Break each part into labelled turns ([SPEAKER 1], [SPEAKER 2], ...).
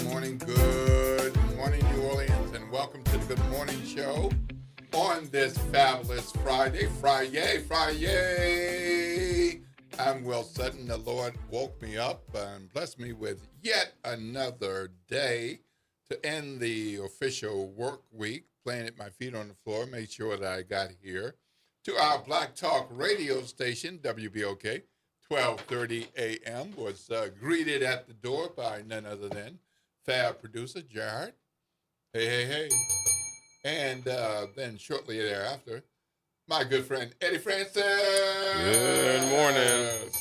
[SPEAKER 1] good morning, New Orleans, and welcome to the Good Morning Show on this fabulous Friday. I'm Will Sutton. The Lord woke me up and blessed me with yet another day to end the official work week, playing at my feet on the floor, made sure that I got here to our Black Talk radio station, WBOK. 12:30 a.m. was greeted at the door by none other than fab producer Jared. Hey. And then shortly thereafter, my good friend Eddie Francis.
[SPEAKER 2] Good morning.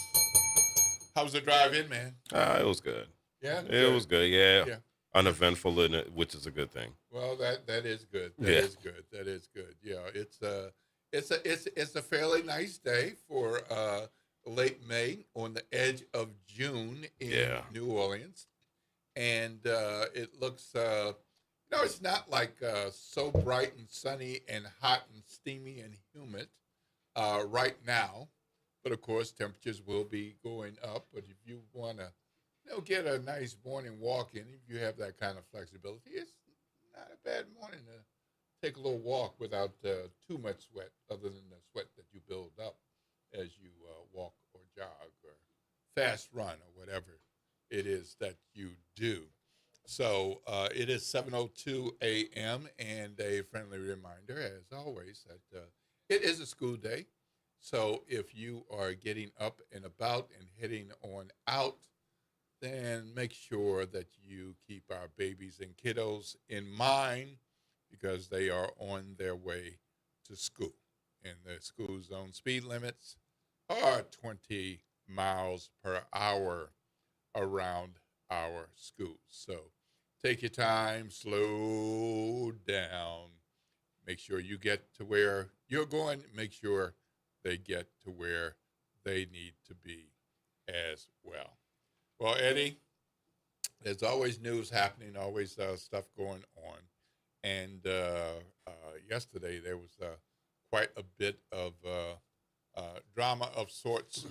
[SPEAKER 1] How was the drive in, man?
[SPEAKER 2] It was good.
[SPEAKER 1] Yeah?
[SPEAKER 2] It was good, yeah. Uneventful, which is a good thing.
[SPEAKER 1] Well, that is good. That is good. Yeah, it's a fairly nice day for late May on the edge of June in New Orleans. And it looks, it's not like so bright and sunny and hot and steamy and humid right now. But of course, temperatures will be going up. But if you want to, get a nice morning walk in, if you have that kind of flexibility, it's not a bad morning to take a little walk without too much sweat, other than the sweat that you build up as you walk or jog or fast run or whatever it is that you do. So it is 7:02 a.m. and a friendly reminder, as always, that it is a school day. So if you are getting up and about and heading on out, then make sure that you keep our babies and kiddos in mind because they are on their way to school. And the school zone speed limits are 20 miles per hour around our schools. So take your time, slow down, make sure you get to where you're going, make sure they get to where they need to be as well. Well, Eddie, there's always news happening, always stuff going on. And yesterday there was quite a bit of drama of sorts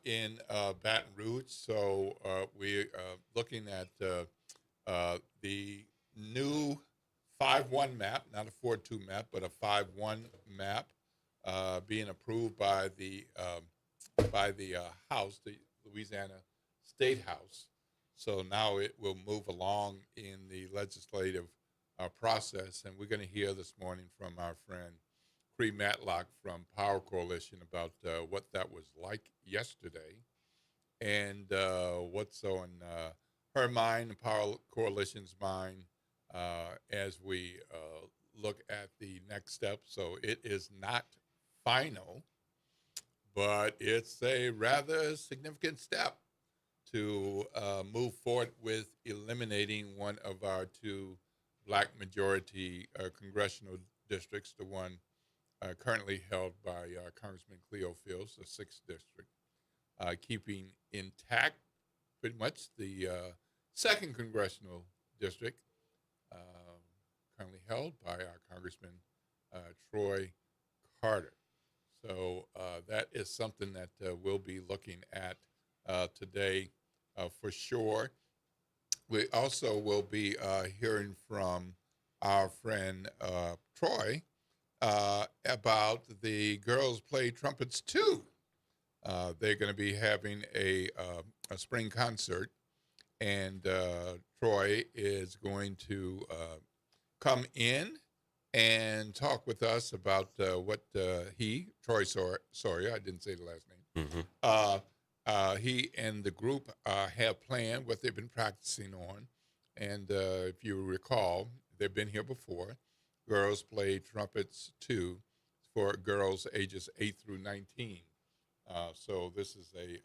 [SPEAKER 1] in Baton Rouge. So we're looking at the new 5-1 map, not a 4-2 map, but a 5-1 map being approved by the House, the Louisiana State House. So now it will move along in the legislative process. And we're going to hear this morning from our friend Cree Matlock from Power Coalition about what that was like yesterday and what's on her mind, and Power Coalition's mind, as we look at the next step. So it is not final, but it's a rather significant step to move forward with eliminating one of our two black majority congressional districts, the one currently held by Congressman Cleo Fields, the 6th District, keeping intact pretty much the 2nd Congressional District, currently held by our Congressman Troy Carter. So that is something that we'll be looking at today for sure. We also will be hearing from our friend Troy about the Girls Play Trumpets 2. They're going to be having a spring concert, and Troy is going to come in and talk with us about what Troy Sawyer, I didn't say the last name, he and the group have planned, what they've been practicing on. And if you recall, they've been here before. Girls Play Trumpets 2 for girls ages 8 through 19. So this is a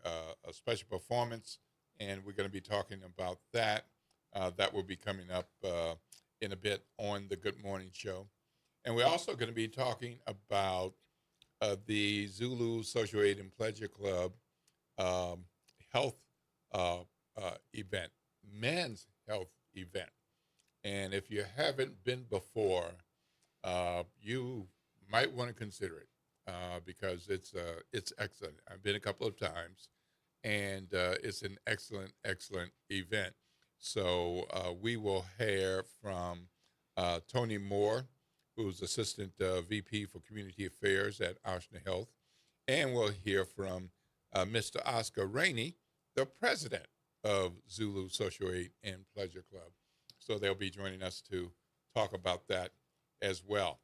[SPEAKER 1] special performance, and we're going to be talking about that. That will be coming up in a bit on the Good Morning Show. And we're also going to be talking about the Zulu Social Aid and Pleasure Club health event, men's health event. And if you haven't been before, you might want to consider it because it's excellent. I've been a couple of times, and it's an excellent event. So we will hear from Tony Moore, who's Assistant VP for Community Affairs at Ochsner Health. And we'll hear from Mr. Oscar Rainey, the president of Zulu Social Aid and Pleasure Club. So they'll be joining us to talk about that as well.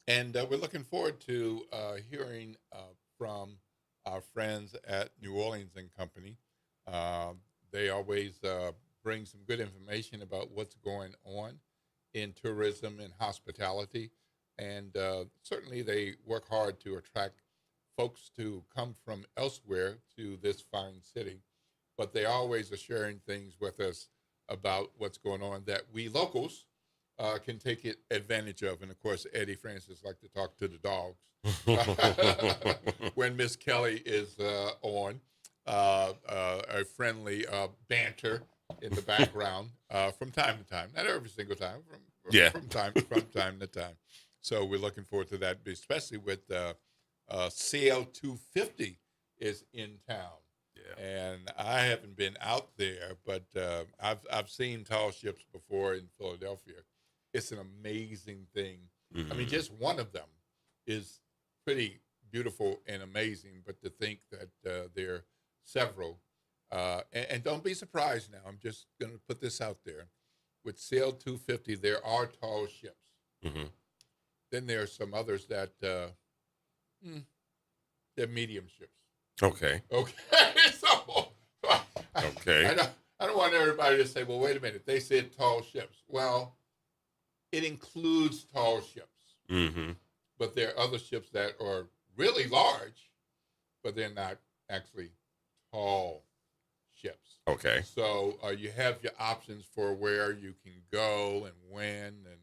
[SPEAKER 1] And we're looking forward to hearing from our friends at New Orleans and Company. They always bring some good information about what's going on in tourism and hospitality. And certainly they work hard to attract folks to come from elsewhere to this fine city. But they always are sharing things with us about what's going on that we locals can take advantage of. And of course, Eddie Francis like to talk to the dogs when Miss Kelly is on. A friendly banter in the background from time to time, not every single time, from time to time. So we're looking forward to that, especially with CL 250 is in town. Yeah. And I haven't been out there, but I've seen tall ships before in Philadelphia. It's an amazing thing. Mm-hmm. I mean, just one of them is pretty beautiful and amazing, but to think that there are several, and don't be surprised now, I'm just going to put this out there. With CL 250, there are tall ships. Mm-hmm. Then there are some others that they're medium ships.
[SPEAKER 2] Okay.
[SPEAKER 1] So,
[SPEAKER 2] okay.
[SPEAKER 1] I don't want everybody to say, well, wait a minute, they said tall ships. Well, it includes tall ships. Mm-hmm. But there are other ships that are really large, but they're not actually tall ships.
[SPEAKER 2] Okay.
[SPEAKER 1] So you have your options for where you can go and when, and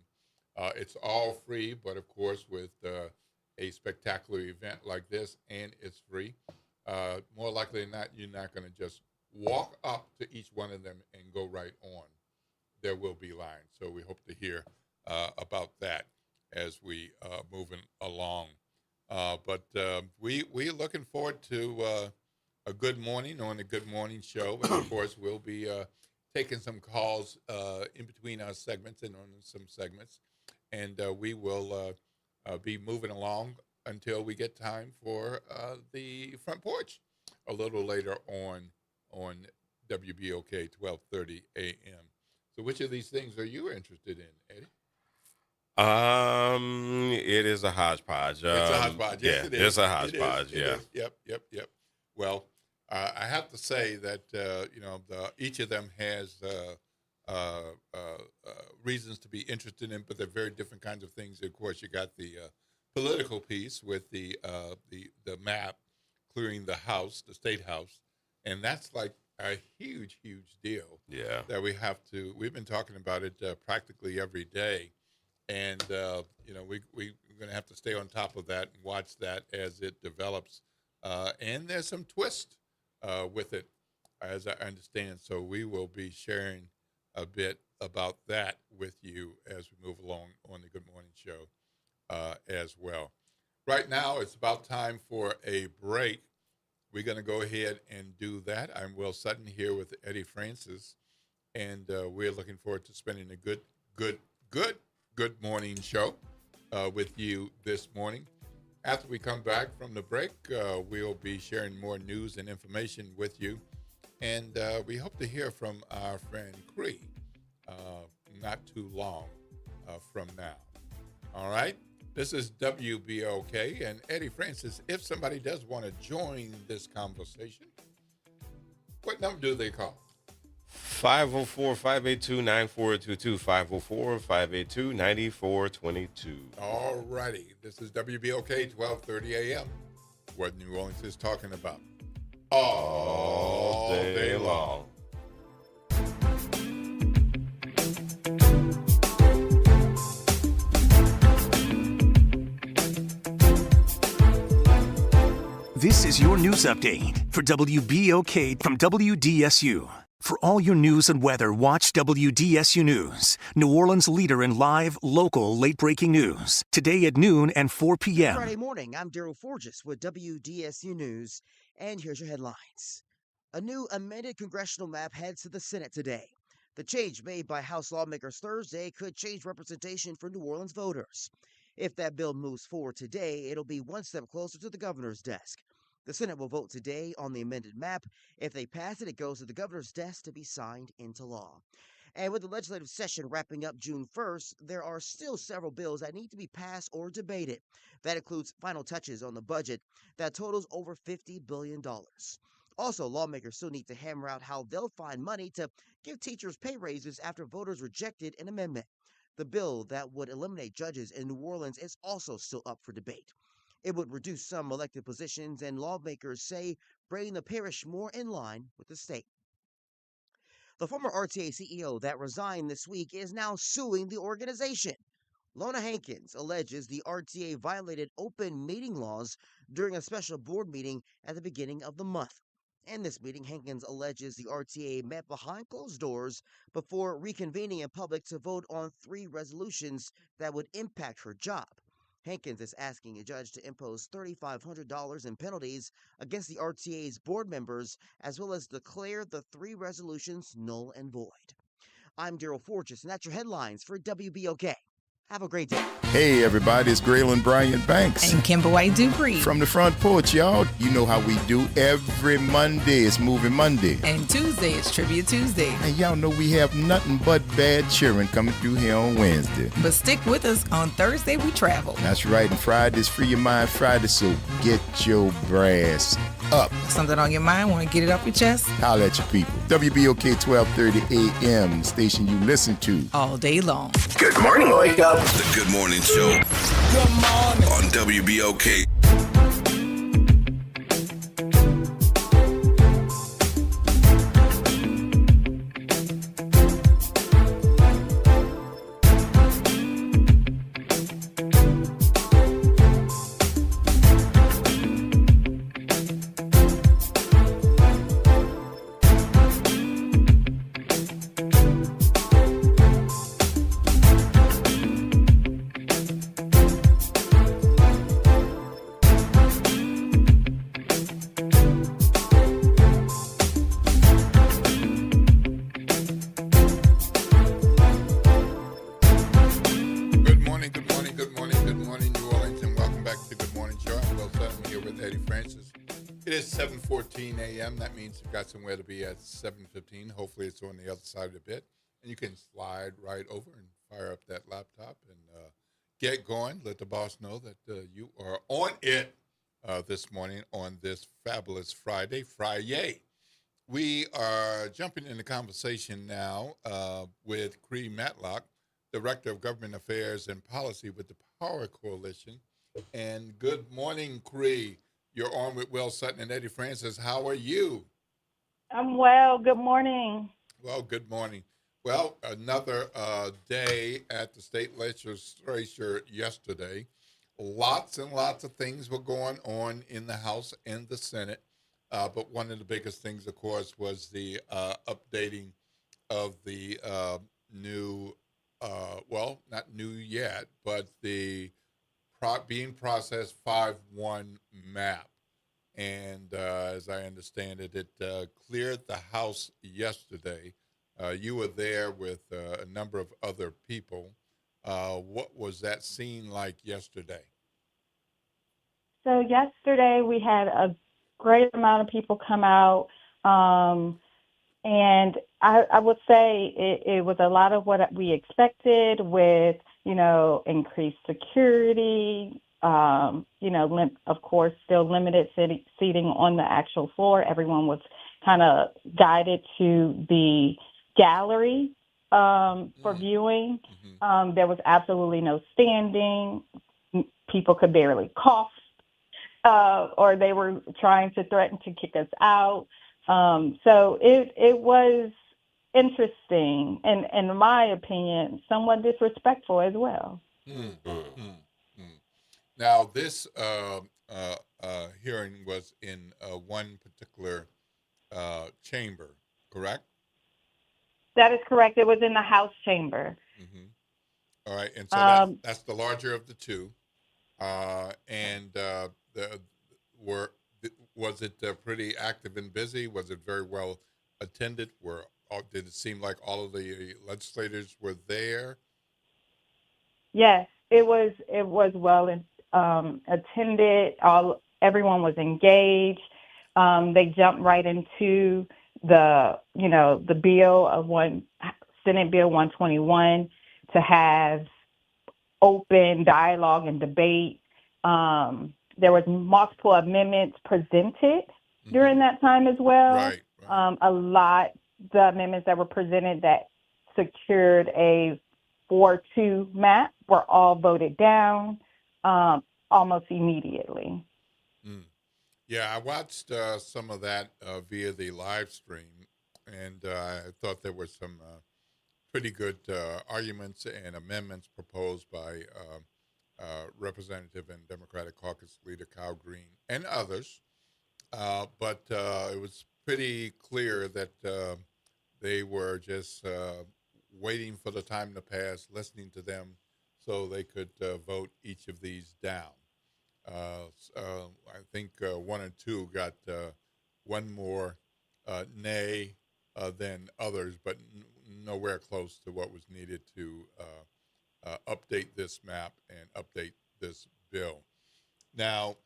[SPEAKER 1] it's all free, but of course with a spectacular event like this, and it's free, more likely than not, you're not going to just walk up to each one of them and go right on. There will be lines. So we hope to hear about that as we moving along. But we're looking forward to a good morning on the Good Morning Show. And of course, we'll be taking some calls in between our segments and on some segments. And we will be moving along until we get time for the front porch a little later on WBOK 12:30 a.m. So which of these things are you interested in, Eddie?
[SPEAKER 2] It is a hodgepodge.
[SPEAKER 1] It's a hodgepodge. Yes, it is.
[SPEAKER 2] It's a hodgepodge.
[SPEAKER 1] It is. Yep. Well, I have to say that each of them has reasons to be interested in, but they're very different kinds of things. Of course, you got the political piece with the map clearing the House, the State House, and that's like a huge deal.
[SPEAKER 2] Yeah.
[SPEAKER 1] That we've been talking about it practically every day. And, we're going to have to stay on top of that and watch that as it develops. And there's some twist with it, as I understand. So we will be sharing a bit about that with you as we move along on the Good Morning Show as well. Right now, it's about time for a break. We're going to go ahead and do that. I'm Will Sutton here with Eddie Francis, and we're looking forward to spending a good morning show with you this morning. After we come back from the break, we'll be sharing more news and information with you. And we hope to hear from our friend Cree not too long from now. All right? This is WBOK and Eddie Francis. If somebody does want to join this conversation, what number do they call?
[SPEAKER 2] 504-582-9422, 504-582-9422.
[SPEAKER 1] All righty. This is WBOK 12:30 a.m. What New Orleans is talking about all day long.
[SPEAKER 3] This is your news update for WBOK from WDSU. For all your news and weather, watch WDSU News, New Orleans' leader in live, local, late-breaking news. Today at noon and 4 p.m.
[SPEAKER 4] Friday morning, I'm Daryl Forges with WDSU News, and here's your headlines. A new amended congressional map heads to the Senate today. The change made by House lawmakers Thursday could change representation for New Orleans voters. If that bill moves forward today, it'll be one step closer to the governor's desk. The Senate will vote today on the amended map. If they pass it, it goes to the governor's desk to be signed into law. And with the legislative session wrapping up June 1st, there are still several bills that need to be passed or debated. That includes final touches on the budget that totals over $50 billion. Also, lawmakers still need to hammer out how they'll find money to give teachers pay raises after voters rejected an amendment. The bill that would eliminate judges in New Orleans is also still up for debate. It would reduce some elected positions, and lawmakers say bring the parish more in line with the state. The former RTA CEO that resigned this week is now suing the organization. Lona Hankins alleges the RTA violated open meeting laws during a special board meeting at the beginning of the month. In this meeting, Hankins alleges the RTA met behind closed doors before reconvening in public to vote on 3 resolutions that would impact her job. Hankins is asking a judge to impose $3,500 in penalties against the RTA's board members, as well as declare the 3 resolutions null and void. I'm Daryl Fortress, and that's your headlines for WBOK. Have a great day.
[SPEAKER 5] Hey everybody, it's Graylin Bryant Banks.
[SPEAKER 6] And Kimber White Dupree.
[SPEAKER 5] From the front porch, y'all. You know how we do. Every Monday is Moving Monday.
[SPEAKER 6] And Tuesday is Trivia Tuesday.
[SPEAKER 5] And y'all know we have nothing but bad cheering coming through here on Wednesday.
[SPEAKER 6] But stick with us. On Thursday, we travel.
[SPEAKER 5] That's right. And Friday's Free Your Mind Friday, so get your brass up.
[SPEAKER 6] Something on your mind? Want to get it off your chest?
[SPEAKER 5] Holla at your people. WBOK 1230 AM, the station you listen to.
[SPEAKER 6] All day long.
[SPEAKER 7] Good morning, wake up.
[SPEAKER 8] The Good Morning Show. Good morning. On WBOK.
[SPEAKER 1] That means you've got somewhere to be at 7:15. Hopefully it's on the other side of the bit. And you can slide right over and fire up that laptop and get going. Let the boss know that you are on it this morning on this fabulous Friday. We are jumping into conversation now with Cree Matlock, Director of Government Affairs and Policy with the Power Coalition. And good morning, Cree. You're on with Will Sutton and Eddie Francis. How are you?
[SPEAKER 9] I'm well. Good morning.
[SPEAKER 1] Well, good morning. Well, another day at the state legislature yesterday. Lots and lots of things were going on in the House and the Senate. But one of the biggest things, of course, was the updating of the new, well, not new yet, but the being processed 5-1 map. And as I understand it, it cleared the House yesterday. You were there with a number of other people. What was that scene like yesterday?
[SPEAKER 9] So yesterday we had a great amount of people come out. And I would say it was a lot of what we expected with, increased security, of course, still limited seating on the actual floor. Everyone was kind of guided to the gallery for viewing.
[SPEAKER 1] Mm-hmm.
[SPEAKER 9] There was absolutely no standing. People could barely cough, or they were trying to threaten to kick us out. So it was interesting, and in my opinion, somewhat disrespectful as well.
[SPEAKER 1] Mm-hmm. Now, this hearing was in one particular chamber, correct?
[SPEAKER 9] That is correct. It was in the House chamber.
[SPEAKER 1] Mm-hmm. All right, and so that's the larger of the two. Was it pretty active and busy? Was it very well attended? Were did it seem like all of the legislators were there?
[SPEAKER 9] Yes, it was well attended. Everyone was engaged. They jumped right into the bill of Senate Bill 121 to have open dialogue and debate. There was multiple amendments presented during that time as well.
[SPEAKER 1] Right.
[SPEAKER 9] The amendments that were presented that secured a 4-2 map were all voted down almost immediately.
[SPEAKER 1] Yeah, I watched some of that via the live stream, and I thought there were some pretty good arguments and amendments proposed by Representative and Democratic Caucus Leader Kyle Green and others. But it was pretty clear that they were just waiting for the time to pass, listening to them so they could vote each of these down. I think 1 and 2 got one more nay than others, but nowhere close to what was needed to update this map and update this bill. Now,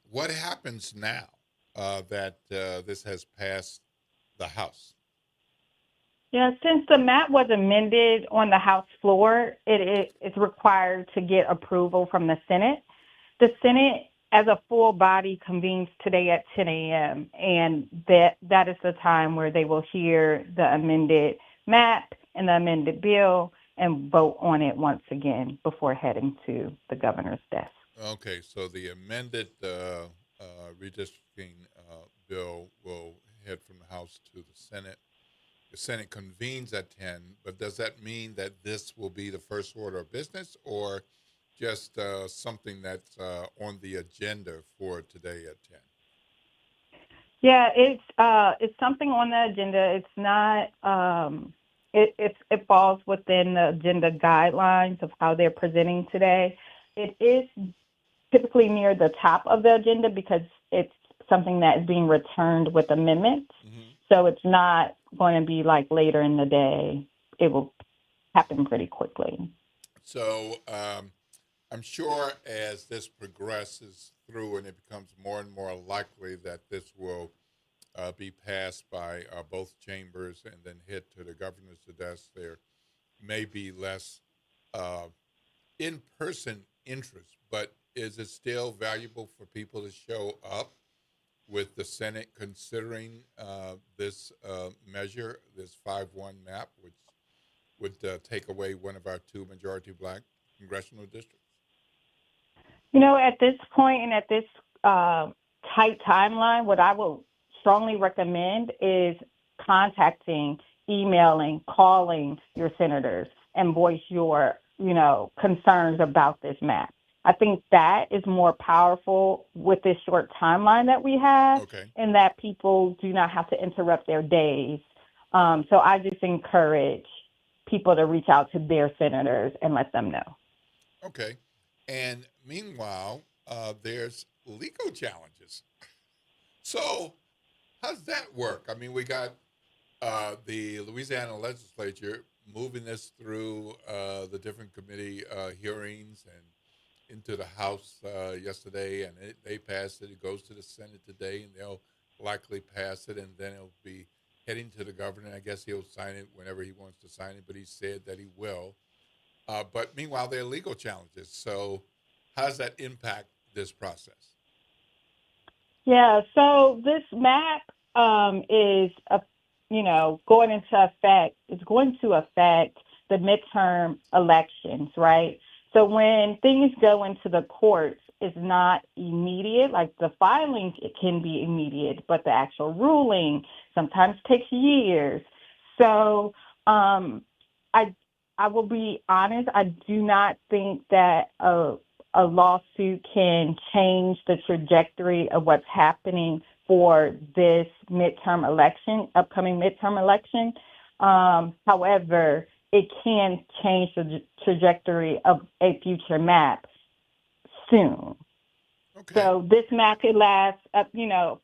[SPEAKER 1] what happens now that this has passed the House?
[SPEAKER 9] Yeah, since the map was amended on the House floor, it's required to get approval from the Senate. The Senate, as a full body, convenes today at 10 a.m., and that is the time where they will hear the amended map and the amended bill and vote on it once again before heading to the governor's desk.
[SPEAKER 1] Okay, so the amended redistricting bill will head from the House to the Senate. The Senate convenes at 10, but does that mean that this will be the first order of business, or just something that's on the agenda for today at 10?
[SPEAKER 9] Yeah, it's something on the agenda. It's not. It falls within the agenda guidelines of how they're presenting today. It is typically near the top of the agenda because it's something that is being returned with amendments. So it's not going to be like later in the day. It will happen pretty quickly.
[SPEAKER 1] So I'm sure as this progresses through and it becomes more and more likely that this will be passed by both chambers and then hit to the governor's desk, there may be less in-person interest, but is it still valuable for people to show up with the Senate considering this measure, this 5-1 map, which would take away one of our 2 majority black congressional districts?
[SPEAKER 9] At this point and at this tight timeline, what I will strongly recommend is contacting, emailing, calling your senators and voice your, concerns about this map. I think that is more powerful with this short timeline that we have, and that people do not have to interrupt their days. So I just encourage people to reach out to their senators and let them know.
[SPEAKER 1] Okay. And meanwhile, there's legal challenges. So how does that work? I mean, we got the Louisiana legislature moving this through the different committee hearings and into the House yesterday, and they passed it. It goes to the Senate today, and they'll likely pass it, and then it'll be heading to the governor. I guess he'll sign it whenever he wants to sign it, but he said that he will. But meanwhile, there are legal challenges. So how does that impact this process?
[SPEAKER 9] Yeah, so this map is, going into effect. It's going to affect the midterm elections, right? So when things go into the courts, it's not immediate. Like the filing, it can be immediate, but the actual ruling sometimes takes years. So I will be honest, I do not think that a lawsuit can change the trajectory of what's happening for this upcoming midterm election. However, it can change the trajectory of a future map soon. Okay. So this map could last up,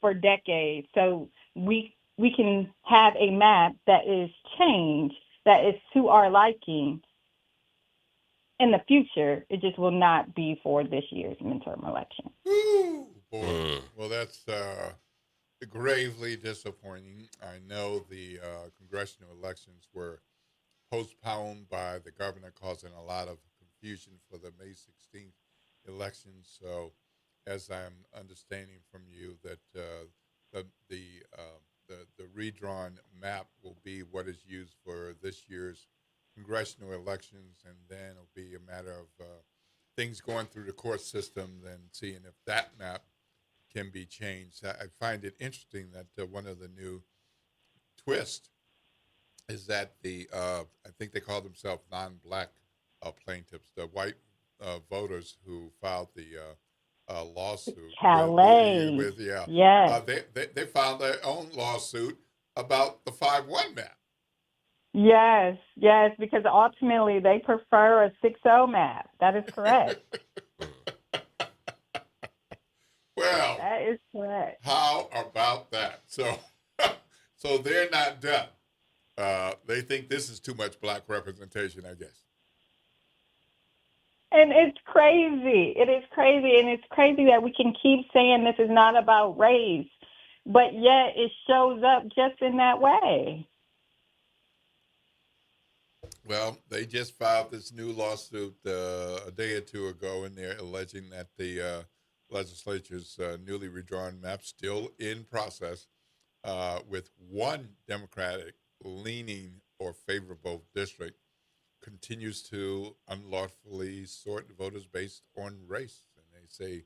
[SPEAKER 9] for decades. So we we can have a map that is changed, that is to our liking in the future. It just will not be for this year's midterm election.
[SPEAKER 1] Ooh, boy. Well, that's gravely disappointing. I know the congressional elections were postponed by the governor, causing a lot of confusion for the May 16th election. So, as I'm understanding from you, that the redrawn map will be what is used for this year's congressional elections, and then it'll be a matter of things going through the court system and seeing if that map can be changed. I find it interesting that one of the new twists is that I think they call themselves non-black plaintiffs, the white voters who filed the lawsuit.
[SPEAKER 9] Calais. Yes.
[SPEAKER 1] They filed their own lawsuit about the 5-1 map.
[SPEAKER 9] Yes, because ultimately they prefer a 6-0 map. That is correct.
[SPEAKER 1] Well,
[SPEAKER 9] that is correct.
[SPEAKER 1] How about that? So they're not done. They think this is too much black representation, I guess.
[SPEAKER 9] And it's crazy. It is crazy. And it's crazy that we can keep saying this is not about race, but yet it shows up just in that way.
[SPEAKER 1] Well, they just filed this new lawsuit a day or two ago, and they're alleging that the legislature's newly redrawn map, still in process, with one Democratic-leaning or favorable district, continues to unlawfully sort voters based on race. And they say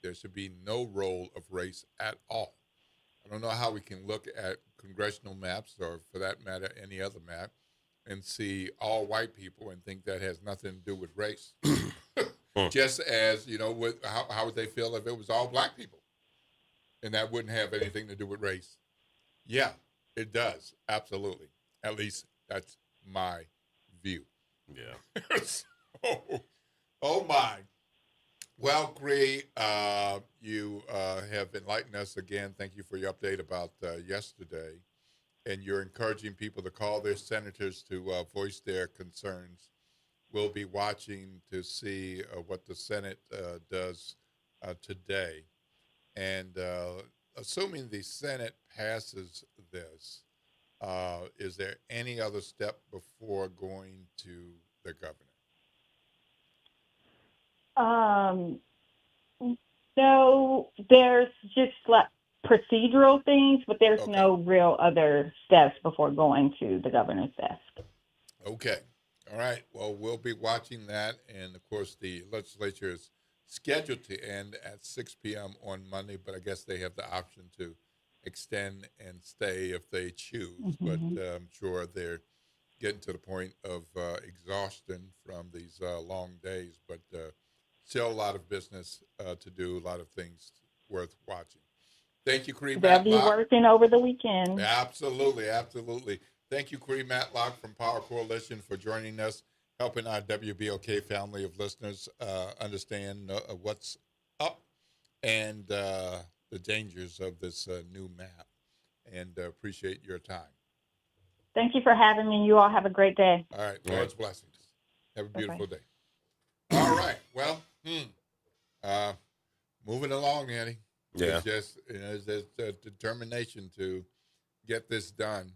[SPEAKER 1] there should be no role of race at all. I don't know how we can look at congressional maps, or for that matter, any other map, and see all white people and think that has nothing to do with race. Just as, how would they feel if it was all black people? And that wouldn't have anything to do with race. Yeah, it does. Absolutely. At least that's my view.
[SPEAKER 2] Yeah.
[SPEAKER 1] Oh my. Well, Cree, you have enlightened us again. Thank you for your update about yesterday. And you're encouraging people to call their senators to voice their concerns. We'll be watching to see what the Senate does today. And assuming the Senate passes this, is there any other step before going to the governor?
[SPEAKER 9] No, there's just procedural things, but there's no real other steps before going to the governor's desk.
[SPEAKER 1] Okay. All right. Well, we'll be watching that. And, of course, the legislature is scheduled to end at 6 p.m. on Monday, but I guess they have the option to extend and stay if they choose.
[SPEAKER 9] Mm-hmm.
[SPEAKER 1] But I'm sure they're getting to the point of exhaustion from these long days. But still a lot of business to do, a lot of things worth watching. Thank you, Cree
[SPEAKER 9] They'll be working over the weekend.
[SPEAKER 1] Absolutely, absolutely. Thank you, Cree Matlock from Power Coalition, for joining us, helping our WBOK family of listeners understand what's up and the dangers of this new map. And appreciate your time.
[SPEAKER 9] Thank you for having me. You all have a great day.
[SPEAKER 1] All right. Lord's blessings. Have a beautiful day. All right. Well, moving along, Annie.
[SPEAKER 2] Yeah.
[SPEAKER 1] It's just, there's a determination to get this done.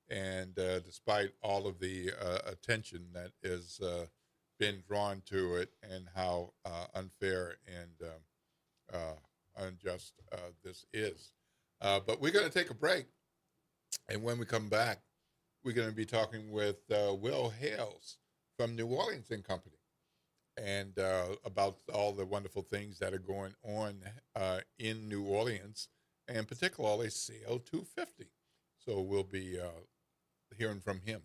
[SPEAKER 1] And despite all of the attention that is been drawn to it, and how unfair and unjust this is. But we're going to take a break. And when we come back, we're going to be talking with Will Hales from New Orleans and Company, and about all the wonderful things that are going on in New Orleans, and particularly CL 250. So we'll be hearing from him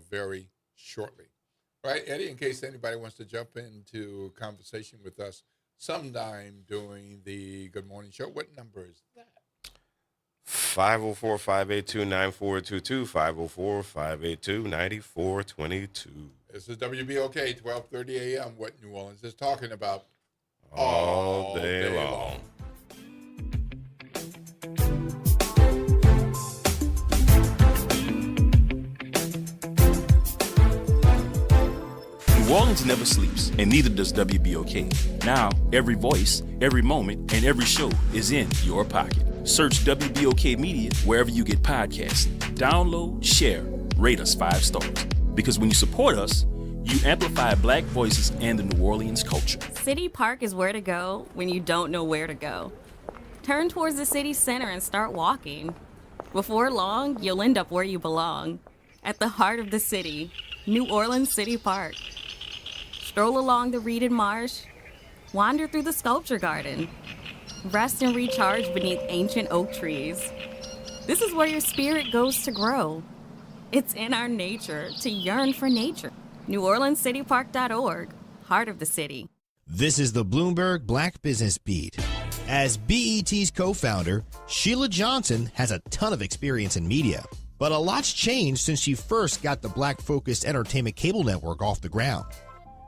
[SPEAKER 1] very shortly. All right, Eddie, in case anybody wants to jump into conversation with us sometime during the Good Morning Show, what number is that?
[SPEAKER 2] 504-582-9422, 504-582-9422.
[SPEAKER 1] This is WBOK, 1230 a.m., what New Orleans is talking about
[SPEAKER 2] all day long.
[SPEAKER 7] New Orleans never sleeps, and neither does WBOK. Now, every voice, every moment, and every show is in your pocket. Search WBOK Media wherever you get podcasts. Download, share, rate us 5 stars. Because when you support us, you amplify Black voices and the New Orleans culture.
[SPEAKER 10] City Park is where to go when you don't know where to go. Turn towards the city center and start walking. Before long, you'll end up where you belong, at the heart of the city, New Orleans City Park. Stroll along the reeded marsh, wander through the sculpture garden, rest and recharge beneath ancient oak trees. This is where your spirit goes to grow. It's in our nature to yearn for nature. NewOrleansCityPark.org, heart of the city.
[SPEAKER 11] This is the Bloomberg Black Business Beat. As BET's co-founder, Sheila Johnson has a ton of experience in media, but a lot's changed since she first got the Black-focused entertainment cable network off the ground.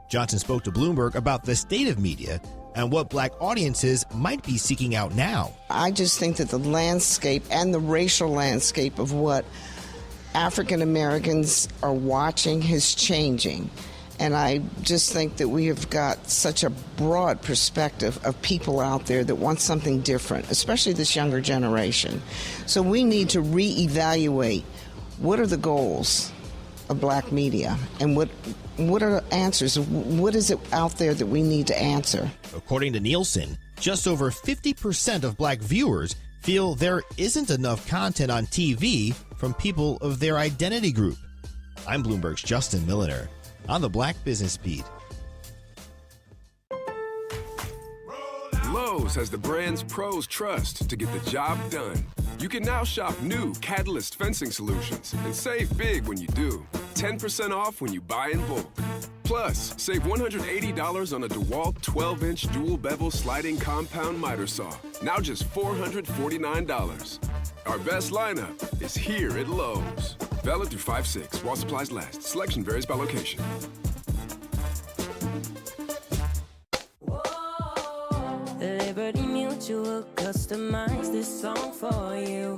[SPEAKER 11] Johnson spoke to Bloomberg about the state of media and what Black audiences might be seeking out now.
[SPEAKER 12] I just think that the landscape and the racial landscape of what African Americans are watching is changing. And I just think that we have got such a broad perspective of people out there that want something different, especially this younger generation. So we need to reevaluate what are the goals of Black media and what are the answers? What is it out there that we need to answer?
[SPEAKER 11] According to Nielsen, just over 50% of Black viewers feel there isn't enough content on TV from people of their identity group. I'm Bloomberg's Justin Milliner on the Black Business Beat.
[SPEAKER 13] Lowe's has the brands pros trust to get the job done. You can now shop new Catalyst fencing solutions and save big when you do. 10% off when you buy in bulk. Plus, save $180 on a DeWalt 12-inch dual bevel sliding compound miter saw. Now just $449. Our best lineup is here at Lowe's. Valid through 5/6 while supplies last. Selection varies by location.
[SPEAKER 14] Liberty Mutual customized this song for you.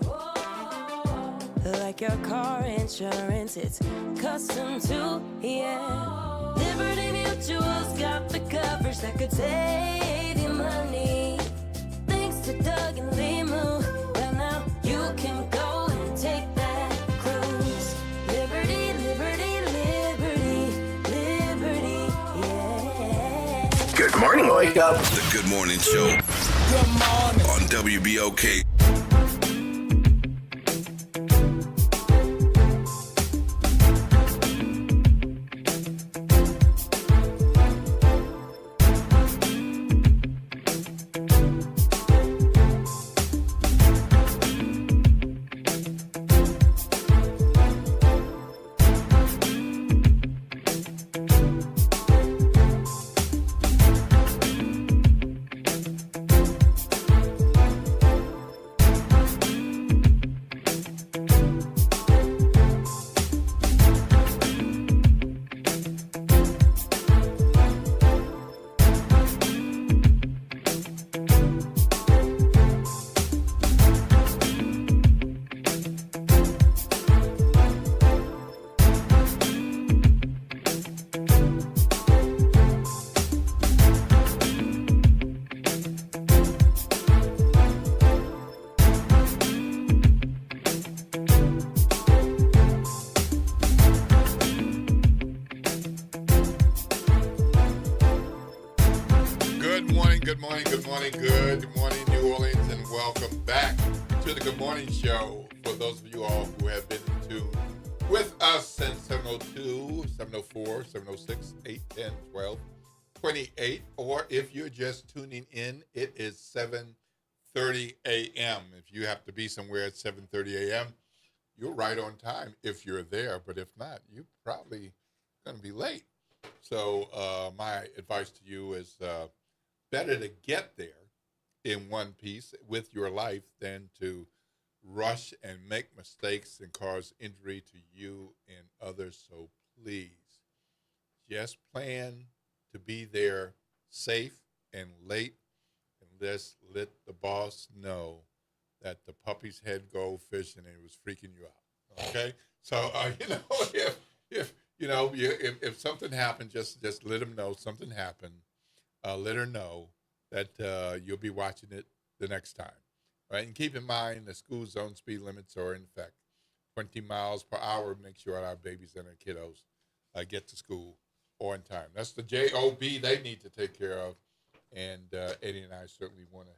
[SPEAKER 14] Like your car insurance, it's custom too, yeah. Liberty Mutual's got the coverage that could save you money. Thanks to Doug and Limu, well now you can go and take that cruise. Liberty, liberty, liberty, liberty, yeah.
[SPEAKER 8] Good morning, wake up. The Good Morning Show. Good morning. On WBOK. Good morning, New Orleans, and welcome back to the Good Morning Show. For those of you all who have been in tune with us since 7:02, 7:04, 7:06, 8, 10, 12, 28, or if you're just tuning in, it is 7:30 a.m. If you have to be somewhere at 7:30 a.m., you're right on time if you're there, but if not, you're probably going to be late. So my advice to you is better to get there in one piece with your life than to rush and make mistakes and cause injury to you and others. So please just plan to be there safe and late, and let's let the boss know that the puppy's head go fishing and it was freaking you out. Okay? So, if something happened, just let them know something happened. Let her know that you'll be watching it the next time, right? And keep in mind the school zone speed limits are in effect. 20 miles per hour. Make sure our babies and our kiddos get to school on time. That's the JOB they need to take care of. And Eddie and I certainly want to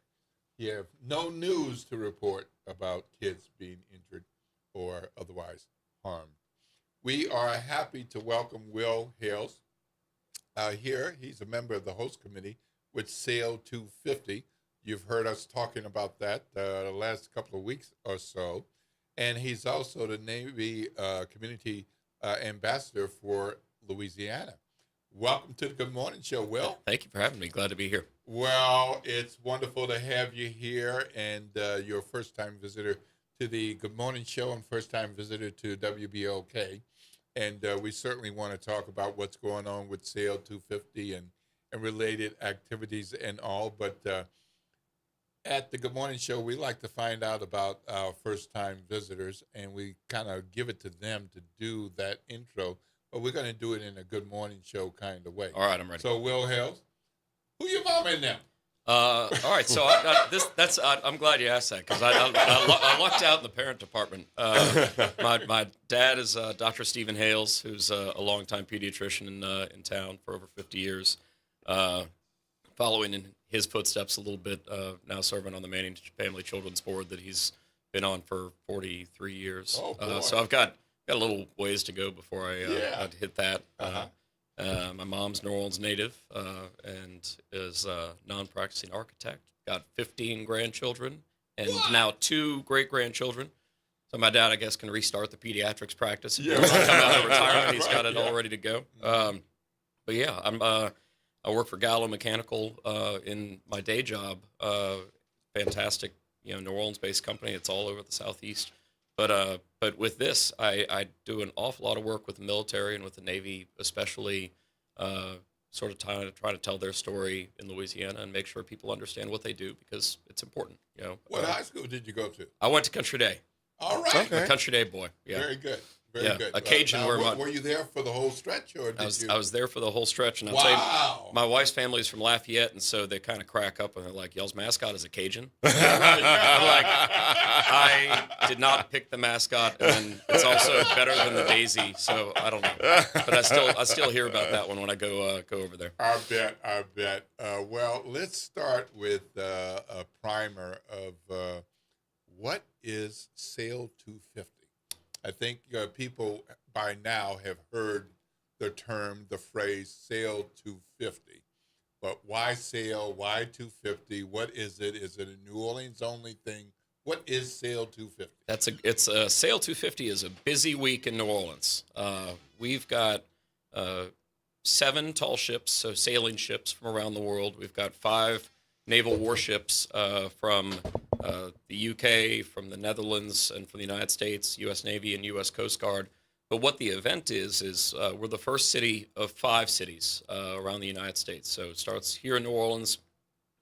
[SPEAKER 8] have no news to report about kids being injured or otherwise harmed. We are happy to welcome Will Hales here. He's a member of the host committee with Sail 250. You've heard us talking about that the last couple of weeks or so. And he's also the Navy Community Ambassador for Louisiana. Welcome to the Good Morning Show, Will.
[SPEAKER 15] Thank you for having me. Glad to be here.
[SPEAKER 8] Well, it's wonderful to have you here, and you're a first-time visitor to the Good Morning Show and first-time visitor to WBOK. And we certainly want to talk about what's going on with Sail 250 and related activities and all. But at the Good Morning Show, we like to find out about our first-time visitors, and we kind of give it to them to do that intro. But we're going to do it in a Good Morning Show kind of way.
[SPEAKER 15] All right, I'm ready.
[SPEAKER 8] So, Will Hales, who your mama in them?
[SPEAKER 15] All right, so I'm glad you asked that because I lucked out in the parent department. My dad is Dr. Stephen Hales, who's a longtime pediatrician in town for over 50 years. Following in his footsteps a little bit, now serving on the Manning Family Children's Board that he's been on for 43 years. So I've got a little ways to go before I'd hit that. My mom's New Orleans native and is a non-practicing architect. Got 15 grandchildren and now 2 great-grandchildren. So my dad, I guess, can restart the pediatrics practice. If he wants to come out of retirement, he's got it all ready to go. But yeah, I work for Gallo Mechanical in my day job. Fantastic, New Orleans-based company. It's all over the Southeast. But with this, I do an awful lot of work with the military and with the Navy, especially sort of trying to tell their story in Louisiana and make sure people understand what they do because it's important.
[SPEAKER 8] What high school did you go to?
[SPEAKER 15] I went to Country Day.
[SPEAKER 8] All right.
[SPEAKER 15] I'm a Country Day boy. Yeah.
[SPEAKER 8] Very good. Very good.
[SPEAKER 15] A Cajun.
[SPEAKER 8] Now, were you there for the whole stretch, or
[SPEAKER 15] I was there for the whole stretch, and I'll tell you, my wife's family is from Lafayette, and so they kind of crack up and they're like, "Y'all's mascot is a Cajun." I'm like, I did not pick the mascot, and it's also better than the Daisy, so I don't know, but I still hear about that one when I go over there.
[SPEAKER 8] I bet. Well, let's start with a primer of what is Sail 250. I think people by now have heard the term, the phrase Sail 250. But why Sail? Why 250? What is it? Is it a New Orleans only thing? What is Sail 250?
[SPEAKER 15] It's Sail 250 is a busy week in New Orleans. We've got 7 tall ships, so sailing ships from around the world. We've got 5 naval warships from the UK, from the Netherlands, and from the United States, U.S. Navy and U.S. Coast Guard. But what the event is we're the first city of 5 cities around the United States. So it starts here in New Orleans.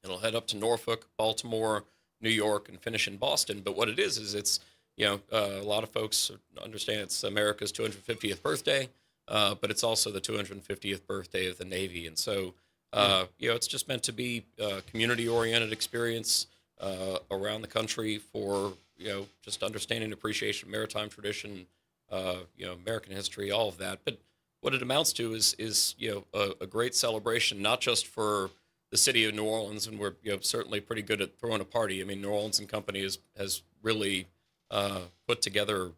[SPEAKER 15] It'll head up to Norfolk, Baltimore, New York, and finish in Boston. But what it is it's, a lot of folks understand it's America's 250th birthday, but it's also the 250th birthday of the Navy. And so, it's just meant to be a community-oriented experience around the country for, just understanding, appreciation, maritime tradition, American history, all of that. But what it amounts to is a great celebration, not just for the city of New Orleans, and we're certainly pretty good at throwing a party. I mean, New Orleans and Company has really put together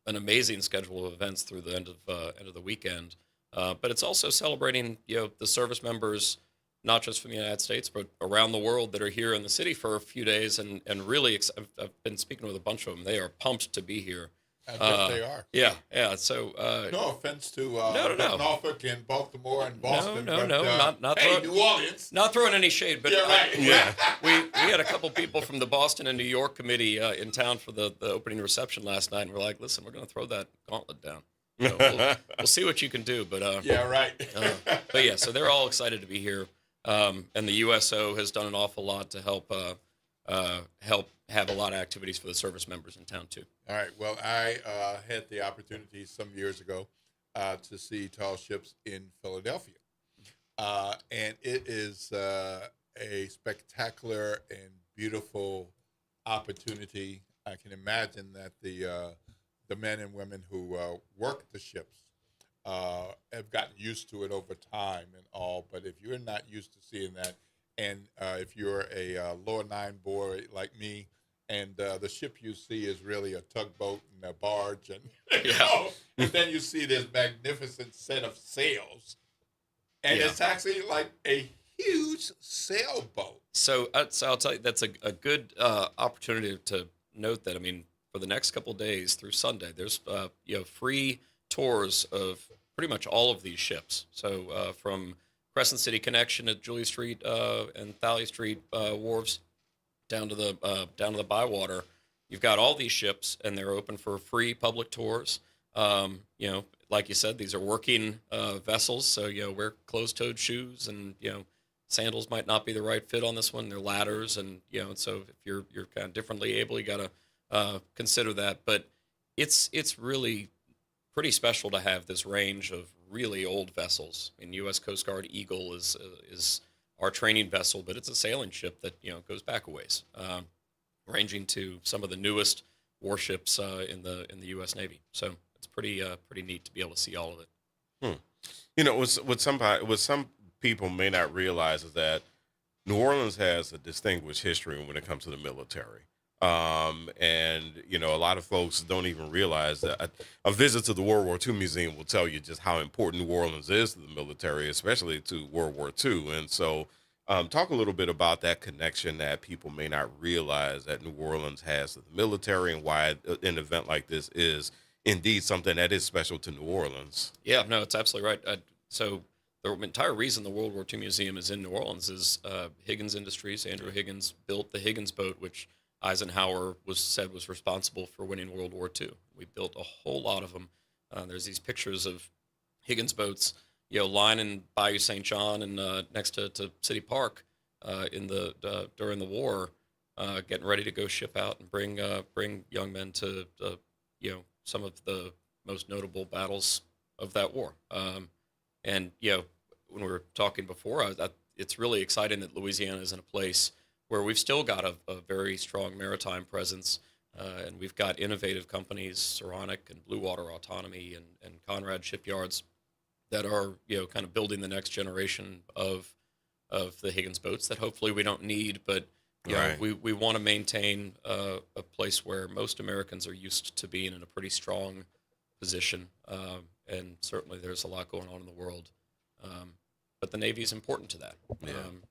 [SPEAKER 15] an amazing schedule of events through the end of the weekend. But it's also celebrating the service members, not just from the United States, but around the world that are here in the city for a few days. And really, I've been speaking with a bunch of them. They are pumped to be here.
[SPEAKER 8] I bet they are.
[SPEAKER 15] Yeah. So
[SPEAKER 8] no offense to
[SPEAKER 15] no.
[SPEAKER 8] Norfolk and Baltimore and Boston.
[SPEAKER 15] No. Not
[SPEAKER 8] hey, New Orleans.
[SPEAKER 15] Not throwing any shade, but
[SPEAKER 8] right.
[SPEAKER 15] We had a couple people from the Boston and New York committee in town for the opening reception last night, and we're like, listen, we're going to throw that gauntlet down. We'll see what you can do, but
[SPEAKER 8] yeah, right.
[SPEAKER 15] But yeah, so they're all excited to be here, and the USO has done an awful lot to help have a lot of activities for the service members in town too.
[SPEAKER 8] All right. Well, I had the opportunity some years ago to see tall ships in Philadelphia. And it is a spectacular and beautiful opportunity. I can imagine that the men and women who work the ships have gotten used to it over time and all. But if you're not used to seeing that, and if you're a lower nine boy like me, and the ship you see is really a tugboat and a barge, and and then you see this magnificent set of sails, and it's actually like a huge sailboat.
[SPEAKER 15] So I'll tell you, that's a good opportunity to note that. I mean, for the next couple of days through Sunday, there's free tours of pretty much all of these ships. So from Crescent City Connection at Julia Street and Thalia Street wharves down to the Bywater, you've got all these ships, and they're open for free public tours. Like you said, these are working vessels, so wear closed-toed shoes, and sandals might not be the right fit on this one. They're ladders, and so if you're kind of differently able, you got to consider that. But it's really pretty special to have this range of really old vessels. I mean, U.S. Coast Guard Eagle is our training vessel, but it's a sailing ship that goes back a ways, ranging to some of the newest warships in the U.S. Navy. So it's pretty neat to be able to see all of it.
[SPEAKER 2] What some people may not realize is that New Orleans has a distinguished history when it comes to the military. And a lot of folks don't even realize that a visit to the World War II Museum will tell you just how important New Orleans is to the military, especially to World War II. And so talk a little bit about that connection that people may not realize that New Orleans has to the military, and why an event like this is indeed something that is special to New Orleans.
[SPEAKER 15] Yeah, no, it's absolutely right. So the entire reason the World War II Museum is in New Orleans is Higgins Industries. Andrew Higgins built the Higgins boat, which Eisenhower was responsible for winning World War II. We built a whole lot of them. There's these pictures of Higgins boats, lining Bayou St. John and next to City Park during the war, getting ready to go ship out and bring young men to some of the most notable battles of that war. And when we were talking before, it's really exciting that Louisiana is in a place where we've still got a very strong maritime presence, and we've got innovative companies, Saronic and Blue Water Autonomy and Conrad Shipyards, that are kind of building the next generation of the Higgins boats that hopefully we don't need, but we want to maintain a place where most Americans are used to being in a pretty strong position, and certainly there's a lot going on in the world. But the Navy is important to that,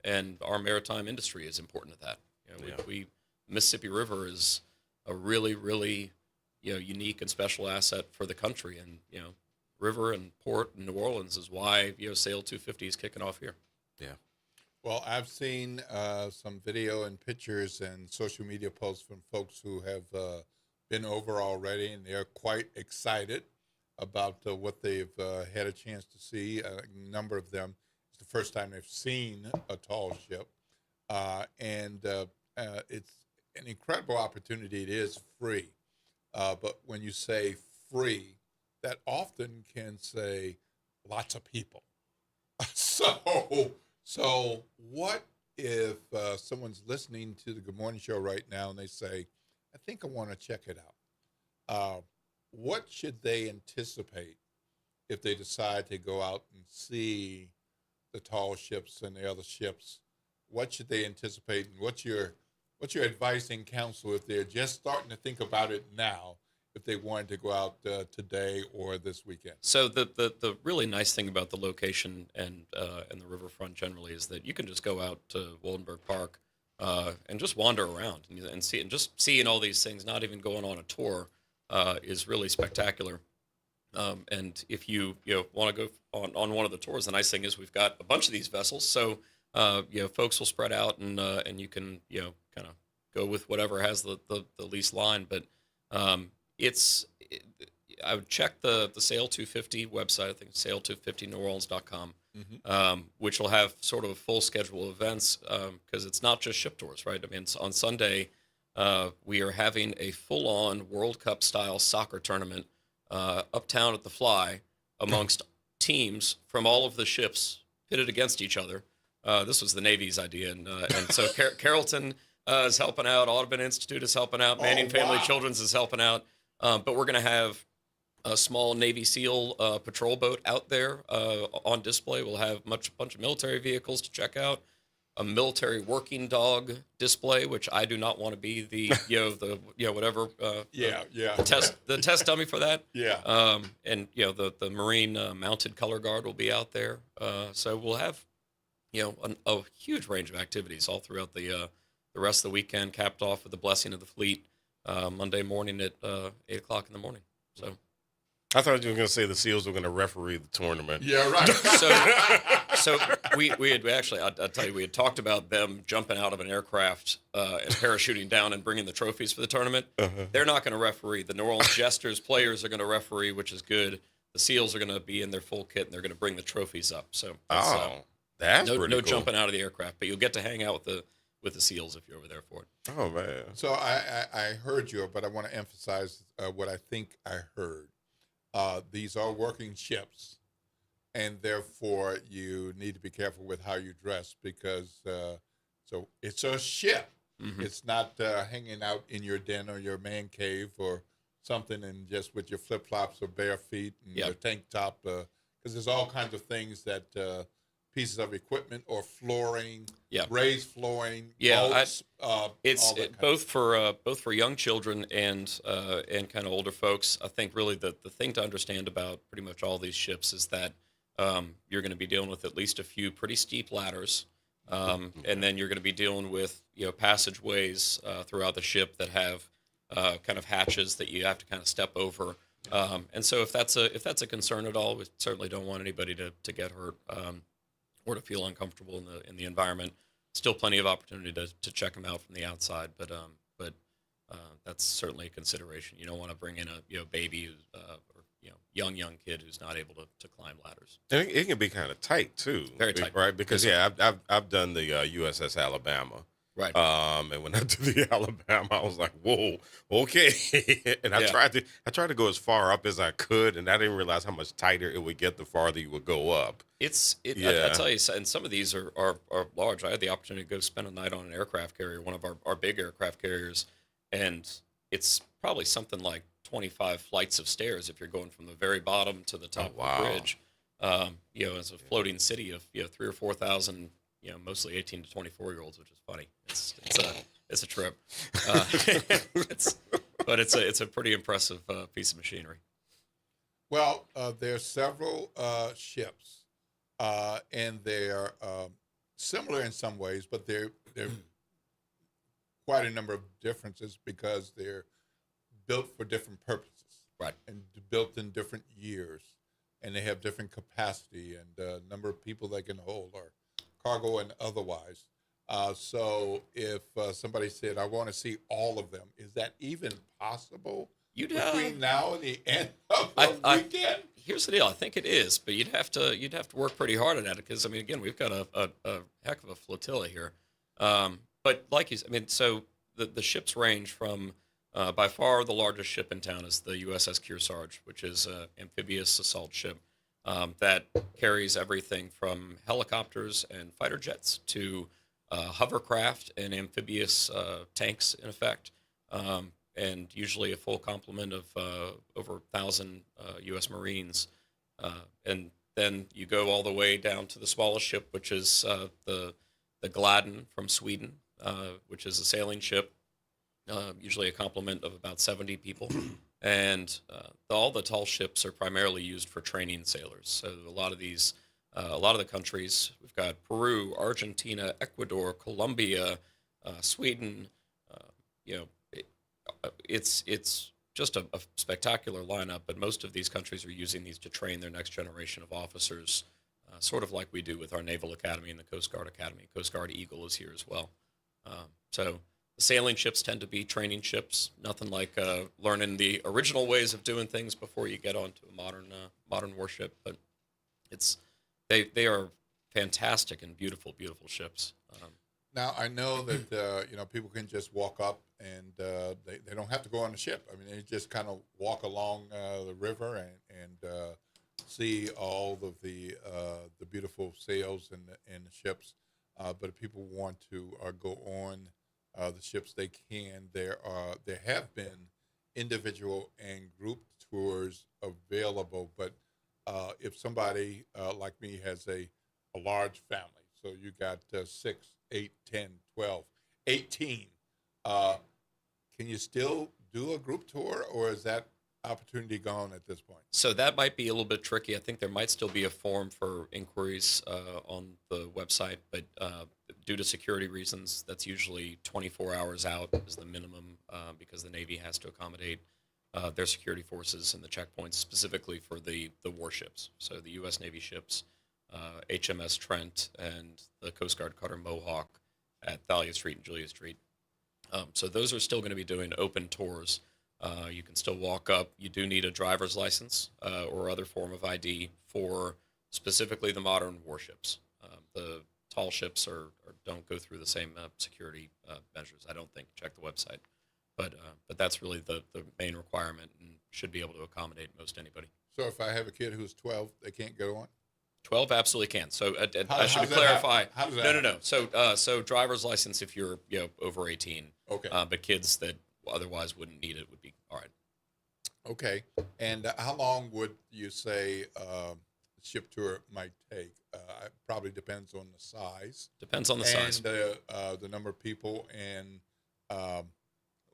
[SPEAKER 15] and our maritime industry is important to that. Mississippi River is a really, really, unique and special asset for the country, and river and port in New Orleans is why Sail 250 is kicking off here.
[SPEAKER 2] Yeah.
[SPEAKER 8] Well, I've seen some video and pictures and social media posts from folks who have been over already, and they're quite excited about what they've had a chance to see. A number of them, it's the first time they've seen a tall ship, and it's an incredible opportunity. It is free, but when you say free, that often can say lots of people. So what if someone's listening to the Good Morning Show right now and they say, I think I want to check it out. What should they anticipate if they decide to go out and see the tall ships and the other ships? What should they anticipate, and what's your advice and counsel if they're just starting to think about it now, if they wanted to go out today or this weekend?
[SPEAKER 15] So the really nice thing about the location and the riverfront generally is that you can just go out to Waldenberg Park and just wander around and see, and just seeing all these things, not even going on a tour, is really spectacular. And if you want to go on one of the tours, the nice thing is we've got a bunch of these vessels, so folks will spread out, and you can kind of go with whatever has the least line. But I would check the Sail 250 website. I think it's sail250neworleans.com, which will have sort of a full schedule of events, because it's not just ship tours, right? I mean, on Sunday, we are having a full-on World Cup-style soccer tournament uptown at the Fly, amongst teams from all of the ships pitted against each other. This was the Navy's idea, and so Carrollton is helping out. Audubon Institute is helping out. Manning Family Children's is helping out. But we're going to have a small Navy SEAL patrol boat out there on display. We'll have a bunch of military vehicles to check out. A military working dog display, which I do not want to be the whatever the test dummy for that. And the Marine mounted color guard will be out there. So we'll have a huge range of activities all throughout the rest of the weekend, capped off with the blessing of the fleet Monday morning at 8 o'clock in the morning. So
[SPEAKER 2] I thought you were going to say the SEALs were going to referee the tournament.
[SPEAKER 8] Yeah, right.
[SPEAKER 15] So we had actually, I'll tell you, we had talked about them jumping out of an aircraft and parachuting down and bringing the trophies for the tournament. They're not going to referee. The New Orleans Jesters players are going to referee, which is good. The SEALs are going to be in their full kit, and they're going to bring the trophies up. So
[SPEAKER 2] that's
[SPEAKER 15] no
[SPEAKER 2] pretty cool.
[SPEAKER 15] jumping out of the aircraft, but you'll get to hang out with the SEAls if you're over there for it.
[SPEAKER 2] Oh, man.
[SPEAKER 8] So I heard you, but I want to emphasize what I think I heard. These are working ships, and therefore you need to be careful with how you dress because so it's a ship. Mm-hmm. It's not hanging out in your den or your man cave or something and just with your flip-flops or bare feet and your tank top because there's all kinds of things that pieces of equipment or flooring, raised flooring, bolts,
[SPEAKER 15] it's both for young children and kind of older folks. I think really the thing to understand about pretty much all these ships is that you're going to be dealing with at least a few pretty steep ladders, and then you're going to be dealing with passageways throughout the ship that have kind of hatches that you have to kind of step over. And so if that's a concern at all, we certainly don't want anybody to get hurt. Or to feel uncomfortable in the environment. Still plenty of opportunity to check them out from the outside, but that's certainly a consideration. You don't want to bring in a baby or young kid who's not able to climb ladders.
[SPEAKER 2] And it can be kind of tight too.
[SPEAKER 15] Very tight,
[SPEAKER 2] right? Because I've done the USS Alabama.
[SPEAKER 15] Right.
[SPEAKER 2] And when I did the Alabama, I was like, "Whoa, okay." And I tried to go as far up as I could, and I didn't realize how much tighter it would get the farther you would go up.
[SPEAKER 15] I tell you, and some of these are large. I had the opportunity to go spend a night on an aircraft carrier, one of our big aircraft carriers, and it's probably something like 25 flights of stairs if you're going from the very bottom to the top of the bridge. As a floating city of 3,000 or 4,000. Mostly 18 to 24-year-olds, which is funny. It's a trip, but it's a pretty impressive piece of machinery.
[SPEAKER 8] Well, there's several ships, and they're similar in some ways, but they're quite a number of differences because they're built for different purposes,
[SPEAKER 15] right?
[SPEAKER 8] And built in different years, and they have different capacity and number of people they can hold or cargo and otherwise. So if somebody said, I want to see all of them, is that even possible between now and the end of the weekend?
[SPEAKER 15] Here's the deal. I think it is, but you'd have to work pretty hard at it because, again, we've got a heck of a flotilla here. But like you said, so the ships range from, by far the largest ship in town is the USS Kearsarge, which is an amphibious assault ship. That carries everything from helicopters and fighter jets to hovercraft and amphibious tanks, in effect, and usually a full complement of over 1,000 U.S. Marines. And then you go all the way down to the smallest ship, which is the Gladden from Sweden, which is a sailing ship, usually a complement of about 70 people. And all the tall ships are primarily used for training sailors. So a lot of the countries, we've got Peru, Argentina, Ecuador, Colombia, Sweden. It's just a spectacular lineup. But most of these countries are using these to train their next generation of officers, sort of like we do with our Naval Academy and the Coast Guard Academy. Coast Guard Eagle is here as well. So the sailing ships tend to be training ships. Nothing like learning the original ways of doing things before you get onto a modern warship. But they are fantastic and beautiful ships.
[SPEAKER 8] Now I know that people can just walk up and they don't have to go on the ship. I mean, they just kind of walk along the river and
[SPEAKER 1] see all of the beautiful sails and the ships. But if people want to go on the ships, they can. There have been individual and group tours available, but if somebody like me has a large family, so you got 6, 8, 10, 12, 18, can you still do a group tour, or is that opportunity gone at this point?
[SPEAKER 15] So that might be a little bit tricky. I think there might still be a form for inquiries on the website, but due to security reasons, that's usually 24 hours out is the minimum because the Navy has to accommodate their security forces and the checkpoints specifically for the warships. So the U.S. Navy ships, HMS Trent and the Coast Guard cutter Mohawk at Thalia Street and Julia Street. So those are still going to be doing open tours. You can still walk up. You do need a driver's license or other form of ID for specifically the modern warships. The tall ships don't go through the same security measures. I don't think. Check the website. But that's really the main requirement and should be able to accommodate most anybody.
[SPEAKER 1] So if I have a kid who's 12, they can't go on?
[SPEAKER 15] 12 absolutely can. So I should
[SPEAKER 1] how's that
[SPEAKER 15] clarify.
[SPEAKER 1] happen? How does that
[SPEAKER 15] No. So driver's license if you're over 18.
[SPEAKER 1] Okay.
[SPEAKER 15] But kids that otherwise wouldn't need it would be all right.
[SPEAKER 1] Okay. And how long would you say ship tour might take? It probably depends on the size.
[SPEAKER 15] Depends on the size.
[SPEAKER 1] And the number of people and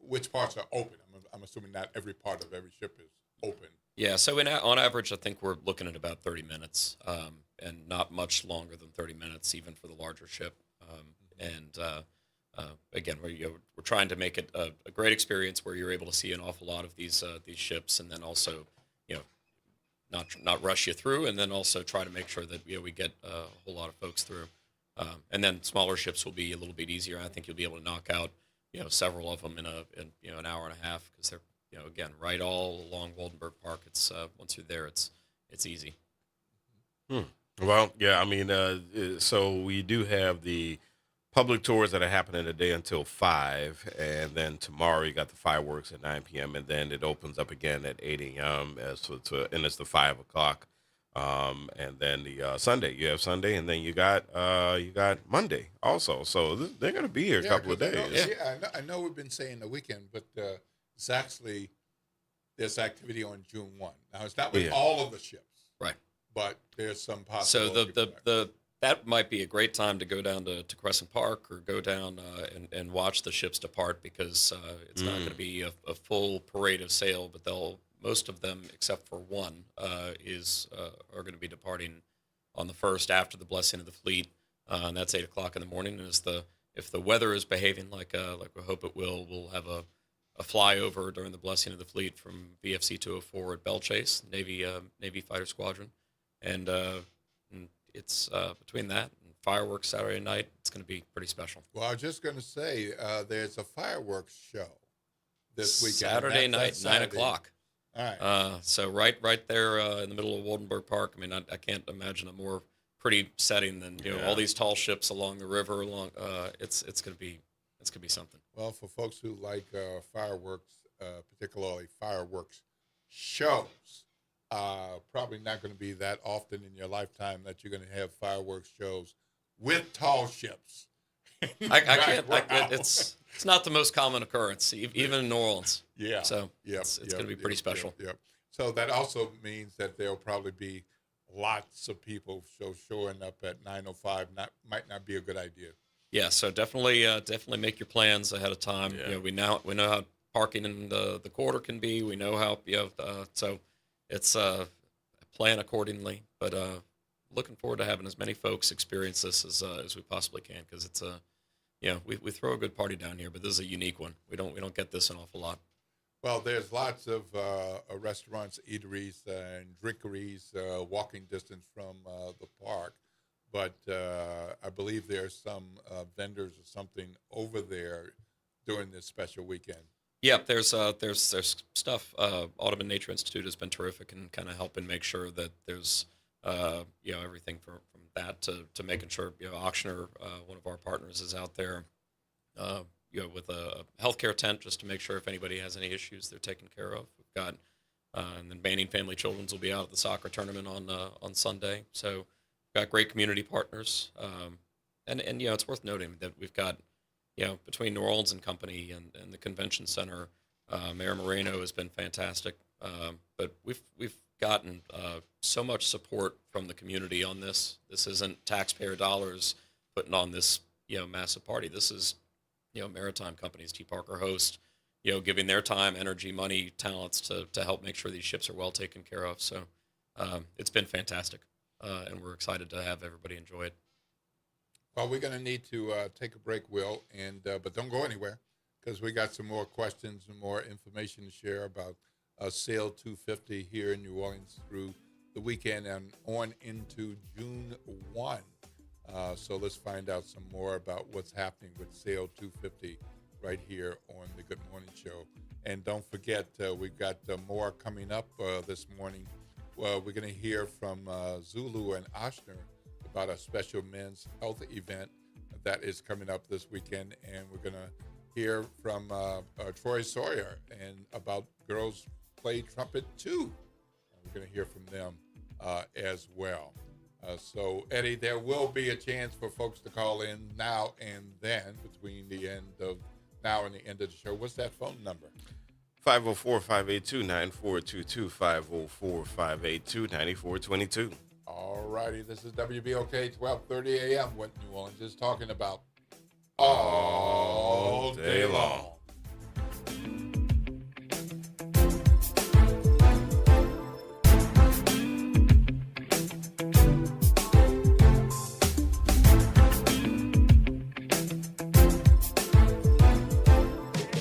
[SPEAKER 1] which parts are open. I'm assuming not every part of every ship is open.
[SPEAKER 15] Yeah, so on average, I think we're looking at about 30 minutes, and not much longer than 30 minutes, even for the larger ship. Again, we're trying to make it a great experience where you're able to see an awful lot of these ships, and then also, not rush you through, and then also try to make sure that we get a whole lot of folks through. And then smaller ships will be a little bit easier. I think you'll be able to knock out several of them in an hour and a half because they're again, right all along Waldenburg Park. It's once you're there, it's easy.
[SPEAKER 2] Well, yeah, I mean, so we do have the public tours that are happening today until 5, and then tomorrow you got the fireworks at 9 p.m., and then it opens up again at 8 a.m. And it's the 5 o'clock. And then the Sunday, you have Sunday, and then you got Monday also. So they're going to be here a couple of days.
[SPEAKER 1] I know we've been saying the weekend, but it's actually there's activity on June 1. Now it's not with all of the ships,
[SPEAKER 15] right?
[SPEAKER 1] But there's some possibility.
[SPEAKER 15] So that might be a great time to go down to Crescent Park or go down and watch the ships depart because it's not going to be a full parade of sail, but most of them except for one are going to be departing on the 1st after the blessing of the fleet, and that's 8 o'clock in the morning. And if the weather is behaving like we hope it will, we'll have a flyover during the blessing of the fleet from VFC 204 at Belle Chase, Navy Fighter Squadron, and it's between that and fireworks Saturday night, it's going to be pretty special.
[SPEAKER 1] Well, I was just going to say there's a fireworks show this weekend.
[SPEAKER 15] Saturday night, 9 o'clock.
[SPEAKER 1] All right.
[SPEAKER 15] So right there in the middle of Waldenburg Park. I mean, I can't imagine a more pretty setting than all these tall ships along the river. It's going to be something.
[SPEAKER 1] Well, for folks who like fireworks, particularly fireworks shows, probably not going to be that often in your lifetime that you're going to have fireworks shows with tall ships.
[SPEAKER 15] I can't. It's not the most common occurrence, even in New Orleans.
[SPEAKER 1] Yeah.
[SPEAKER 15] So it's going to be pretty special.
[SPEAKER 1] Yep. So that also means that there'll probably be lots of people. So showing up at 9:05 might not be a good idea.
[SPEAKER 15] Yeah. So definitely make your plans ahead of time.
[SPEAKER 2] Yeah.
[SPEAKER 15] We know how parking in the quarter can be. We know how so it's plan accordingly. But looking forward to having as many folks experience this as we possibly can because it's we throw a good party down here, but this is a unique one. We don't get this an awful lot.
[SPEAKER 1] Well, there's lots of restaurants, eateries, and drinkeries walking distance from the park, but I believe there's some vendors or something over there during this special weekend.
[SPEAKER 15] Yeah, there's stuff. Audubon Nature Institute has been terrific in kind of helping make sure that there's everything from that to making sure Auctioner, one of our partners, is out there with a healthcare tent just to make sure if anybody has any issues they're taken care of. We've got And then Banning Family Children's will be out at the soccer tournament on Sunday. So we've got great community partners. And it's worth noting that we've got, between New Orleans and Company and the convention center, Mayor Moreno has been fantastic. But we've gotten so much support from the community on this. This isn't taxpayer dollars putting on this, massive party. This is, maritime companies, T. Parker Host, giving their time, energy, money, talents to help make sure these ships are well taken care of. So it's been fantastic, and we're excited to have everybody enjoy it.
[SPEAKER 8] Well, we're going to need to take a break, Will, but don't go anywhere, because we got some more questions and more information to share about Sail 250 here in New Orleans through the weekend and on into June 1. So let's find out some more about what's happening with Sail 250 right here on the Good Morning Show. And don't forget, we've got more coming up this morning. Well, we're going to hear from Zulu and Oshner about a special men's health event that is coming up this weekend. And we're going to hear from Troy Sawyer and about Girls Play Trumpet too. We're going to hear from them as well. So, Eddie, there will be a chance for folks to call in now and then between the end of now and the end of the show. What's that phone number?
[SPEAKER 2] 504-582-9422, 504-582-9422.
[SPEAKER 8] All righty. This is WBOK 1230 a.m. What New Orleans is talking about all day long.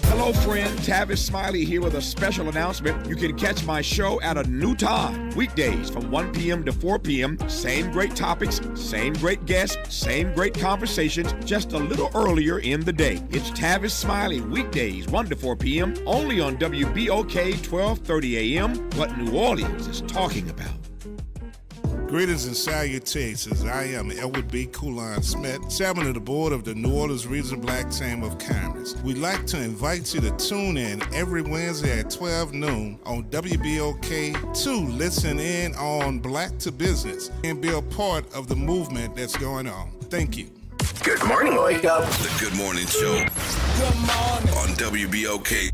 [SPEAKER 16] Hello, friend. Tavis Smiley here with a special announcement. You can catch my show at a new time. Weekdays from 1 p.m. to 4 p.m. Same great topics, same great guests, same great conversations, just a little earlier in the day. It's Tavis Smiley, weekdays 1 to 4 p.m. only on WBOK 1230 a.m. What New Orleans is talking about.
[SPEAKER 17] Greetings and salutations. I am Elwood B. Coulon Smith, chairman of the board of the New Orleans Regional Black Chamber of Commerce. We'd like to invite you to tune in every Wednesday at 12 noon on WBOK to listen in on Black to Business and be a part of the movement that's going on. Thank you.
[SPEAKER 18] Good morning, wake up. The Good Morning Show. Good morning. On WBOK.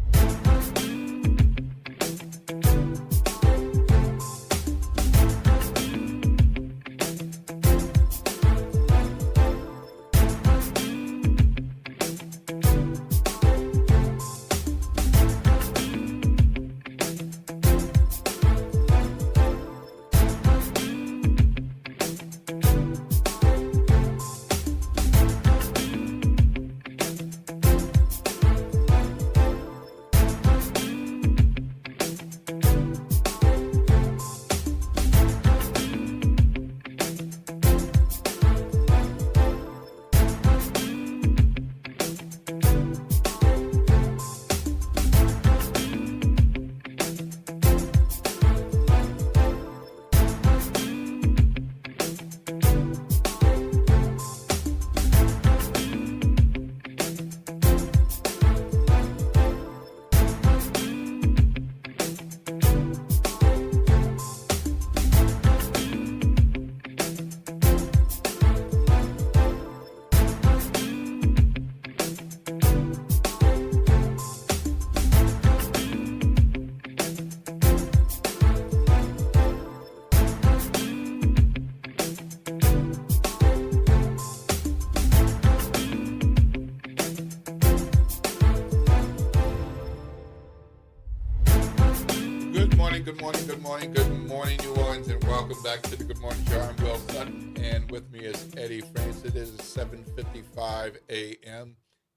[SPEAKER 8] Good morning, New Orleans, and welcome back to the Good Morning Show. I'm Will Sutton, and with me is Eddie Francis. It is 7:55 a.m.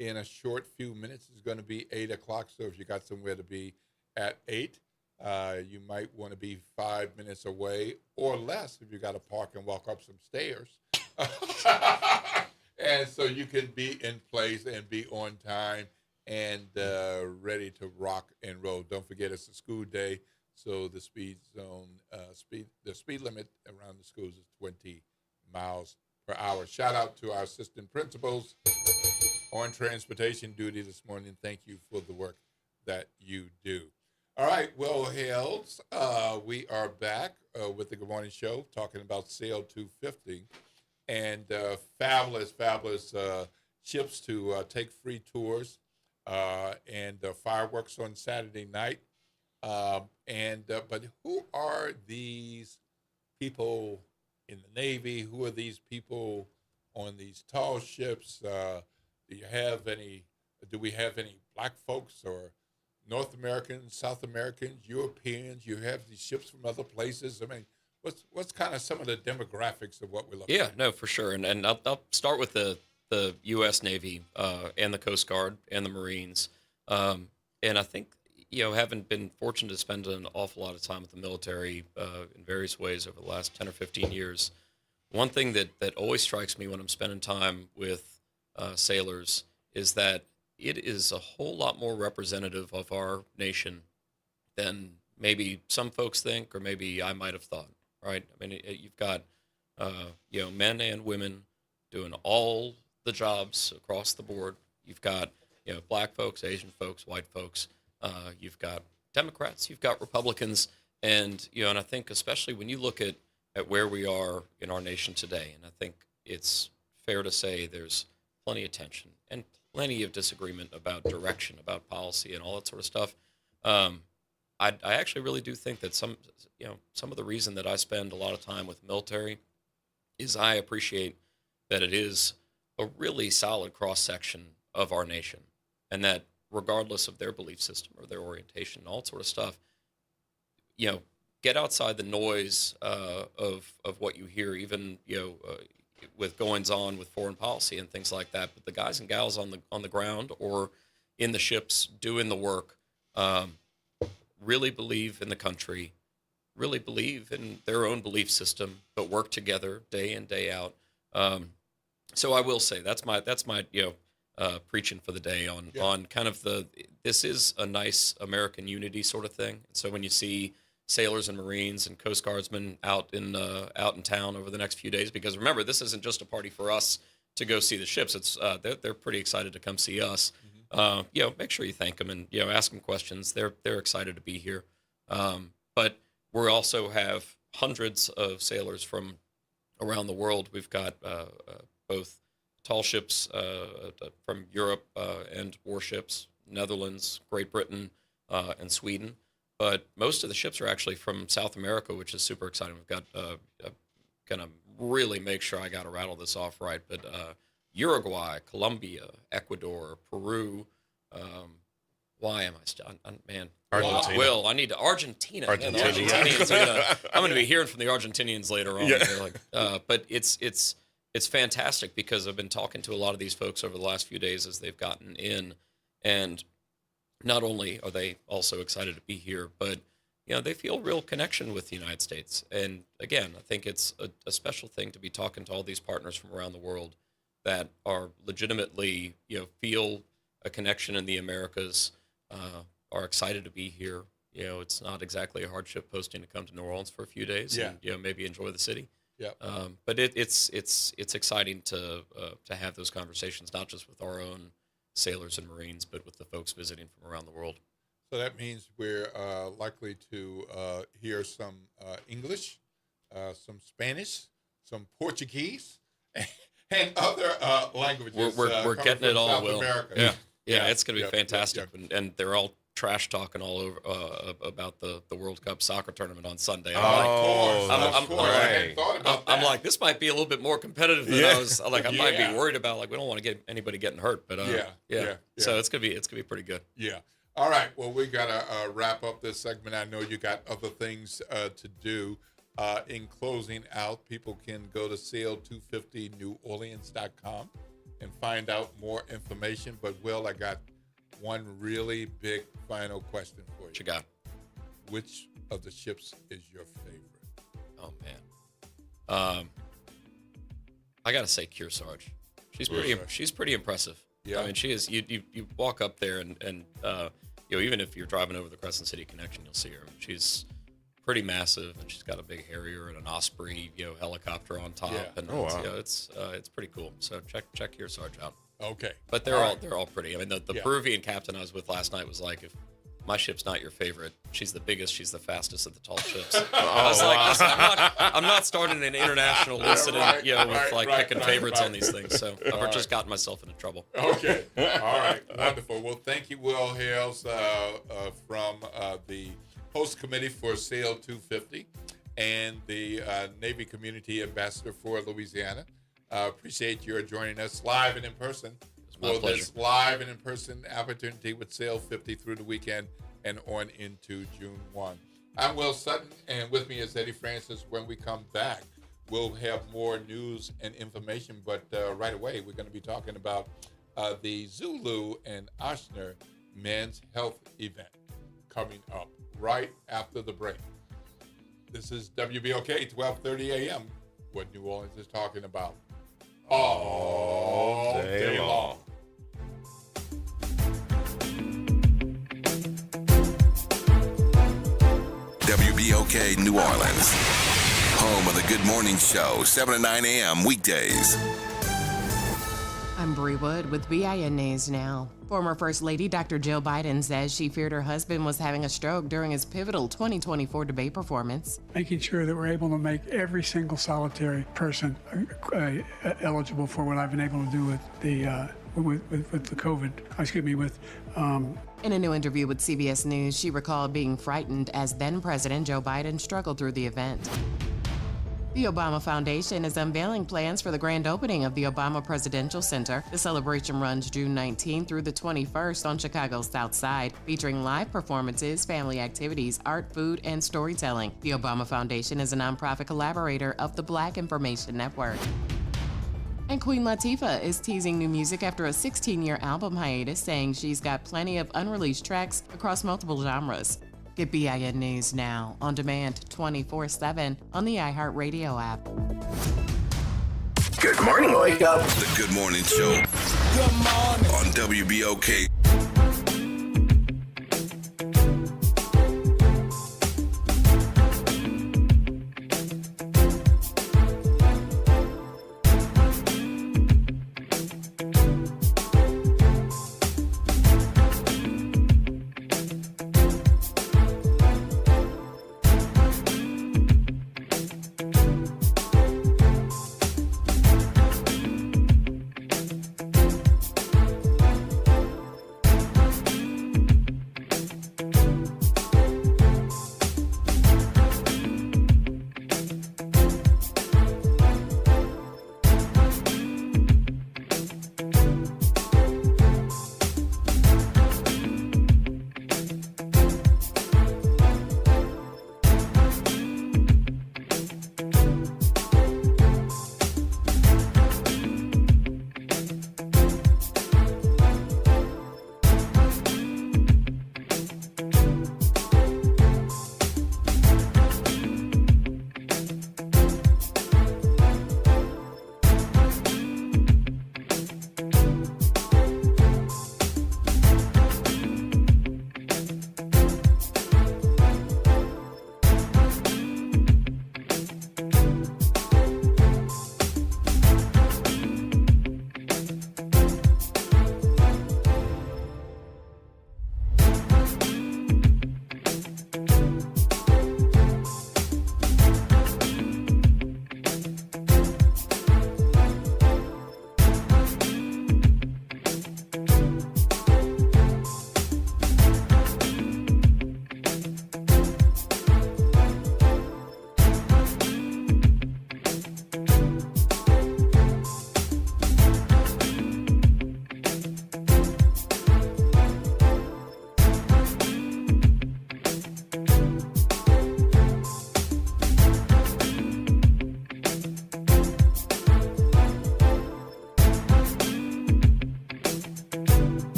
[SPEAKER 8] In a short few minutes, it's going to be 8 o'clock, so if you got somewhere to be at 8, you might want to be 5 minutes away or less if you got to park and walk up some stairs. And so you can be in place and be on time and ready to rock and roll. Don't forget, it's a school day. So the speed limit around the schools is 20 miles per hour. Shout out to our assistant principals on transportation duty this morning. Thank you for the work that you do. All right, well, Hales, we are back with the Good Morning Show talking about Sail 250 and fabulous ships to take free tours and fireworks on Saturday night. But who are these people in the Navy? Who are these people on these tall ships? Do we have any black folks or North Americans, South Americans, Europeans? You have these ships from other places. I mean, what's kind of some of the demographics of what we're looking at?
[SPEAKER 15] Yeah, no, for sure. And I'll start with the U.S. Navy and the Coast Guard and the Marines. And I think, having been fortunate to spend an awful lot of time with the military in various ways over the last 10 or 15 years, one thing that always strikes me when I'm spending time with sailors is that it is a whole lot more representative of our nation than maybe some folks think or maybe I might have thought, right? I mean, you've got, men and women doing all the jobs across the board. You've got, black folks, Asian folks, white folks. You've got Democrats, you've got Republicans. And, and I think especially when you look at where we are in our nation today, and I think it's fair to say there's plenty of tension and plenty of disagreement about direction, about policy, and all that sort of stuff. I actually really do think that some of the reason that I spend a lot of time with the military is I appreciate that it is a really solid cross-section of our nation, and that regardless of their belief system or their orientation and all that sort of stuff, get outside the noise of what you hear, even with goings on with foreign policy and things like that. But the guys and gals on the ground or in the ships doing the work really believe in the country, really believe in their own belief system, but work together day in, day out. So I will say that's my preaching for the day on kind of this is a nice American unity sort of thing. So when you see sailors and Marines and Coast Guardsmen out in town over the next few days, because remember, this isn't just a party for us to go see the ships. It's they're pretty excited to come see us. Make sure you thank them and ask them questions. They're excited to be here. But we also have hundreds of sailors from around the world. We've got both tall ships from Europe and warships, Netherlands, Great Britain, and Sweden. But most of the ships are actually from South America, which is super exciting. We've got going to really make sure I got to rattle this off right. But Uruguay, Colombia, Ecuador, Peru. Why am I still? Man,
[SPEAKER 2] Argentina.
[SPEAKER 15] Will, I need to Argentina.
[SPEAKER 2] Argentina.
[SPEAKER 15] Man, the Argentinians I'm going to be hearing from the Argentinians later on.
[SPEAKER 2] Yeah.
[SPEAKER 15] But it's fantastic because I've been talking to a lot of these folks over the last few days as they've gotten in, and not only are they also excited to be here, but they feel real connection with the United States. And again, I think it's a special thing to be talking to all these partners from around the world that are legitimately feel a connection in the Americas, are excited to be here. It's not exactly a hardship posting to come to New Orleans for a few days and maybe enjoy the city.
[SPEAKER 8] Yeah.
[SPEAKER 15] But it's exciting to have those conversations, not just with our own sailors and Marines, but with the folks visiting from around the world.
[SPEAKER 8] So that means we're likely to hear some English, some Spanish, some Portuguese, and other languages.
[SPEAKER 15] We're getting it all,
[SPEAKER 8] South
[SPEAKER 15] Will.
[SPEAKER 8] America.
[SPEAKER 15] Yeah, it's going to be fantastic. And they're all trash talking all over about the World Cup soccer tournament on Sunday. I'm like, this might be a little bit more competitive than I was. Like, I might be worried about. Like, we don't want to get anybody getting hurt, but So it's gonna be pretty good.
[SPEAKER 8] Yeah. All right. Well, we gotta wrap up this segment. I know you got other things to do. In closing out, people can go to sail250neworleans.com and find out more information. But Will, I got one really big final question for you.
[SPEAKER 15] What you got?
[SPEAKER 8] Which of the ships is your favorite?
[SPEAKER 15] Oh man, I gotta say Kearsarge. She's pretty impressive.
[SPEAKER 8] Yeah.
[SPEAKER 15] I mean, she is. You walk up there and even if you're driving over the Crescent City Connection, you'll see her. I mean, she's pretty massive, and she's got a big Harrier and an Osprey, helicopter on top.
[SPEAKER 8] Yeah.
[SPEAKER 15] And it's pretty cool. So check Kearsarge out.
[SPEAKER 8] Okay.
[SPEAKER 15] But they're all pretty. I mean, the Peruvian captain I was with last night was like, my ship's not your favorite. She's the biggest. She's the fastest of the tall ships. I was like, listen, I'm not starting an international incident, picking favorites on these things. So I've just gotten myself into trouble.
[SPEAKER 8] Okay. All right. Wonderful. Well, thank you, Will Hales, from the host committee for Sail 250 and the Navy Community Ambassador for Louisiana. Appreciate your joining us live and in person for this live and in person opportunity with Sail 50 through the weekend and on into June 1. I'm Will Sutton, and with me is Eddie Francis. When we come back, we'll have more news and information, but right away we're going to be talking about the Zulu and Ochsner Men's Health Event coming up right after the break. This is WBOK 1230 a.m., what New Orleans is talking about all day long.
[SPEAKER 18] WBOK New Orleans, home of the Good Morning Show, 7 to 9 a.m. weekdays.
[SPEAKER 19] I'm Bree Wood with BIN News Now. Former First Lady Dr. Jill Biden says she feared her husband was having a stroke during his pivotal 2024 debate performance.
[SPEAKER 20] Making sure that we're able to make every single solitary person eligible for what I've been able to do with the COVID.
[SPEAKER 19] In a new interview with CBS News, she recalled being frightened as then President Joe Biden struggled through the event. The Obama Foundation is unveiling plans for the grand opening of the Obama Presidential Center. The celebration runs June 19 through the 21st on Chicago's South Side, featuring live performances, family activities, art, food, and storytelling. The Obama Foundation is a nonprofit collaborator of the Black Information Network. And Queen Latifah is teasing new music after a 16-year album hiatus, saying she's got plenty of unreleased tracks across multiple genres. Get BIN News Now, on demand 24/7 on the iHeartRadio app.
[SPEAKER 18] Good morning, wake up. The Good Morning Show. Good morning. On WBOK.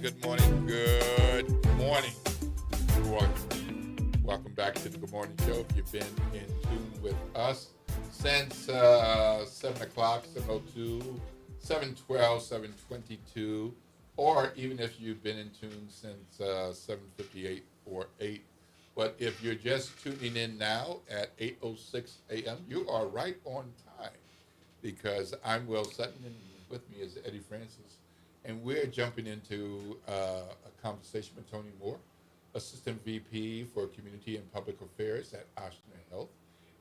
[SPEAKER 8] Good morning. Welcome back to the Good Morning Show. If you've been in tune with us since 7 o'clock, 7:02, 7:12, 7:22, or even if you've been in tune since 7:58 or 8, But if you're just tuning in now at 8:06 a.m., you are right on time because I'm Will Sutton and with me is Eddie Francis. And we're jumping into a conversation with Tony Moore, Assistant VP for Community and Public Affairs at Ochsner Health,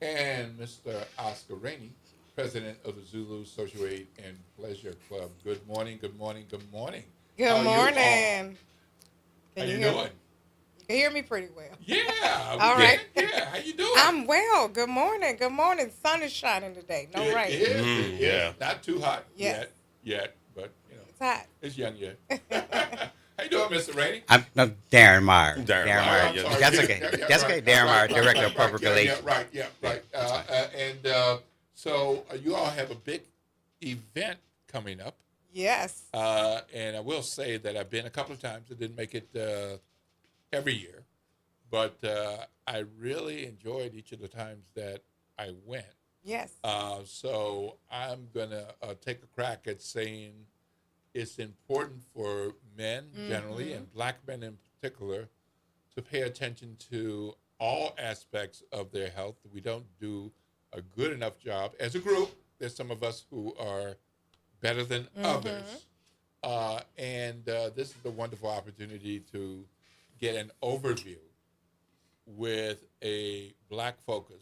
[SPEAKER 8] and Mr. Oscar Rainey, President of the Zulu Social Aid and Pleasure Club. Good morning, good morning, good morning.
[SPEAKER 21] Good
[SPEAKER 8] How
[SPEAKER 21] morning.
[SPEAKER 8] How you doing?
[SPEAKER 21] You can hear me pretty well.
[SPEAKER 8] Yeah.
[SPEAKER 21] All right.
[SPEAKER 8] Yeah. How you doing?
[SPEAKER 21] I'm well. Good morning. Good morning. Sun is shining today. No rain.
[SPEAKER 8] It is.
[SPEAKER 2] Yeah.
[SPEAKER 8] Not too hot
[SPEAKER 21] Yes.
[SPEAKER 8] yet, but you know,
[SPEAKER 21] It's hot.
[SPEAKER 8] it's young yet. How you doing, Mr. Rainey?
[SPEAKER 22] I'm Darren Meyer.
[SPEAKER 2] Darren
[SPEAKER 22] Meyer.
[SPEAKER 2] Meyer,
[SPEAKER 8] I'm
[SPEAKER 2] yeah.
[SPEAKER 8] sorry.
[SPEAKER 22] That's
[SPEAKER 8] Yeah,
[SPEAKER 22] okay.
[SPEAKER 8] yeah,
[SPEAKER 22] That's
[SPEAKER 8] right,
[SPEAKER 22] okay. Darren Meyer,
[SPEAKER 8] right,
[SPEAKER 22] Director
[SPEAKER 8] right,
[SPEAKER 22] of Public
[SPEAKER 8] yeah,
[SPEAKER 22] Relations.
[SPEAKER 8] Yeah, right. So you all have a big event coming up.
[SPEAKER 21] Yes.
[SPEAKER 8] And I will say that I've been a couple of times. I didn't make it every year, but I really enjoyed each of the times that I went.
[SPEAKER 21] Yes.
[SPEAKER 8] So I'm gonna take a crack at saying it's important for men generally and black men in particular to pay attention to all aspects of their health. We don't do a good enough job as a group. There's some of us who are better than others. And this is a wonderful opportunity to get an overview with a black focus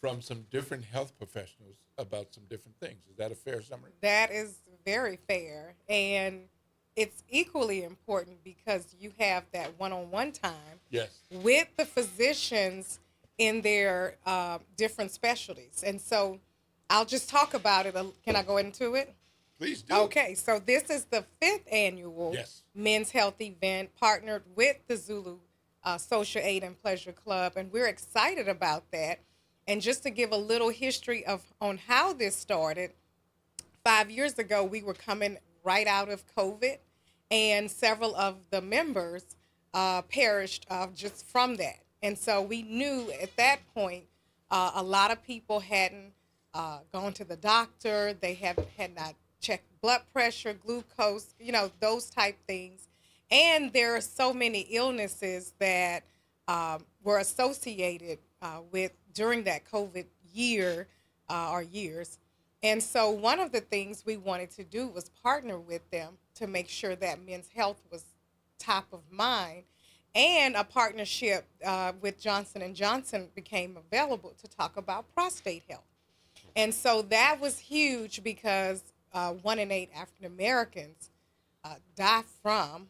[SPEAKER 8] from some different health professionals about some different things. Is that a fair summary?
[SPEAKER 21] That is very fair. And it's equally important because you have that one-on-one time
[SPEAKER 8] Yes.
[SPEAKER 21] with the physicians in their different specialties. And so I'll just talk about it. Can I go into it?
[SPEAKER 8] Please do.
[SPEAKER 21] Okay, so this is the 5th annual
[SPEAKER 8] Yes.
[SPEAKER 21] Men's Health event partnered with the Zulu Social Aid and Pleasure Club, and we're excited about that. And just to give a little history on how this started, 5 years ago, we were coming right out of COVID, and several of the members perished just from that. And so we knew at that point a lot of people hadn't gone to the doctor. They had not checked blood pressure, glucose, those type things. And there are so many illnesses that were associated with during that COVID year or years. And so one of the things we wanted to do was partner with them to make sure that men's health was top of mind. And a partnership with Johnson & Johnson became available to talk about prostate health. And so that was huge because 1 in 8 African Americans die from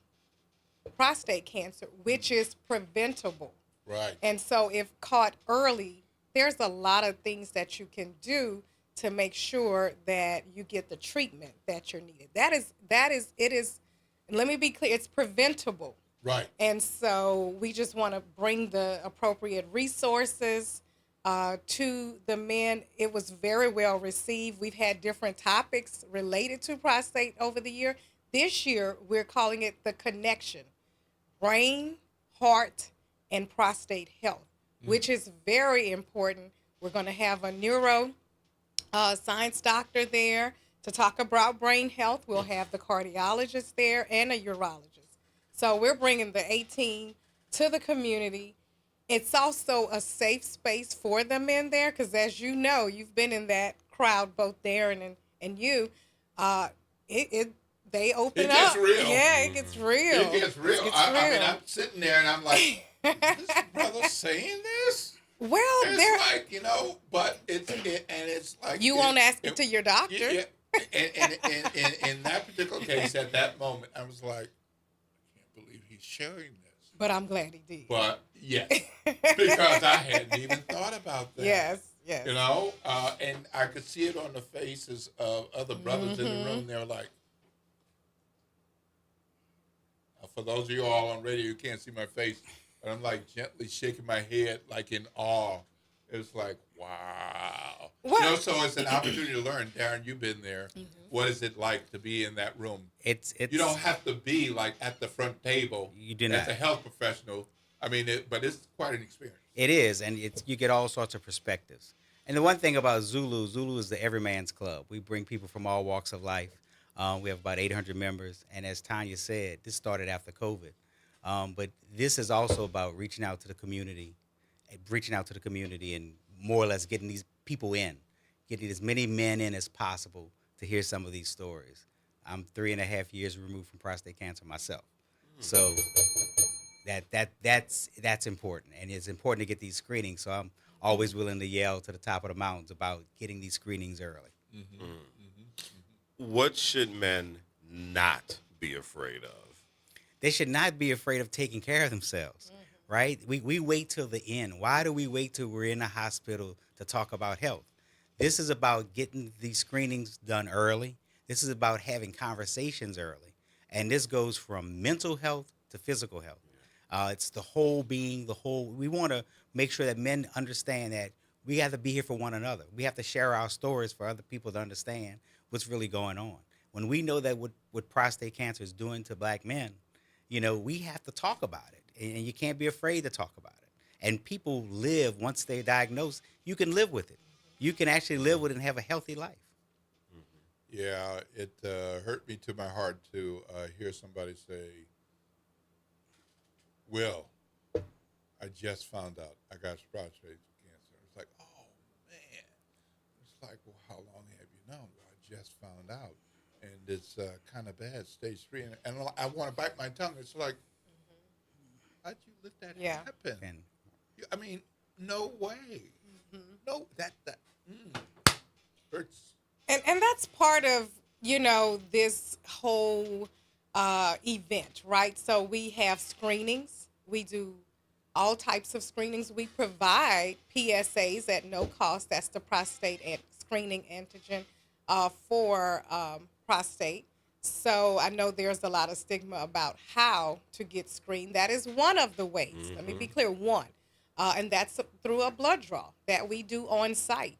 [SPEAKER 21] prostate cancer, which is preventable.
[SPEAKER 8] Right.
[SPEAKER 21] And so if caught early, there's a lot of things that you can do to make sure that you get the treatment that you're needed. It is, let me be clear, it's preventable.
[SPEAKER 8] Right.
[SPEAKER 21] And so we just want to bring the appropriate resources to the men. It was very well received. We've had different topics related to prostate over the year. This year, we're calling it the connection, brain, heart, and prostate health, which is very important. We're going to have a neuro science doctor there to talk about brain health. We'll have the cardiologist there and a urologist. So we're bringing the 18 to the community. It's also a safe space for the men there because, as you know, you've been in that crowd, both Darren and you. They open
[SPEAKER 8] It
[SPEAKER 21] up.
[SPEAKER 8] gets real.
[SPEAKER 21] Yeah, it gets real.
[SPEAKER 8] It gets real. I mean, I'm sitting there and I'm like, is this brother saying this?
[SPEAKER 21] Well,
[SPEAKER 8] it's like, but it's like
[SPEAKER 21] you won't ask it to your doctor.
[SPEAKER 8] Yeah. And in that particular case, at that moment, I was like, I can't believe he's sharing this.
[SPEAKER 21] But I'm glad he did.
[SPEAKER 8] But yes, because I hadn't even thought about that.
[SPEAKER 21] Yes.
[SPEAKER 8] And I could see it on the faces of other brothers in the room. They're like, for those of you all on radio, you can't see my face, but I'm like gently shaking my head like in awe. It's like, wow.
[SPEAKER 21] What?
[SPEAKER 8] So it's an opportunity to learn. Darren, you've been there. What is it like to be in that room?
[SPEAKER 22] It's
[SPEAKER 8] you don't have to be like at the front table.
[SPEAKER 22] You do
[SPEAKER 8] as
[SPEAKER 22] not.
[SPEAKER 8] a health professional. I mean, but it's quite an experience.
[SPEAKER 22] It is, and you get all sorts of perspectives. And the one thing about Zulu is the everyman's club. We bring people from all walks of life. We have about 800 members, and as Tanya said, this started after COVID. But this is also about reaching out to the community, and more or less getting these people in, getting as many men in as possible to hear some of these stories. I'm 3.5 years removed from prostate cancer myself, so that's important, and it's important to get these screenings. So I'm always willing to yell to the top of the mountains about getting these screenings early.
[SPEAKER 2] What should men not be afraid of?
[SPEAKER 22] They should not be afraid of taking care of themselves, right? We wait till the end. Why do we wait till we're in the hospital to talk about health? This is about getting these screenings done early. This is about having conversations early. And this goes from mental health to physical health. It's the whole being, we want to make sure that men understand that we have to be here for one another. We have to share our stories for other people to understand what's really going on. When we know that what prostate cancer is doing to black men, we have to talk about it. And you can't be afraid to talk about it. And people live, once they're diagnosed, you can live with it. You can actually live with it and have a healthy life.
[SPEAKER 8] Yeah, it hurt me to my heart to hear somebody say, Will, I just found out I got prostate cancer. It's like, oh, man. It's like, well, how long have you known? Well, I just found out. And it's kind of bad, stage 3. And I want to bite my tongue. It's like, how'd you let that happen? I mean, no way. No, that hurts.
[SPEAKER 21] And that's part of, this whole event, right? So we have screenings. We do all types of screenings. We provide PSAs at no cost. That's the prostate screening antigen for prostate. So I know there's a lot of stigma about how to get screened. That is one of the ways. Let me be clear, one. And that's through a blood draw that we do on site.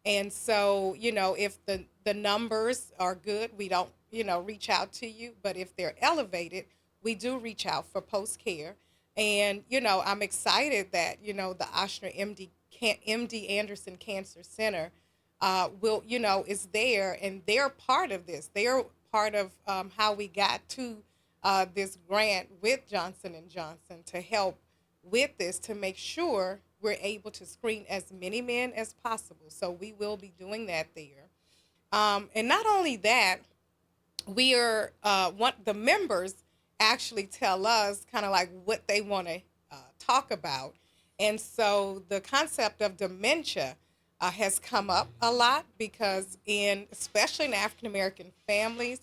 [SPEAKER 21] And so, if the numbers are good, we don't, reach out to you. But if they're elevated, we do reach out for post-care. And, I'm excited that, the Ochsner MD Anderson Cancer Center is there, and they're part of this. They're part of how we got to this grant with Johnson & Johnson to help with this, to make sure we're able to screen as many men as possible. So we will be doing that there. And not only that, we are, the members actually tell us kind of like what they want to talk about. And so the concept of dementia has come up a lot because especially in African-American families,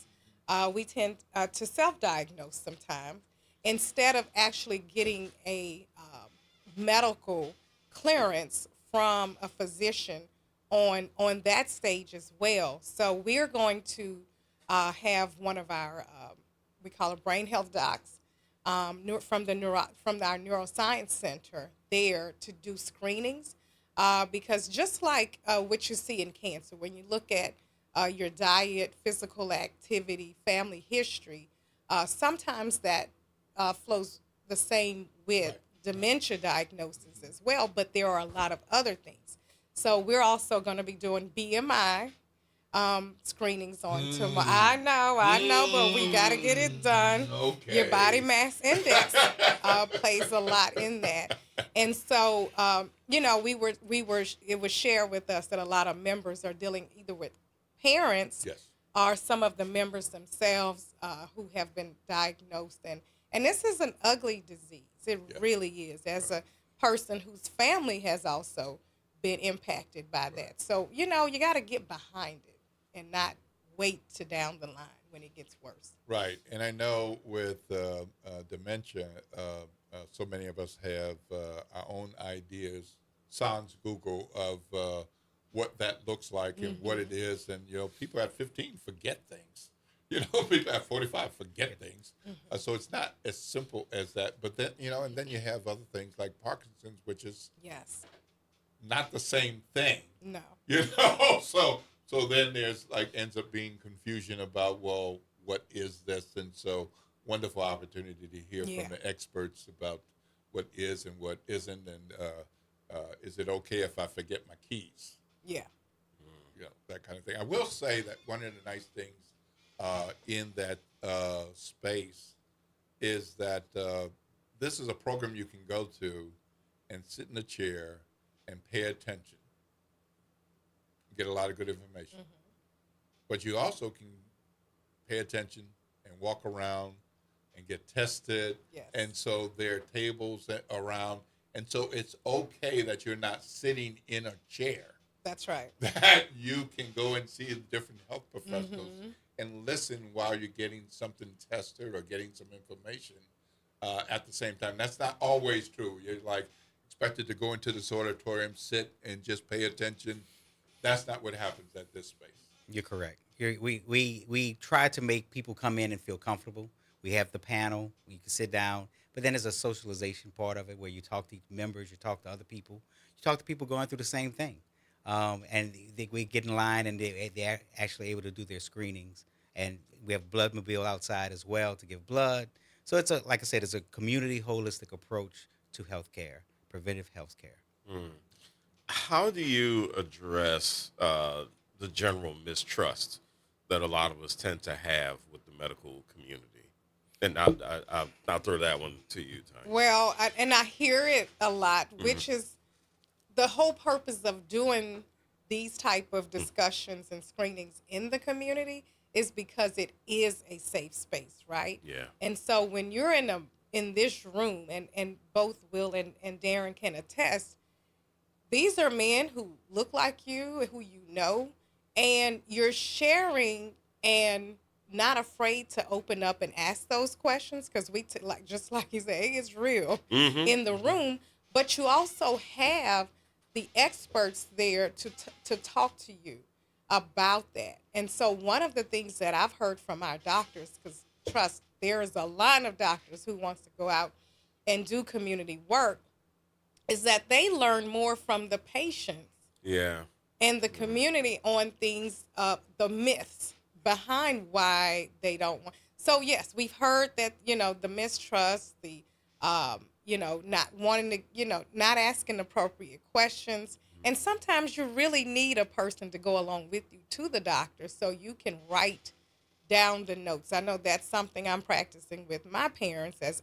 [SPEAKER 21] we tend to self-diagnose sometimes instead of actually getting a medical clearance from a physician on that stage as well. So we're going to have one of our, we call it brain health docs, from our neuroscience center there to do screenings, because just like what you see in cancer, when you look at your diet, physical activity, family history, sometimes that flows the same with dementia diagnosis as well, but there are a lot of other things. So we're also going to be doing BMI screenings on tomorrow. I know, but we got to get it done.
[SPEAKER 8] Okay.
[SPEAKER 21] Your body mass index plays a lot in that. And so, it was shared with us that a lot of members are dealing either with parents or some of the members themselves who have been diagnosed. And this is an ugly disease. It really is, as a person whose family has also been impacted by that. So, you got to get behind it and not wait to down the line when it gets worse.
[SPEAKER 8] Right. And I know with dementia, so many of us have our own ideas, sans Google, of what that looks like and what it is. And, people at 15 forget things. People at 45 forget things. So it's not as simple as that. But then, and then you have other things like Parkinson's, which is not the same thing.
[SPEAKER 21] No.
[SPEAKER 8] So then there's ends up being confusion about, well, what is this? And so wonderful opportunity to hear from the experts about what is and what isn't. And is it okay if I forget my keys?
[SPEAKER 21] Yeah.
[SPEAKER 8] That kind of thing. I will say that one of the nice things in that space is that
[SPEAKER 1] this is a program you can go to and sit in a chair and pay attention. Get a lot of good information. But you also can pay attention and walk around and get tested.
[SPEAKER 21] Yes.
[SPEAKER 1] And so there are tables around. And so it's okay that you're not sitting in a chair.
[SPEAKER 21] That's right.
[SPEAKER 1] That you can go and see the different health professionals and listen while you're getting something tested or getting some information at the same time. That's not always true. You're like expected to go into this auditorium, sit, and just pay attention. That's not what happens at this space.
[SPEAKER 22] You're correct. We try to make people come in and feel comfortable. We have the panel, you can sit down, but then there's a socialization part of it where you talk to members, you talk to other people, you talk to people going through the same thing. And we get in line and they're actually able to do their screenings. And we have Bloodmobile outside as well to give blood. So it's like I said, it's a community holistic approach to healthcare, preventive healthcare.
[SPEAKER 2] How do you address the general mistrust that a lot of us tend to have with the medical community? And I'll throw that one to you, Tanya.
[SPEAKER 21] Well, I hear it a lot, which is the whole purpose of doing these type of discussions and screenings in the community is because it is a safe space, right?
[SPEAKER 2] Yeah.
[SPEAKER 21] And so when you're in this room, and both Will and Darren can attest, these are men who look like you, who you know, and you're sharing and not afraid to open up and ask those questions because just like you say, it's real in the room. But you also have the experts there to talk to you about that. And so one of the things that I've heard from our doctors, because trust, there is a line of doctors who wants to go out and do community work, is that they learn more from the patients and the community on things, the myths behind why they don't want. So yes, we've heard that, the mistrust, the, not wanting to, not asking appropriate questions. And sometimes you really need a person to go along with you to the doctor so you can write down the notes. I know that's something I'm practicing with my parents as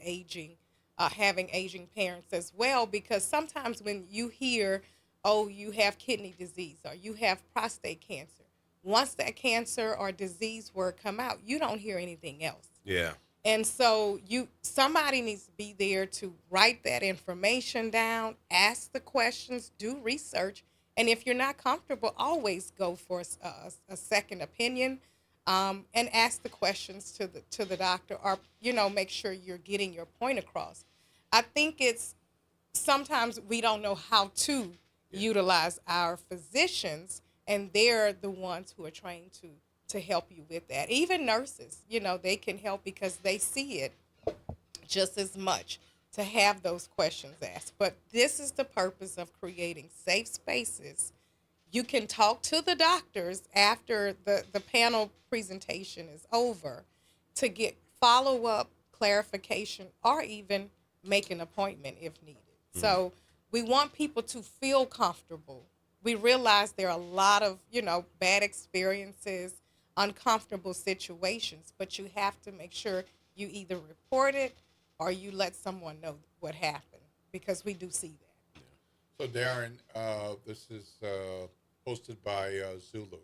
[SPEAKER 21] having aging parents as well, because sometimes when you hear, oh, you have kidney disease or you have prostate cancer, once that cancer or disease word come out, you don't hear anything else.
[SPEAKER 2] Yeah.
[SPEAKER 21] And so somebody needs to be there to write that information down, ask the questions, do research, and if you're not comfortable, always go for a second opinion, and ask the questions to the doctor, or make sure you're getting your point across. I think it's sometimes we don't know how to utilize our physicians, and they're the ones who are trained to help you with that. Even nurses, they can help because they see it just as much to have those questions asked. But this is the purpose of creating safe spaces. You can talk to the doctors after the panel presentation is over to get follow-up clarification or even make an appointment if needed. So we want people to feel comfortable. We realize there are a lot of, bad experiences, uncomfortable situations, but you have to make sure you either report it or you let someone know what happened, because we do see that.
[SPEAKER 1] So Darren, this is hosted by Zulu,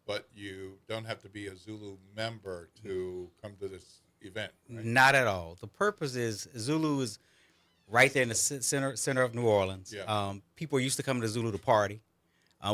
[SPEAKER 1] but you don't have to be a Zulu member to come to this event, right?
[SPEAKER 22] Not at all. The purpose is Zulu is right there in the center of New Orleans.
[SPEAKER 1] Yeah.
[SPEAKER 22] People are used to coming to Zulu to party.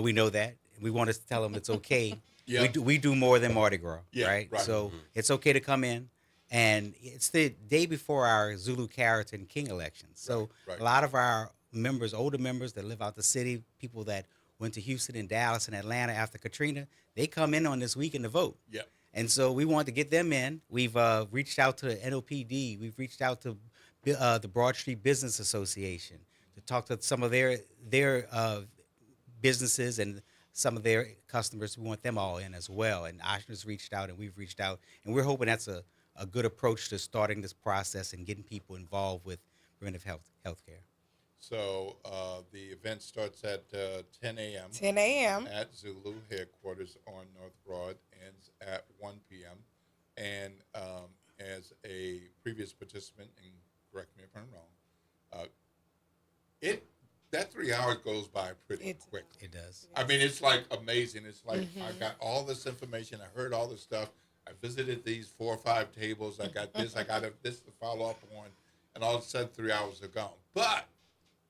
[SPEAKER 22] We know that. We want to tell them it's okay.
[SPEAKER 1] Yeah.
[SPEAKER 22] We do more than Mardi Gras,
[SPEAKER 1] Yeah,
[SPEAKER 22] right?
[SPEAKER 1] right.
[SPEAKER 22] So it's okay to come in. And it's the day before our Zulu Character and King elections. So
[SPEAKER 1] Right.
[SPEAKER 22] a lot of our members, older members that live out the city, people that went to Houston and Dallas and Atlanta after Katrina, they come in on this weekend to vote.
[SPEAKER 1] Yeah.
[SPEAKER 22] And so we want to get them in. We've reached out to the NOPD. We've reached out to the Broad Street Business Association to talk to some of their businesses and some of their customers. We want them all in as well. And Oshner's reached out and we've reached out. And we're hoping that's a good approach to starting this process and getting people involved with preventive healthcare.
[SPEAKER 1] So the event starts at 10 a.m.
[SPEAKER 21] 10 a.m.
[SPEAKER 1] at Zulu headquarters on North Broad, ends at 1 p.m. And as a previous participant, and correct me if I'm
[SPEAKER 8] 3 hours goes by pretty quick.
[SPEAKER 22] It does.
[SPEAKER 8] I mean, it's like amazing. It's like
[SPEAKER 21] Mm-hmm.
[SPEAKER 8] I got all this information. I heard all this stuff. I visited these 4 or 5 tables. I got this. I got this to follow up on. And all of a sudden, 3 hours are gone. But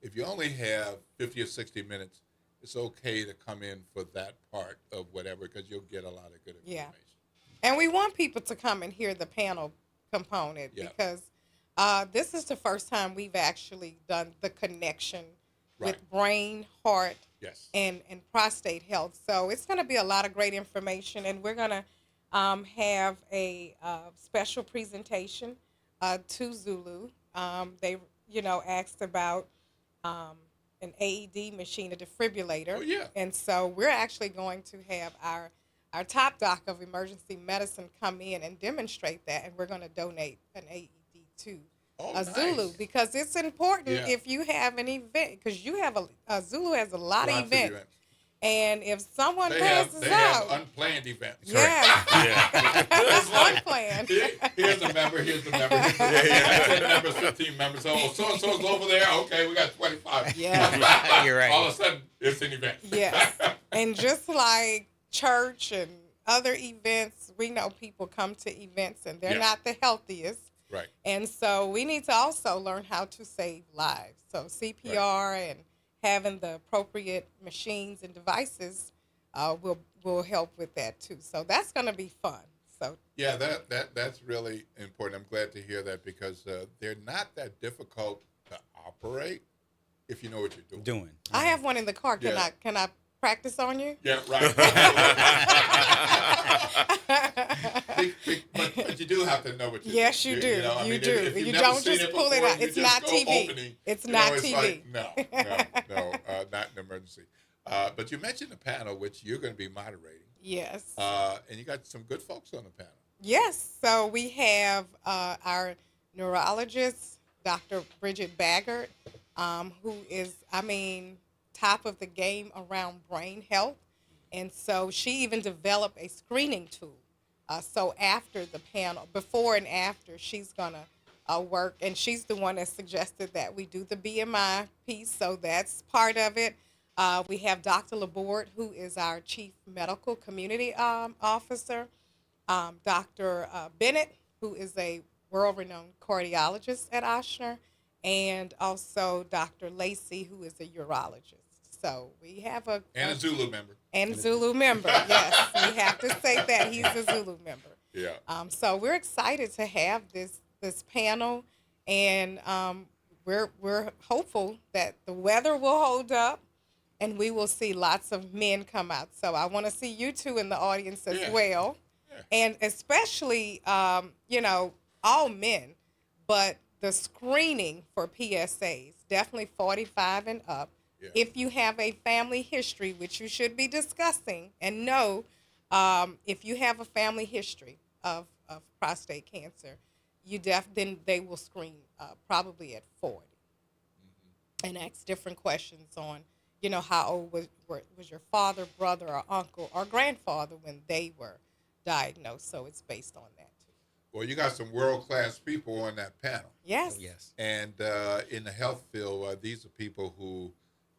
[SPEAKER 8] if you only have 50 or 60 minutes, it's okay to come in for that part of whatever because you'll get a lot of good information.
[SPEAKER 21] Yeah. And we want people to come and hear the panel component
[SPEAKER 8] Yeah.
[SPEAKER 21] because this is the first time we've actually done the connection
[SPEAKER 8] Right.
[SPEAKER 21] with brain, heart,
[SPEAKER 8] Yes.
[SPEAKER 21] and prostate health. So it's going to be a lot of great information, and we're going to have a special presentation to Zulu. They, asked about an AED machine, a defibrillator.
[SPEAKER 8] Oh, yeah.
[SPEAKER 21] And so we're actually going to have our top doc of emergency medicine come in and demonstrate that, and we're going to donate an AED to Zulu because it's important
[SPEAKER 8] Yeah.
[SPEAKER 21] if you have an event, because you have Zulu has a lot of
[SPEAKER 8] Lots
[SPEAKER 21] events. And if someone
[SPEAKER 8] They
[SPEAKER 21] passes
[SPEAKER 8] have
[SPEAKER 21] out,
[SPEAKER 8] unplanned events.
[SPEAKER 21] yeah,
[SPEAKER 8] It's like,
[SPEAKER 21] unplanned.
[SPEAKER 8] here's a member, here's a member, 10 members, 15 members. Oh, so-and-so's over there. Okay, we got 25.
[SPEAKER 21] Yeah.
[SPEAKER 22] You're right.
[SPEAKER 8] All of a sudden, it's an event.
[SPEAKER 21] Yes. And just like church and other events, we know people come to events and they're
[SPEAKER 8] Yeah.
[SPEAKER 21] not the healthiest.
[SPEAKER 8] Right.
[SPEAKER 21] And so we need to also learn how to save lives. So CPR and having the appropriate machines and devices will help with that too. So that's going to be fun. So
[SPEAKER 8] Yeah, that's really important. I'm glad to hear that because they're not that difficult to operate if you know what you're doing.
[SPEAKER 21] I have one in the car.
[SPEAKER 8] Yeah.
[SPEAKER 21] Can I practice on you?
[SPEAKER 8] Yeah, right. but you do have to know what you're
[SPEAKER 21] Yes,
[SPEAKER 8] doing.
[SPEAKER 21] you do.
[SPEAKER 8] know, I
[SPEAKER 21] You
[SPEAKER 8] mean,
[SPEAKER 21] do.
[SPEAKER 8] If you've
[SPEAKER 21] You
[SPEAKER 8] never
[SPEAKER 21] don't
[SPEAKER 8] seen
[SPEAKER 21] just
[SPEAKER 8] it
[SPEAKER 21] pull it
[SPEAKER 8] before,
[SPEAKER 21] out.
[SPEAKER 8] you
[SPEAKER 21] It's
[SPEAKER 8] just
[SPEAKER 21] not
[SPEAKER 8] go
[SPEAKER 21] TV.
[SPEAKER 8] opening,
[SPEAKER 21] It's
[SPEAKER 8] you
[SPEAKER 21] not
[SPEAKER 8] know,
[SPEAKER 21] TV.
[SPEAKER 8] Like, no, not an emergency. But you mentioned the panel, which you're going to be moderating.
[SPEAKER 21] Yes.
[SPEAKER 8] And you got some good folks on the panel.
[SPEAKER 21] Yes. So we have our neurologist, Dr. Bridget Baggart, who is, top of the game around brain health. And so she even developed a screening tool. So after the panel, before and after, she's going to work. And she's the one that suggested that we do the BMI piece. So that's part of it. We have Dr. Laborde, who is our Chief Medical Community Officer. Dr. Bennett, who is a world-renowned cardiologist at Ochsner. And also Dr. Lacey, who is a urologist. So we have
[SPEAKER 8] And a Zulu member.
[SPEAKER 21] And Zulu member, yes. We have to say that he's a Zulu member.
[SPEAKER 8] Yeah.
[SPEAKER 21] So we're excited to have this panel, and we're hopeful that the weather will hold up, and we will see lots of men come out. So I want to see you two in the audience as well, and especially all men, but the screening for PSAs definitely 45 and up. If you have a family history, which you should be discussing, and know if you have a family history of prostate cancer, then they will screen probably at 40 and ask different questions on, how old was your father, brother, or uncle, or grandfather when they were diagnosed. So it's based on that.
[SPEAKER 8] Well, you got some world-class people on that panel.
[SPEAKER 21] Yes.
[SPEAKER 22] Yes.
[SPEAKER 8] And in the health field, these are people who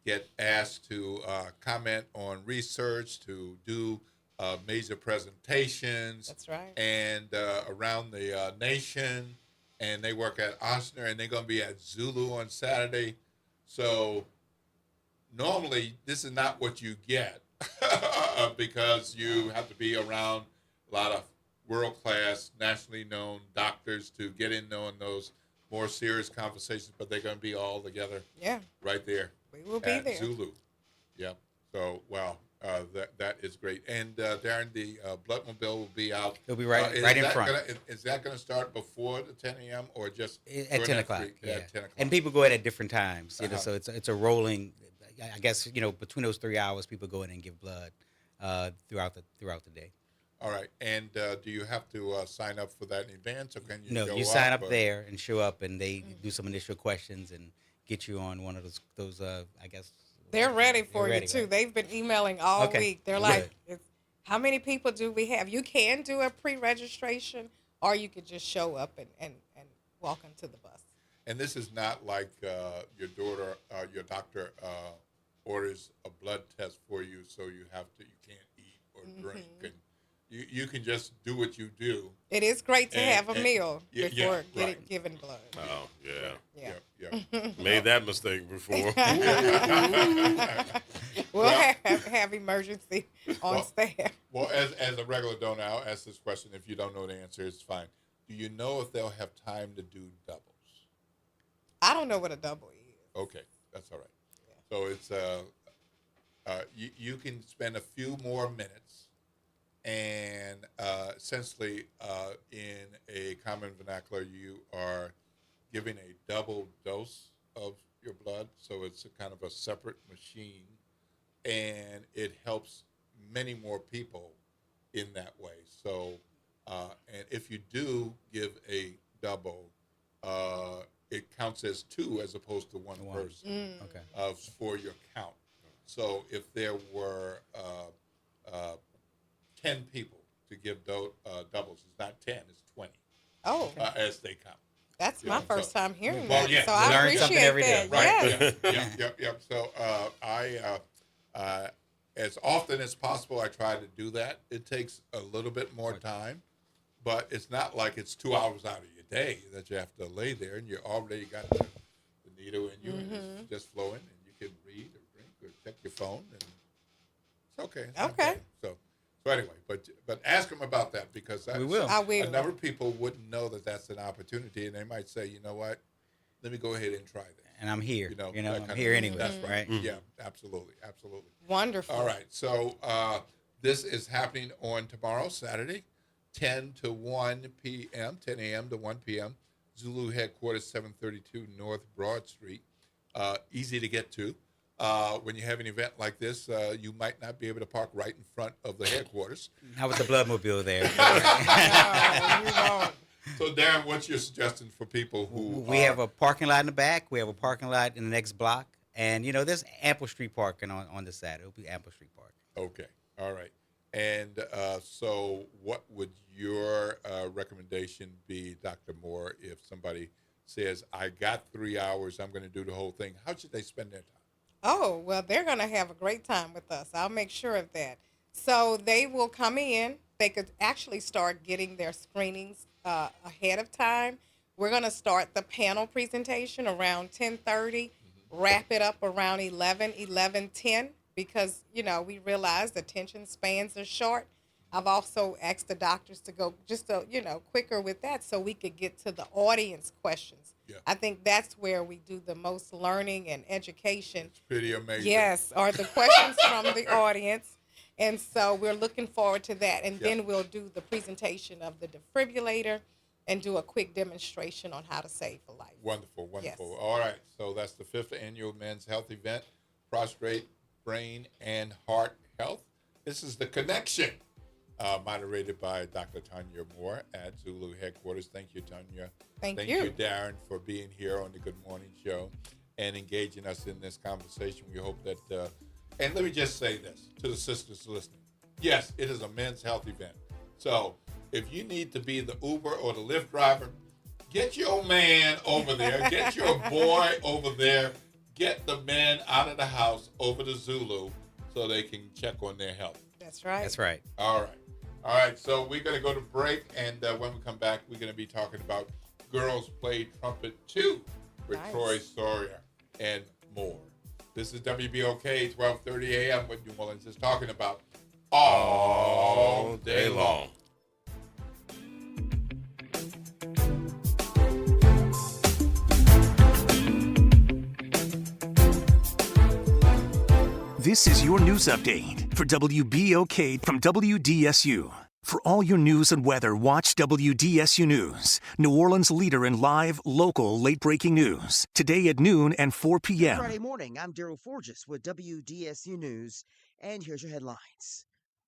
[SPEAKER 8] get asked to comment on research, to do major presentations.
[SPEAKER 21] That's right.
[SPEAKER 8] And around the nation. And they work at Ochsner, and they're going to be at Zulu on Saturday. So normally, this is not what you get because you have to be around a lot of world-class, nationally known doctors to get in on those more serious conversations, but they're going to be all together right there.
[SPEAKER 21] We will be
[SPEAKER 8] at
[SPEAKER 21] there.
[SPEAKER 8] Zulu. Yeah. So, wow, that is great. And Darren, the Bloodmobile will be out.
[SPEAKER 22] It'll be right in front.
[SPEAKER 8] Is that going to start before the 10 a.m. or just
[SPEAKER 22] At
[SPEAKER 8] during
[SPEAKER 22] 10
[SPEAKER 8] that
[SPEAKER 22] o'clock.
[SPEAKER 8] week?
[SPEAKER 22] Yeah.
[SPEAKER 8] At 10 o'clock.
[SPEAKER 22] And people go in at different times. So
[SPEAKER 8] Uh-huh.
[SPEAKER 22] it's a rolling. I guess between those 3 hours, people go in and give blood throughout the day.
[SPEAKER 8] All right. And do you have to sign up for that in advance, or can you
[SPEAKER 22] No,
[SPEAKER 8] show
[SPEAKER 22] you sign up
[SPEAKER 8] or-
[SPEAKER 22] there and show up, and they do some initial questions and get you on one of those. I guess
[SPEAKER 21] They're ready for
[SPEAKER 22] They're
[SPEAKER 21] you
[SPEAKER 22] ready,
[SPEAKER 21] too.
[SPEAKER 22] right?
[SPEAKER 21] They've been emailing all
[SPEAKER 22] Okay,
[SPEAKER 21] week. They're
[SPEAKER 22] good.
[SPEAKER 21] like, how many people do we have? You can do a pre-registration, or you could just show up and walk into the bus.
[SPEAKER 8] And this is not like your doctor orders a blood test for you, so you can't eat or drink, and you can just do what you do.
[SPEAKER 21] It is great to have a meal
[SPEAKER 8] yeah,
[SPEAKER 21] before
[SPEAKER 8] right.
[SPEAKER 21] giving blood.
[SPEAKER 2] Oh, yeah.
[SPEAKER 8] Yeah.
[SPEAKER 2] Made that mistake before.
[SPEAKER 21] We'll have emergency on staff.
[SPEAKER 8] Well, as a regular donor, I'll ask this question. If you don't know the answer, it's fine. Do you know if they'll have time to do doubles?
[SPEAKER 21] I don't know what a double is.
[SPEAKER 8] Okay, that's all right. So it's you can spend a few more minutes, and essentially in a common vernacular, you are giving a double dose of your blood. So it's a kind of a separate machine, and it helps many more people in that way. So, and if you do give a double, it counts as two as opposed to one person for your count. So if there were 10 people to give doubles, it's not 10, it's 20.
[SPEAKER 21] Oh.
[SPEAKER 8] As they count.
[SPEAKER 21] That's my first time hearing
[SPEAKER 8] Well,
[SPEAKER 21] that.
[SPEAKER 8] yeah.
[SPEAKER 21] So I
[SPEAKER 22] Learn
[SPEAKER 21] appreciate
[SPEAKER 22] something every day.
[SPEAKER 21] that.
[SPEAKER 8] Right.
[SPEAKER 21] Yes.
[SPEAKER 8] Yeah. So as often as possible, I try to do that. It takes a little bit more time, but it's not like it's 2 hours out of your day that you have to lay there, and you already got the needle in you, and it's just flowing, and you can read or drink or check your phone, and it's okay. It's not bad. So anyway, but ask them about that, because
[SPEAKER 22] We will.
[SPEAKER 21] I will.
[SPEAKER 8] a number of people wouldn't know that that's an opportunity, and they might say, you know what, let me go ahead and try that.
[SPEAKER 22] And I'm here.
[SPEAKER 8] You know,
[SPEAKER 22] I'm
[SPEAKER 8] that kind
[SPEAKER 22] here
[SPEAKER 8] of-
[SPEAKER 22] anyway.
[SPEAKER 8] That's right.
[SPEAKER 22] Right?
[SPEAKER 8] Yeah, absolutely.
[SPEAKER 21] Wonderful.
[SPEAKER 8] All right. So this is happening on tomorrow, Saturday, 10 to 1 p.m., 10 a.m. to 1 p.m. Zulu headquarters, 732 North Broad Street. Easy to get to. When you have an event like this, you might not be able to park right in front of the headquarters.
[SPEAKER 22] How was the Bloodmobile there?
[SPEAKER 8] So, Darren, what's your suggestion for people who
[SPEAKER 22] We have a parking lot in the back. We have a parking lot in the next block. And, there's ample street parking on the side. It'll be ample street parking.
[SPEAKER 8] Okay. All right. And so what would your recommendation be, Dr. Moore, if somebody says, I got 3 hours, I'm going to do the whole thing? How should they spend their time?
[SPEAKER 21] Oh, well, they're going to have a great time with us. I'll make sure of that. So they will come in. They could actually start getting their screenings ahead of time. We're going to start the panel presentation around 10:30, wrap it up around 11:10, because, we realize attention spans are short. I've also asked the doctors to go just, quicker with that so we could get to the audience questions. Yeah. I think that's where we do the most learning and education.
[SPEAKER 8] It's pretty amazing.
[SPEAKER 21] Yes, are the questions from the audience. And so we're looking forward to that. And then we'll do the presentation of the defibrillator and do a quick demonstration on how to save a life.
[SPEAKER 8] Wonderful.
[SPEAKER 21] Yes.
[SPEAKER 8] All right. So that's the 5th annual Men's Health Event, Prostate, Brain, and Heart Health. This is The Connection, moderated by Dr. Tanya Moore at Zulu headquarters. Thank you, Tanya.
[SPEAKER 21] Thank
[SPEAKER 8] you.
[SPEAKER 21] you,
[SPEAKER 8] Darren, for being here on the Good Morning Show and engaging us in this conversation. We hope that, and let me just say this to the sisters listening. Yes, it is a men's health event. So if you need to be the Uber or the Lyft driver, get your man over there. Get your boy over there. Get the men out of the house over to Zulu so they can check on their health.
[SPEAKER 21] That's right.
[SPEAKER 22] That's right.
[SPEAKER 8] All right. So we're going to go to break, and when we come back, we're going to be talking about Girls Play Trumpet 2 with Troy Sawyer and more. This is WBOK, 12:30 a.m. What New Orleans is talking about all day long.
[SPEAKER 3] This is your news update for WBOK from WDSU. For all your news and weather, watch WDSU News, New Orleans' leader in live, local, late-breaking news. Today at noon and 4 p.m.
[SPEAKER 4] Friday morning, I'm Daryl Forges with WDSU News, and here's your headlines.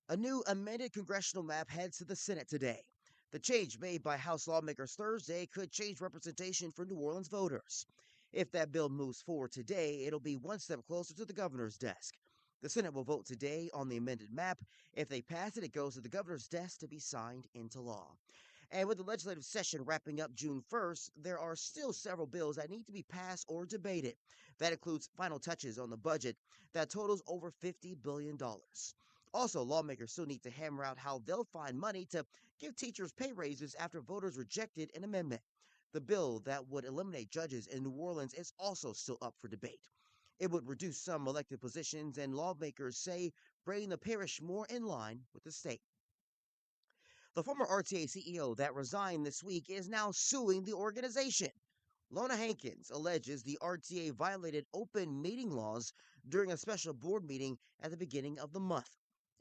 [SPEAKER 4] A new amended congressional map heads to the Senate today. The change made by House lawmakers Thursday could change representation for New Orleans voters. If that bill moves forward today, it'll be one step closer to the governor's desk. The Senate will vote today on the amended map. If they pass it, it goes to the governor's desk to be signed into law. And with the legislative session wrapping up June 1st, there are still several bills that need to be passed or debated. That includes final touches on the budget that totals over $50 billion. Also, lawmakers still need to hammer out how they'll find money to give teachers pay raises after voters rejected an amendment. The bill that would eliminate judges in New Orleans is also still up for debate. It would reduce some elected positions, and lawmakers say bring the parish more in line with the state. The former RTA CEO that resigned this week is now suing the organization. Lona Hankins alleges the RTA violated open meeting laws during a special board meeting at the beginning of the month.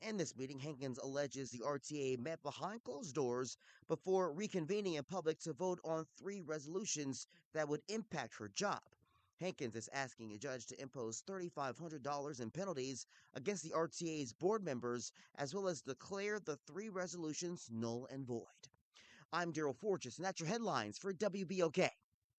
[SPEAKER 4] In this meeting, Hankins alleges the RTA met behind closed doors before reconvening in public to vote on 3 resolutions that would impact her job. Hankins is asking a judge to impose $3,500 in penalties against the RTA's board members, as well as declare the 3 resolutions null and void. I'm Daryl Forges, and that's your headlines for WBOK.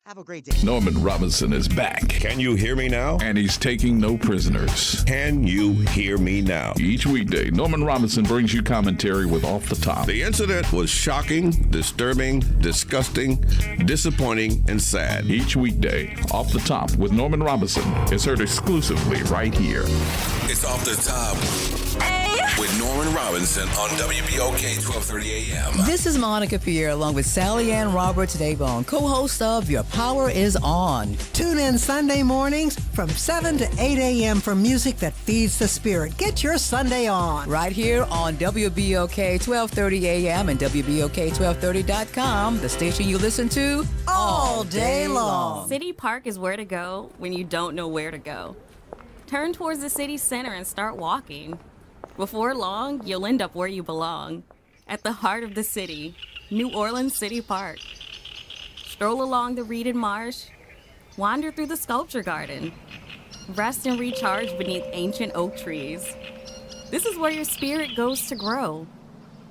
[SPEAKER 4] Have a great day.
[SPEAKER 5] Norman Robinson is back.
[SPEAKER 6] Can you hear me now?
[SPEAKER 5] And he's taking no prisoners.
[SPEAKER 6] Can you hear me now?
[SPEAKER 5] Each weekday, Norman Robinson brings you commentary with Off the Top.
[SPEAKER 6] The incident was shocking, disturbing, disgusting, disappointing, and sad.
[SPEAKER 5] Each weekday, Off the Top with Norman Robinson is heard exclusively right here.
[SPEAKER 18] It's Off the Top with Norman Robinson on WBOK 1230 AM.
[SPEAKER 23] This is Monica Pierre along with Sally Ann Roberts Daybone, co-host of Your Power is On.
[SPEAKER 24] Tune in Sunday mornings from 7 to 8 a.m. for music that feeds the spirit. Get your Sunday on.
[SPEAKER 23] Right here on WBOK 1230 AM and WBOK1230.com, the station you listen to all day long.
[SPEAKER 10] City Park is where to go when you don't know where to go. Turn towards the city center and start walking. Before long, you'll end up where you belong, at the heart of the city, New Orleans City Park. Stroll along the reeded marsh, wander through the sculpture garden, rest and recharge beneath ancient oak trees. This is where your spirit goes to grow.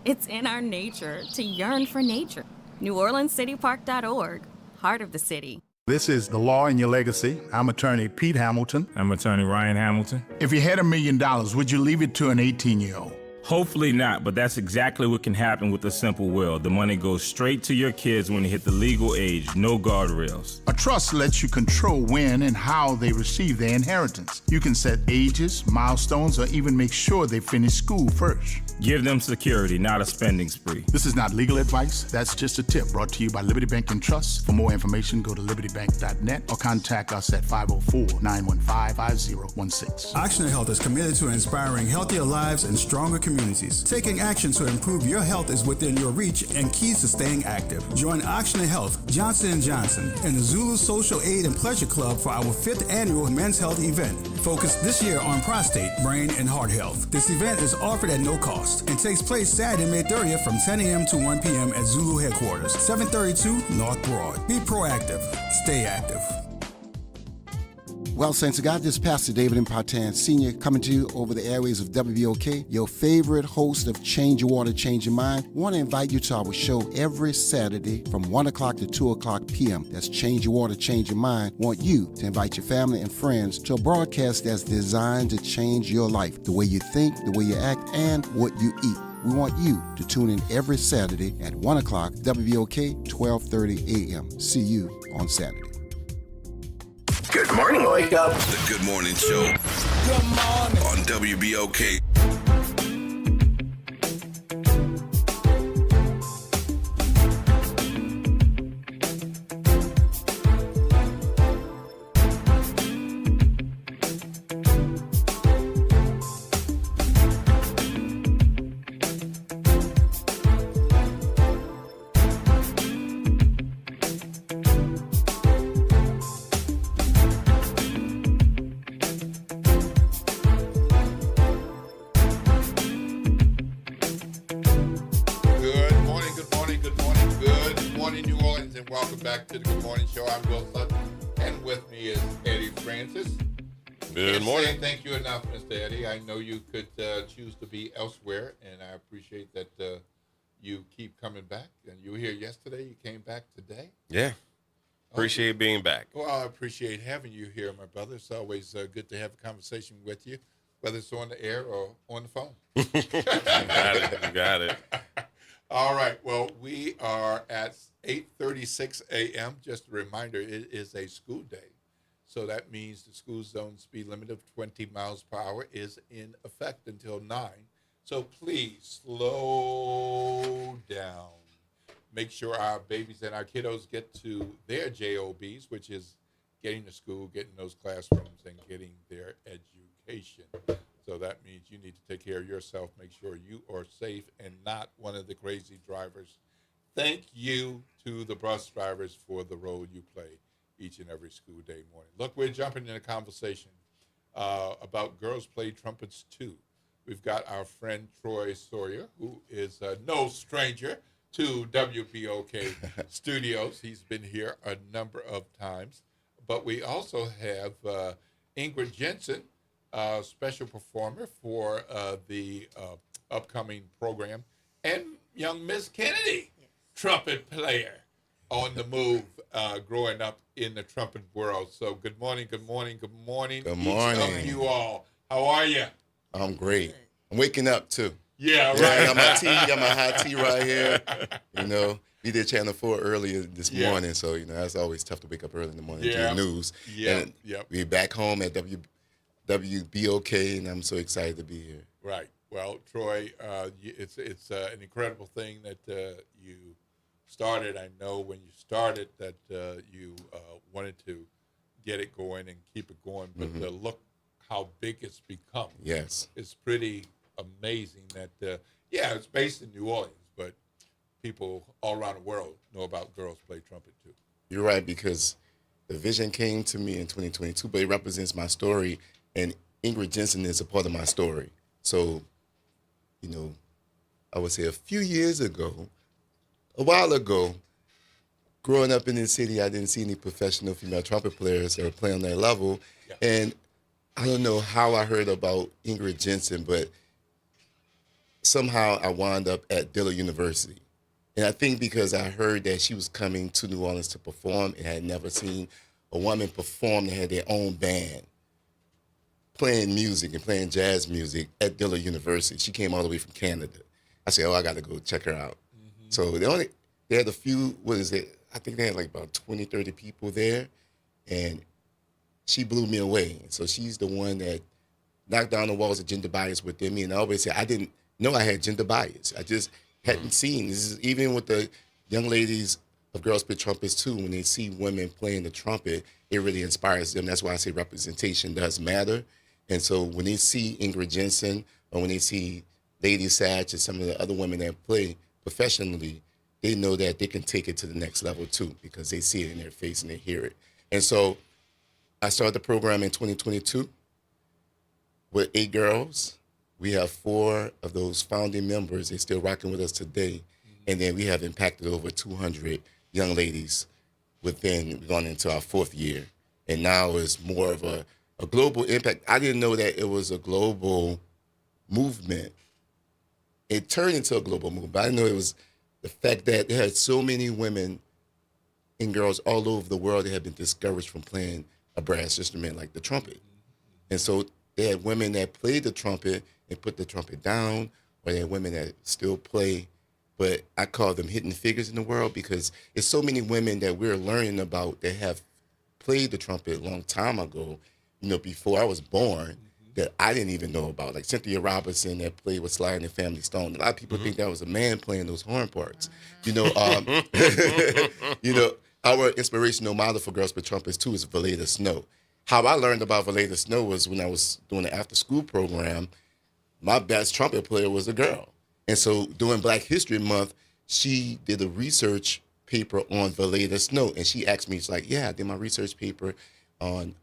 [SPEAKER 10] It's in our nature to yearn for nature. NewOrleansCityPark.org, heart of the city.
[SPEAKER 25] This is The Law in Your Legacy. I'm attorney Pete Hamilton.
[SPEAKER 7] I'm attorney Ryan Hamilton.
[SPEAKER 25] If you had $1 million, would you leave it to an 18-year-old?
[SPEAKER 7] Hopefully not, but that's exactly what can happen with a simple will. The money goes straight to your kids when they hit the legal age, no guardrails.
[SPEAKER 25] A trust lets you control when and how they receive their inheritance. You can set ages, milestones, or even make sure they finish school first.
[SPEAKER 7] Give them security, not a spending spree.
[SPEAKER 25] This is not legal advice. That's just a tip brought to you by Liberty Bank and Trust. For more information, go to libertybank.net or contact us at 504-915-5016.
[SPEAKER 26] Oxnard Health is committed to inspiring healthier lives and stronger communities. Taking action to improve your health is within your reach and keys to staying active. Join Oxnard Health, Johnson & Johnson, and the Zulu Social Aid and Pleasure Club for our 5th annual Men's Health event, focused this year on prostate, brain, and heart health. This event is offered at no cost and takes place Saturday, May 30th from 10 a.m. to 1 p.m. at Zulu headquarters, 732 North Broad. Be proactive. Stay active.
[SPEAKER 27] Well, Saints of God, this is Pastor David Impartan Sr. coming to you over the airways of WBOK, your favorite host of Change Your Water, Change Your Mind. I want to invite you to our show every Saturday from 1 o'clock to 2 o'clock p.m. That's Change Your Water, Change Your Mind. I want you to invite your family and friends to a broadcast that's designed to change your life, the way you think, the way you act, and what you eat. We want you to tune in every Saturday at 1 o'clock, WBOK, 1230 a.m. See you on Saturday.
[SPEAKER 18] Good morning, wake up. The Good Morning Show. Good morning. On WBOK.
[SPEAKER 8] Back to the Good Morning Show. I'm Will Sutton, and with me is Eddie Francis.
[SPEAKER 2] Good morning.
[SPEAKER 8] Say thank you enough, Mr. Eddie. I know you could choose to be elsewhere, and I appreciate that you keep coming back. And you were here yesterday. You came back today.
[SPEAKER 2] Yeah. Appreciate being back.
[SPEAKER 8] Well, I appreciate having you here, my brother. It's always good to have a conversation with you, whether it's on the air or on the phone.
[SPEAKER 2] You got it.
[SPEAKER 8] All right. Well, we are at 8:36 a.m. Just a reminder, it is a school day. So that means the school zone speed limit of 20 miles per hour is in effect until 9. So please slow down. Make sure our babies and our kiddos get to their JOBs, which is getting to school, getting those classrooms, and getting their education. So that means you need to take care of yourself, make sure you are safe and not one of the crazy drivers. Thank you to the bus drivers for the role you play each and every school day morning. Look, we're jumping in a conversation about Girls Play Trumpets 2. We've got our friend Troy Sawyer, who is no stranger to WBOK Studios. He's been here a number of times. But we also have Ingrid Jensen, special performer for the upcoming program, and young Miss Kennedy, trumpet player on the move, growing up in the trumpet world. So good morning, good morning, good morning.
[SPEAKER 9] Good morning.
[SPEAKER 8] Each of you all. How are you?
[SPEAKER 9] I'm great. I'm waking up too.
[SPEAKER 8] Yeah, right.
[SPEAKER 9] I got my tea, got my hot tea right here. You know, we did Channel 4 earlier this morning, so, you know, that's always tough to wake up early in the morning to the news.
[SPEAKER 8] Yeah,
[SPEAKER 9] and we're back home at WBOK, and I'm so excited to be here.
[SPEAKER 8] Right. Well, Troy, it's an incredible thing that you started. I know when you started that you wanted to get it going and keep it going, but look how big it's become.
[SPEAKER 9] Yes.
[SPEAKER 8] It's pretty amazing that, it's based in New Orleans, but people all around the world know about Girls Play Trumpet too.
[SPEAKER 9] You're right, because the vision came to me in 2022, but it represents my story, and Ingrid Jensen is a part of my story. So, you know, I would say a while ago, growing up in the city, I didn't see any professional female trumpet players that were playing on that level. Yeah. And I don't know how I heard about Ingrid Jensen, but somehow I wound up at Dillard University. And I think because I heard that she was coming to New Orleans to perform and had never seen a woman perform that had their own band playing music and playing jazz music at Dillard University. She came all the way from Canada. I said, I got to go check her out. So they had a few, I think they had like about 20, 30 people there. And she blew me away. So she's the one that knocked down the walls of gender bias within me. And I always say, I didn't know I had gender bias. I just hadn't seen. This is even with the young ladies of Girls Play Trumpets too. When they see women playing the trumpet, it really inspires them. That's why I say representation does matter. And so when they see Ingrid Jensen or when they see Lady Satch and some of the other women that play professionally, they know that they can take it to the next level too, because they see it in their face and they hear it. And so I started the program in 2022 with 8 girls. We have 4 of those founding members. They're still rocking with us today. And then we have impacted over 200 young ladies within, going into our 4th year. And now it's more of a global impact. I didn't know that it was a global movement. It turned into a global movement. I didn't know it was the fact that there had so many women and girls all over the world that had been discouraged from playing a brass instrument like the trumpet. And so they had women that played the trumpet and put the trumpet down, or they had women that still play, but I call them hidden figures in the world, because it's so many women that we're learning about that have played the trumpet a long time ago, you know, before I was born, that I didn't even know about, like Cynthia Robinson that played with Sly and the Family Stone. A lot of people think that was a man playing those horn parts. You know, you know, our inspirational model for Girls Play Trumpets too is Valeda Snow. How I learned about Valeda Snow was when I was doing an after-school program. My best trumpet player was a girl. And so during Black History Month, she did a research paper on Valeda Snow. And she asked me, she's like, I did my research paper on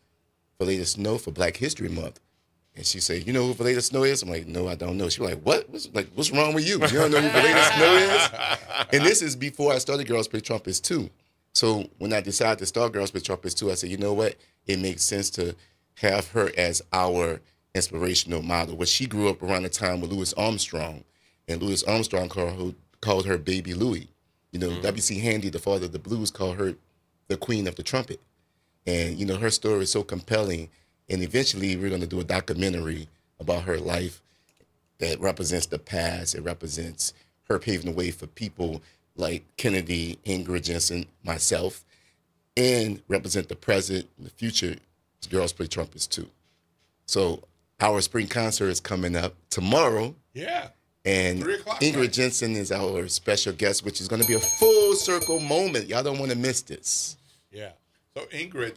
[SPEAKER 9] Valeda Snow for Black History Month. And she said, you know who Valeda Snow is? I'm like, no, I don't know. She was like, what? What's wrong with you? You don't know who Valeda Snow is? And this is before I started Girls Play Trumpets too. So when I decided to start Girls Play Trumpets too, I said, you know what? It makes sense to have her as our inspirational model. Well, she grew up around the time with Louis Armstrong, and Louis Armstrong called her Baby Louie. You know, W.C. Handy, the father of the blues, called her the queen of the trumpet. And, you know, her story is so compelling. And eventually we're going to do a documentary about her life that represents the past. It represents her paving the way for people like Kennedy, Ingrid Jensen, myself, and represent the present and the future. Girls Play Trumpets too. So our spring concert is coming up tomorrow.
[SPEAKER 8] Yeah.
[SPEAKER 9] And
[SPEAKER 8] 3 o'clock,
[SPEAKER 9] Ingrid
[SPEAKER 8] right?
[SPEAKER 9] Jensen is our special guest, which is going to be a full circle moment. Y'all don't want to miss this.
[SPEAKER 8] Yeah. So Ingrid,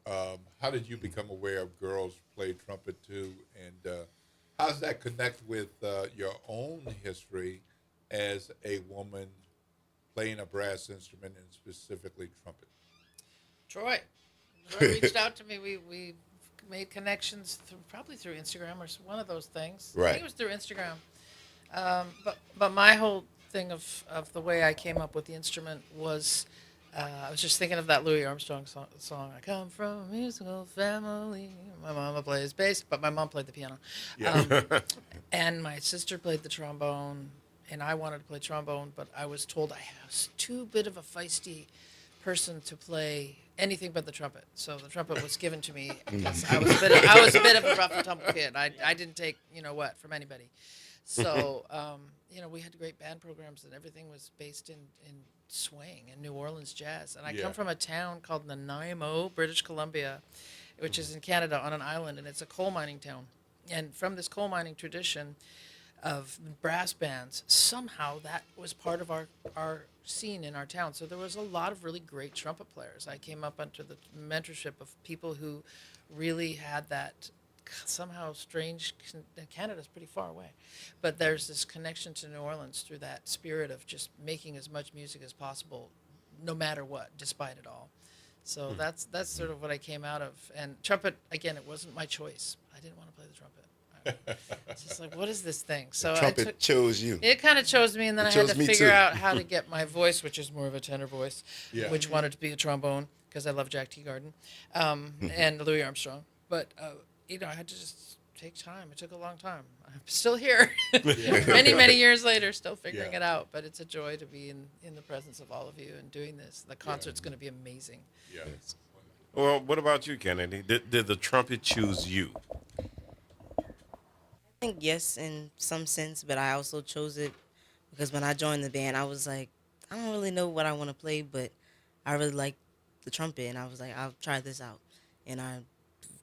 [SPEAKER 8] how did you become aware of Girls Play Trumpet too, and how does that connect with your own history as a woman playing a brass instrument and specifically trumpet?
[SPEAKER 11] Troy reached out to me. We made connections probably through Instagram or one of those things.
[SPEAKER 9] Right.
[SPEAKER 11] I think it was through Instagram. But my whole thing of the way I came up with the instrument was I was just thinking of that Louis Armstrong song. I come from a musical family. My mama plays bass, but my mom played the piano.
[SPEAKER 2] Yeah.
[SPEAKER 11] And my sister played the trombone, and I wanted to play trombone, but I was told I was too bit of a feisty person to play anything but the trumpet. So the trumpet was given to me because I was a bit of a rough and tumble kid. I didn't take what from anybody. So we had great band programs, and everything was based in swing and New Orleans jazz. And I come from a town called Nanaimo, British Columbia, which is in Canada on an island, and it's a coal mining town. And from this coal mining tradition of brass bands, somehow that was part of our scene in our town. So there was a lot of really great trumpet players. I came up under the mentorship of people who really had that somehow strange. Canada's pretty far away, but there's this connection to New Orleans through that spirit of just making as much music as possible, no matter what, despite it all. So that's sort of what I came out of. And trumpet, again, it wasn't my choice. I didn't want to play the trumpet. It's just like, what is this thing? So
[SPEAKER 9] The trumpet chose you.
[SPEAKER 11] It kind of chose me, and then
[SPEAKER 9] It
[SPEAKER 11] I had
[SPEAKER 9] chose
[SPEAKER 11] to
[SPEAKER 9] me
[SPEAKER 11] figure
[SPEAKER 9] too.
[SPEAKER 11] out how to get my voice, which is more of a tenor voice,
[SPEAKER 8] Yeah.
[SPEAKER 11] which wanted to be a trombone because I love Jack Teagarden and Louis Armstrong. But I had to just take time. It took a long time. I'm still here, many years later, still figuring it out. But it's a joy to be in the presence of all of you and doing this. The concert's going to be amazing.
[SPEAKER 8] Yes.
[SPEAKER 2] Well, what about you, Kennedy? Did the trumpet choose you?
[SPEAKER 12] I think yes, in some sense, but I also chose it because when I joined the band, I was like, I don't really know what I want to play, but I really like the trumpet, and I was like, I'll try this out, and I've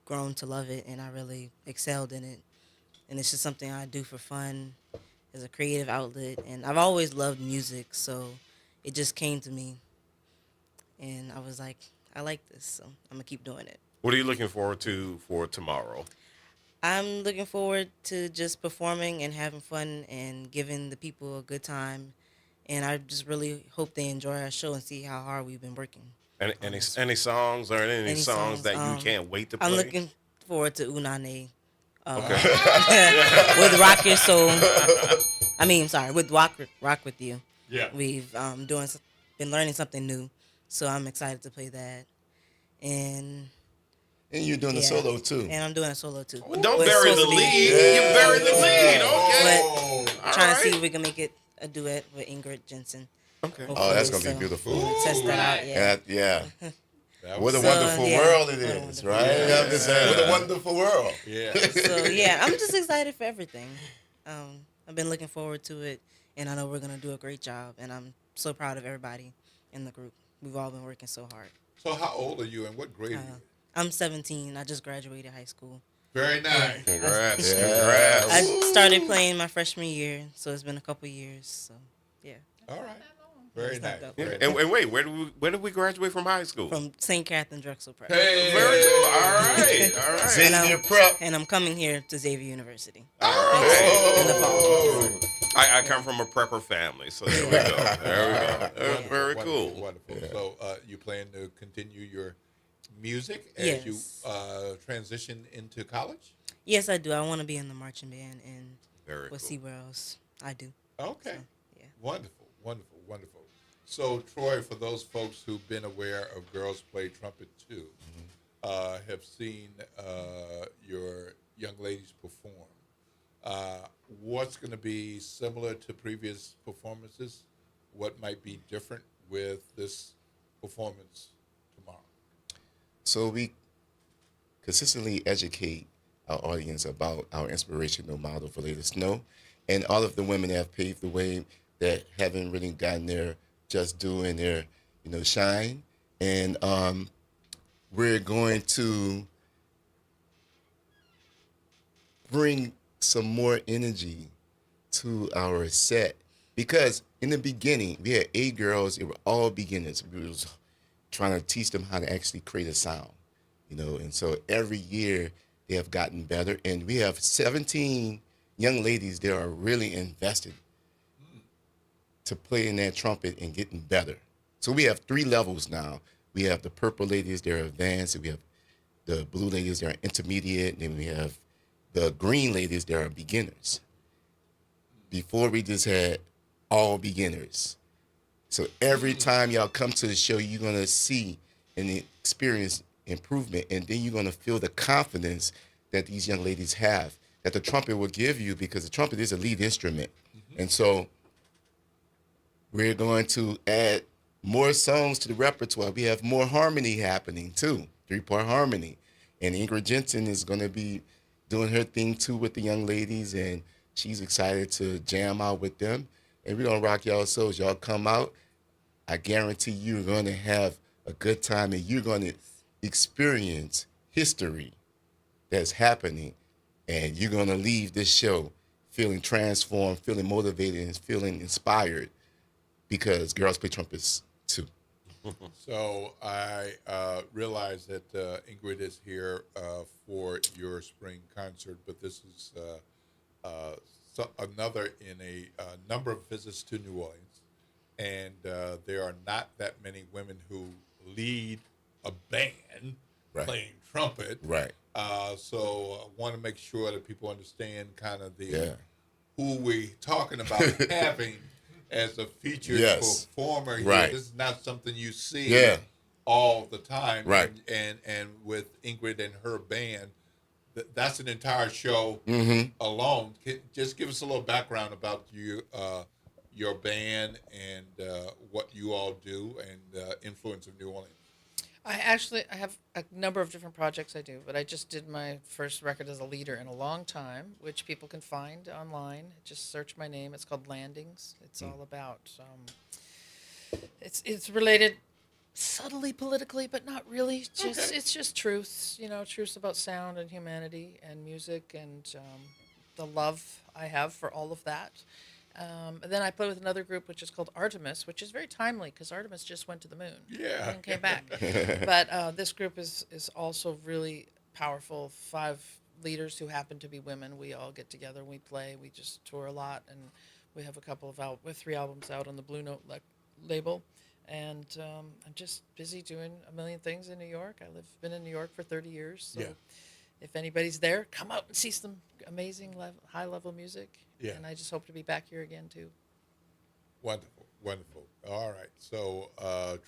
[SPEAKER 12] grown to love it, and I really excelled in it, and it's just something I do for fun, as a creative outlet, and I've always loved music, so it just came to me, and I was like, I like this, so I'm gonna keep doing it.
[SPEAKER 2] What are you looking forward to for tomorrow?
[SPEAKER 12] I'm looking forward to just performing and having fun and giving the people a good time. And I just really hope they enjoy our show and see how hard we've been working.
[SPEAKER 2] Any songs or any songs that you can't wait to play?
[SPEAKER 12] I'm looking forward to Unane.
[SPEAKER 2] Okay.
[SPEAKER 12] With Rock Your Soul. With Rock With You.
[SPEAKER 8] Yeah.
[SPEAKER 12] We've been learning something new. So I'm excited to play that.
[SPEAKER 9] And you're doing a solo too.
[SPEAKER 12] And I'm doing a solo too.
[SPEAKER 2] Well, don't bury the lead. You buried the lead. Okay.
[SPEAKER 12] But trying to see if we can make it a duet with Ingrid Jensen.
[SPEAKER 2] Okay.
[SPEAKER 9] Oh, that's going to be beautiful.
[SPEAKER 12] We'll test that out, yeah.
[SPEAKER 9] What a wonderful world it is, right? I'm just saying, what a wonderful world.
[SPEAKER 8] Yeah.
[SPEAKER 12] So, I'm just excited for everything. I've been looking forward to it, and I know we're going to do a great job, and I'm so proud of everybody in the group. We've all been working so hard.
[SPEAKER 8] So how old are you and what grade are you?
[SPEAKER 12] I'm 17. I just graduated high school.
[SPEAKER 8] Very nice.
[SPEAKER 2] Congrats.
[SPEAKER 12] I started playing my freshman year, so it's been a couple years. So, yeah.
[SPEAKER 8] All right. Very nice.
[SPEAKER 2] And wait, where did we graduate from high school?
[SPEAKER 12] From St. Catherine Drexel Prep.
[SPEAKER 2] Hey, very cool. All right.
[SPEAKER 9] Xavier Prep.
[SPEAKER 12] And I'm coming here to Xavier University.
[SPEAKER 2] Oh.
[SPEAKER 12] In the fall.
[SPEAKER 2] I come from a prepper family, so there we go. There we go. Very cool.
[SPEAKER 8] Wonderful. So you plan to continue your music as you transition into college?
[SPEAKER 12] Yes, I do. I want to be in the marching band, and
[SPEAKER 2] Very
[SPEAKER 12] we'll
[SPEAKER 2] cool.
[SPEAKER 12] see where else I do.
[SPEAKER 8] Okay.
[SPEAKER 12] So,
[SPEAKER 8] Wonderful. So, Troy, for those folks who've been aware of Girls Play Trumpet too, have seen your young ladies perform, what's going to be similar to previous performances? What might be different with this performance tomorrow?
[SPEAKER 9] So we consistently educate our audience about our inspirational model for Lady Snow, and all of the women that have paved the way. that haven't really gotten their just due and their, shine. And we're going to bring some more energy to our set, because in the beginning we had 8 girls. They were all beginners. We was trying to teach them how to actually create a sound, and so every year they have gotten better, and we have 17 young ladies that are really invested to playing that trumpet and getting better. So we have 3 levels now. We have the purple ladies, they're advanced, and we have the blue ladies, they're intermediate, and then we have the green ladies, they are beginners. Before, we just had all beginners. So every time y'all come to the show, you're going to see and experience improvement, and then you're going to feel the confidence that these young ladies have, that the trumpet will give you, because the trumpet is a lead instrument. And so we're going to add more songs to the repertoire. We have more harmony happening too, 3-part harmony. And Ingrid Jensen is going to be doing her thing too with the young ladies, and she's excited to jam out with them. And we're going to rock y'all souls. Y'all come out. I guarantee you're going to have a good time, and you're going to experience history that's happening. And you're going to leave this show feeling transformed, feeling motivated, and feeling inspired, because girls play trumpets too.
[SPEAKER 1] So I realize that Ingrid is here for your spring concert, but this is another in a number of visits to New Orleans, and there are not that many women who lead a band playing trumpet.
[SPEAKER 9] Right.
[SPEAKER 1] So I want to make sure that people understand kind of the who we're talking about having as a featured performer here.
[SPEAKER 9] Right.
[SPEAKER 1] This is not something you see all the time.
[SPEAKER 9] Right.
[SPEAKER 1] And with Ingrid and her band, that's an entire show alone. Just give us a little background about your band and what you all do and influence of New Orleans.
[SPEAKER 11] I have a number of different projects I do, but I just did my first record as a leader in a long time, which people can find online. Just search my name. It's called Landings. It's all about, it's related subtly politically, but not really. It's just truths, truths about sound and humanity and music and the love I have for all of that. And then I play with another group which is called Artemis, which is very timely because Artemis just went to the moon and came back. But this group is also really powerful. 5 leaders who happen to be women. We all get together and we play. We just tour a lot, and we have a couple of with 3 albums out on the Blue Note label. And I'm just busy doing a million things in New York. Been in New York for 30 years. So if anybody's there, come out and see some amazing high-level music. Yeah. And I just hope to be back here again, too.
[SPEAKER 1] Wonderful, wonderful. All right. So,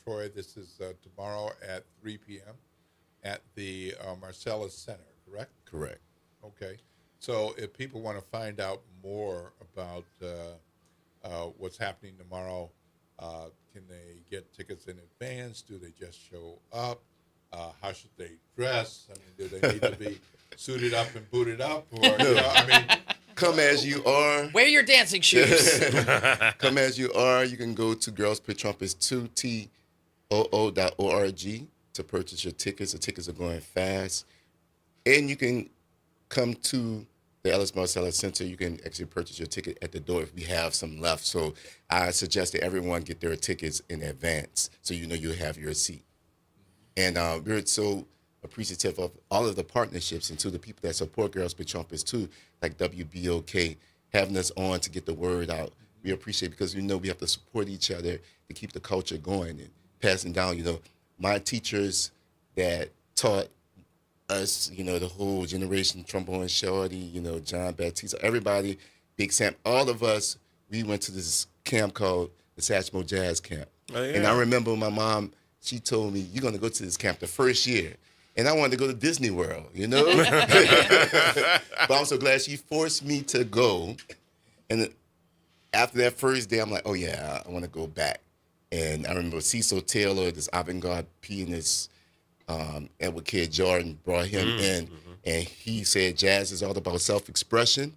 [SPEAKER 1] Troy, this is tomorrow at 3 p.m. at the Marcellus Center, correct?
[SPEAKER 9] Correct.
[SPEAKER 1] Okay. So if people want to find out more about what's happening tomorrow, can they get tickets in advance? Do they just show up? How should they dress? I mean, do they need to be suited up and booted up? Or,
[SPEAKER 9] come as you are.
[SPEAKER 11] Wear your dancing shoes.
[SPEAKER 9] Come as you are. You can go to Girls Play Trumpets 2TOO.org to purchase your tickets. The tickets are going fast. And you can come to the Ellis Marcellus Center. You can actually purchase your ticket at the door if we have some left. So I suggest that everyone get their tickets in advance so you know you have your seat. And we're so appreciative of all of the partnerships and to the people that support Girls Play Trumpets too, like WBOK, having us on to get the word out. We appreciate it because we know we have to support each other to keep the culture going and passing down. My teachers that taught us, the whole generation, Trombone Shorty, John Baptiste, everybody, Big Sam, all of us, we went to this camp called the Satchmo Jazz Camp. Oh, yeah. And I remember my mom, she told me, you're going to go to this camp the first year. And I wanted to go to Disney World, But I'm so glad she forced me to go. And after that first day, I'm like, oh, yeah, I want to go back. And I remember Cecil Taylor, this avant-garde pianist, Edward K. Jordan, brought him in. And he said jazz is all about self-expression,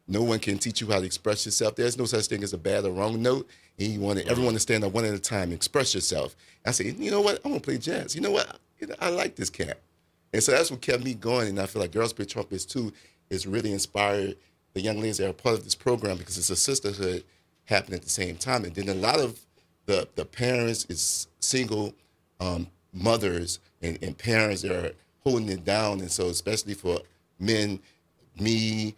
[SPEAKER 9] no one can teach you how to express yourself. There's no such thing as a bad or wrong note. And you wanted everyone to stand up one at a time and express yourself. I said, you know what? I'm going to play jazz. You know what? I like this cat. And so that's what kept me going. And I feel like Girls Play Trumpets, too, is really inspired the young ladies that are part of this program because it's a sisterhood happening at the same time. And then a lot of the parents is single mothers and parents that are holding it down. And so especially for men, me,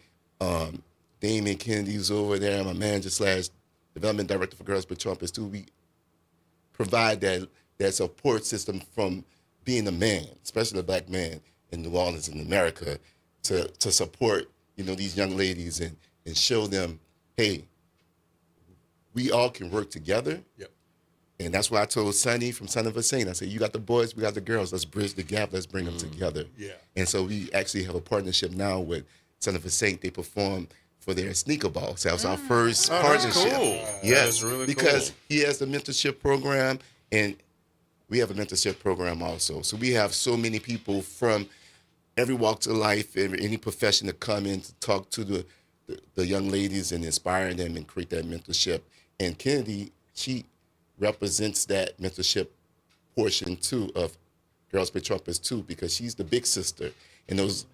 [SPEAKER 9] Damon Kennedy's over there, my manager / development director for Girls Play Trumpets, too. We provide that support system from being a man, especially a black man in New Orleans in America, to support, these young ladies and show them, hey, we all can work together.
[SPEAKER 8] Yep.
[SPEAKER 9] And that's why I told Sonny from Son of a Saint, I said, you got the boys, we got the girls. Let's bridge the gap. Let's bring them together.
[SPEAKER 8] Yeah.
[SPEAKER 9] And so we actually have a partnership now with Son of a Saint. They perform for their sneaker ball. So that was our first partnership.
[SPEAKER 2] Cool.
[SPEAKER 9] Yes,
[SPEAKER 2] That is really
[SPEAKER 9] because
[SPEAKER 2] cool.
[SPEAKER 9] he has the mentorship program, and we have a mentorship program also. So we have so many people from every walk of life, any profession to come in to talk to the young ladies and inspire them and create that mentorship. And Kennedy, she represents that mentorship portion too of Girls Play Trumpets too, because she's the big sister, and those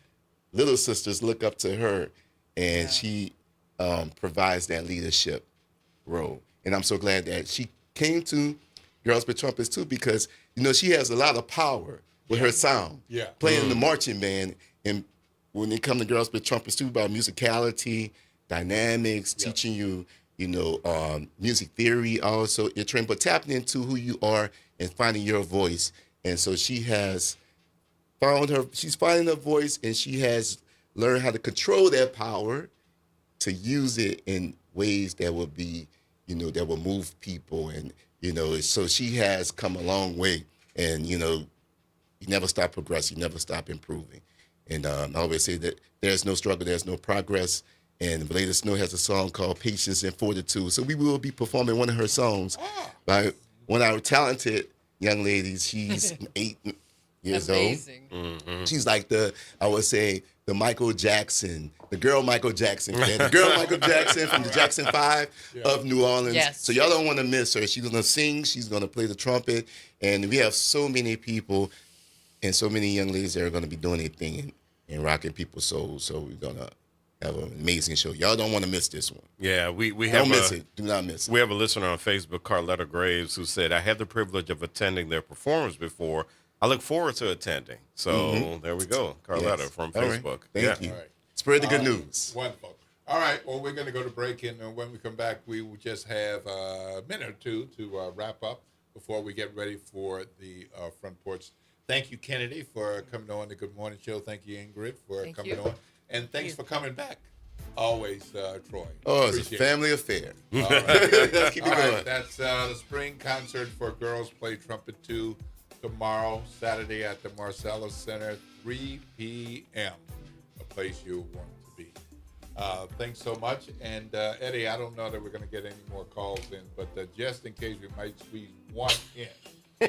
[SPEAKER 9] little sisters look up to her, and she provides that leadership role. And I'm so glad that she came to Girls Play Trumpets too, because she has a lot of power with her sound, playing the marching band. And when they come to Girls Play Trumpets too, about musicality, dynamics, teaching you, music theory also, you're trained, but tapping into who you are and finding your voice. And so she's finding her voice, and she has learned how to control that power to use it in ways that will be, that will move people. And, so she has come a long way. And, you never stop progressing, you never stop improving. And I always say that there's no struggle, there's no progress. And Valeda Snow has a song called Patience and Fortitude. So we will be performing one of her songs by one of our talented young ladies. She's 8 years
[SPEAKER 11] Amazing.
[SPEAKER 9] old. Mm-hmm. She's like the Michael Jackson, the girl Michael Jackson. The girl Michael Jackson from the Jackson 5 of New Orleans.
[SPEAKER 11] Yes.
[SPEAKER 9] So y'all don't want to miss her. She's going to sing. She's going to play the trumpet. And we have so many people and so many young ladies that are going to be doing their thing and rocking people's souls. So we're going to have an amazing show. Y'all don't want to miss this one.
[SPEAKER 2] Yeah, we have
[SPEAKER 9] don't miss it. Do not miss it.
[SPEAKER 2] We have a listener on Facebook, Carletta Graves, who said, I had the privilege of attending their performance before. I look forward to attending. So there we go. Carletta from Facebook.
[SPEAKER 9] Right. Thank you.
[SPEAKER 8] All right.
[SPEAKER 9] Spread the good news.
[SPEAKER 8] Wonderful. All right. Well, we're going to go to break, and when we come back, we will just have a minute or two to wrap up before we get ready for the front porch. Thank you, Kennedy, for coming on the Good Morning Show. Thank you, Ingrid, for coming on. And thanks for coming back. Always, Troy.
[SPEAKER 9] Oh, it's a family affair.
[SPEAKER 8] All right.
[SPEAKER 9] Let's keep it going.
[SPEAKER 8] Right. That's the spring concert for Girls Play Trumpet 2 tomorrow, Saturday at the Marcellus Center, 3 p.m. A place you want to be. Thanks so much. And Eddie, I don't know that we're going to get any more calls in, but just in case we might squeeze one in.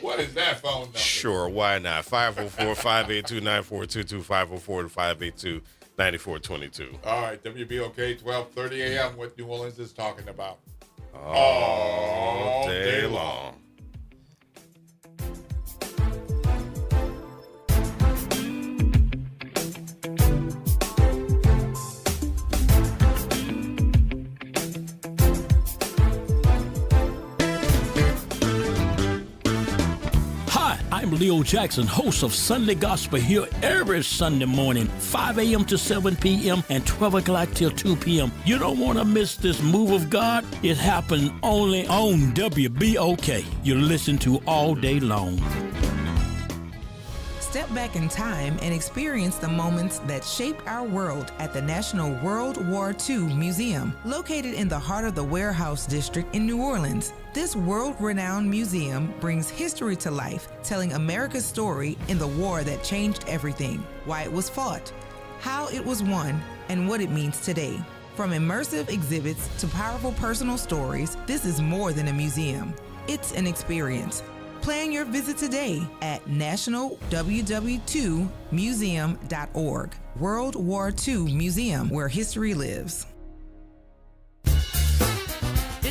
[SPEAKER 8] What is that phone number?
[SPEAKER 2] Sure, why not? 504-582-9422, 504-582-9422.
[SPEAKER 8] All right, WBOK, 12:30 a.m. What New Orleans is talking about. All day long.
[SPEAKER 13] I'm Leo Jackson, host of Sunday Gospel here every Sunday morning, 5 a.m. to 7 p.m. and 12 o'clock till 2 p.m. You don't want to miss this move of God. It happens only on WBOK. You listen to all day long.
[SPEAKER 14] Step back in time and experience the moments that shaped our world at the National World War II Museum, located in the heart of the Warehouse District in New Orleans. This world-renowned museum brings history to life, telling America's story in the war that changed everything, why it was fought, how it was won, and what it means today. From immersive exhibits to powerful personal stories, this is more than a museum. It's an experience. Plan your visit today at nationalww2museum.org. World War II Museum, where history lives.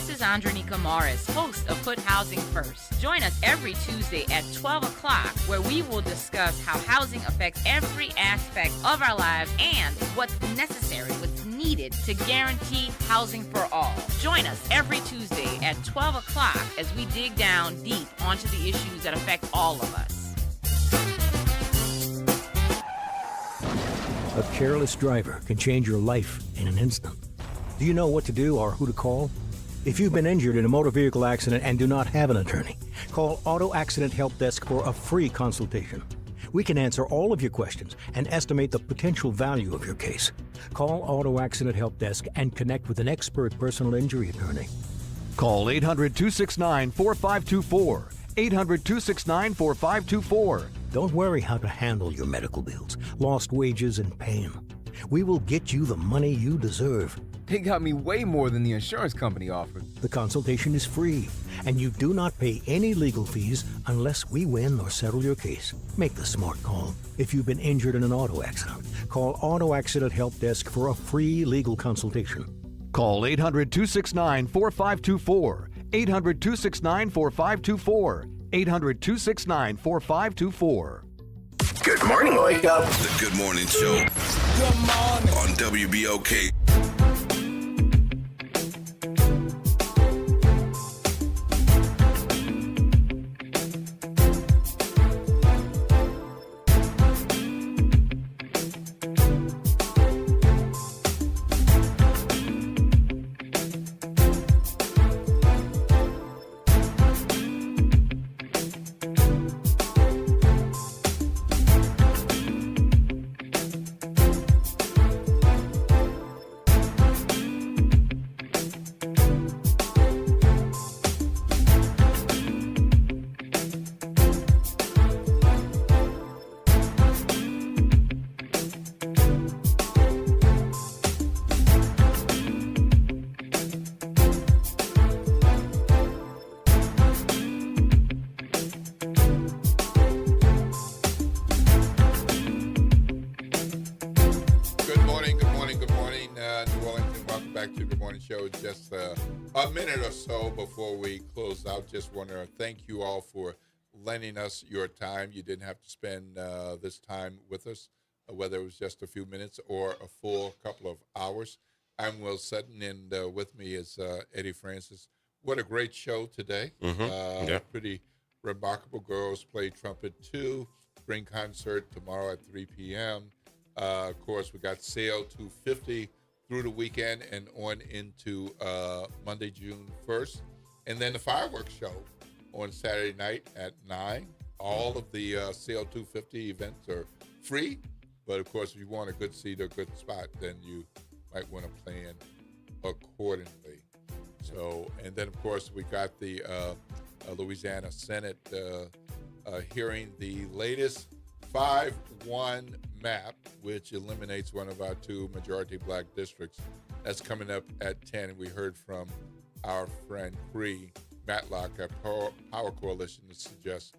[SPEAKER 15] This is Andronica Morris, host of Put Housing First. Join us every Tuesday at 12 o'clock, where we will discuss how housing affects every aspect of our lives and what's necessary, what's needed to guarantee housing for all. Join us every Tuesday at 12 o'clock as we dig down deep onto the issues that affect all of us.
[SPEAKER 16] A careless driver can change your life in an instant. Do you know what to do or who to call? If you've been injured in a motor vehicle accident and do not have an attorney, call Auto Accident Help Desk for a free consultation. We can answer all of your questions and estimate the potential value of your case. Call Auto Accident Help Desk and connect with an expert personal injury attorney.
[SPEAKER 17] Call 800-269-4524. 800-269-4524.
[SPEAKER 16] Don't worry how to handle your medical bills, lost wages, and pain. We will get you the money you deserve.
[SPEAKER 19] They got me way more than the insurance company offered.
[SPEAKER 16] The consultation is free, and you do not pay any legal fees unless we win or settle your case. Make the smart call. If you've been injured in an auto accident, call Auto Accident Help Desk for a free legal consultation.
[SPEAKER 17] Call 800-269-4524. 800-269-4524. 800-269-4524.
[SPEAKER 18] Good morning. Wake up. The Good Morning Show. Good morning. On WBOK.
[SPEAKER 8] Just a minute or so before we close out, just want to thank you all for lending us your time. You didn't have to spend this time with us, whether it was just a few minutes or a full couple of hours. I'm Will Sutton, and with me is Eddie Francis. What a great show today.
[SPEAKER 2] Yeah.
[SPEAKER 8] Pretty remarkable. Girls play trumpet 2, spring concert tomorrow at 3 p.m. Of course, we got Sail 250 through the weekend and on into Monday, June 1st. And then the fireworks show on Saturday night at 9. All of the Sail 250 events are free. But, of course, if you want a good seat or a good spot, then you might want to plan accordingly. So, and then, of course, we got the Louisiana Senate hearing the latest 5-1 map, which eliminates one of our 2 majority black districts. That's coming up at 10. And we heard from our friend Cree Matlock at Power Coalition to suggest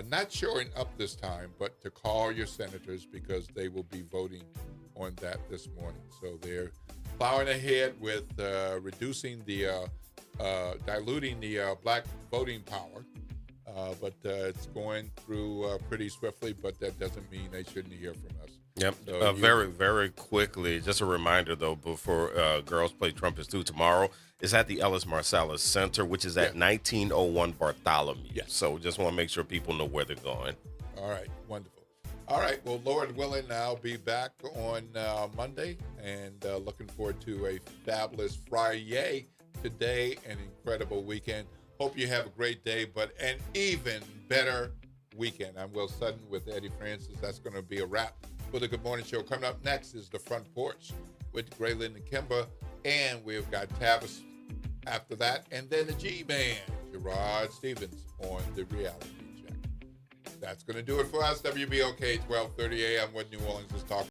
[SPEAKER 8] not showing up this time, but to call your senators because they will be voting on that this morning. So they're plowing ahead with reducing the, diluting the black voting power. But it's going through pretty swiftly, but that doesn't mean they shouldn't hear from us.
[SPEAKER 2] Yep.
[SPEAKER 8] So
[SPEAKER 2] very, very quickly, just a reminder, though, before Girls Play Trumpets 2 tomorrow, is at the Ellis Marsalis Center, which is at 1901 Bartholomew.
[SPEAKER 8] Yes.
[SPEAKER 2] So just want to make sure people know where they're going.
[SPEAKER 8] All right. Wonderful. All right. Well, Lord willing, I'll be back on Monday, and looking forward to a fabulous Friday today, an incredible weekend. Hope you have a great day, but an even better weekend. I'm Will Sutton with Eddie Francis. That's going to be a wrap for the Good Morning Show. Coming up next is The Front Porch with Graylin and Kimba, and we've got Tavis after that, and then the G-Man, Gerard Stevens, on the Reality Check. That's going to do it for us. WBOK 1230 AM, what New Orleans is talking.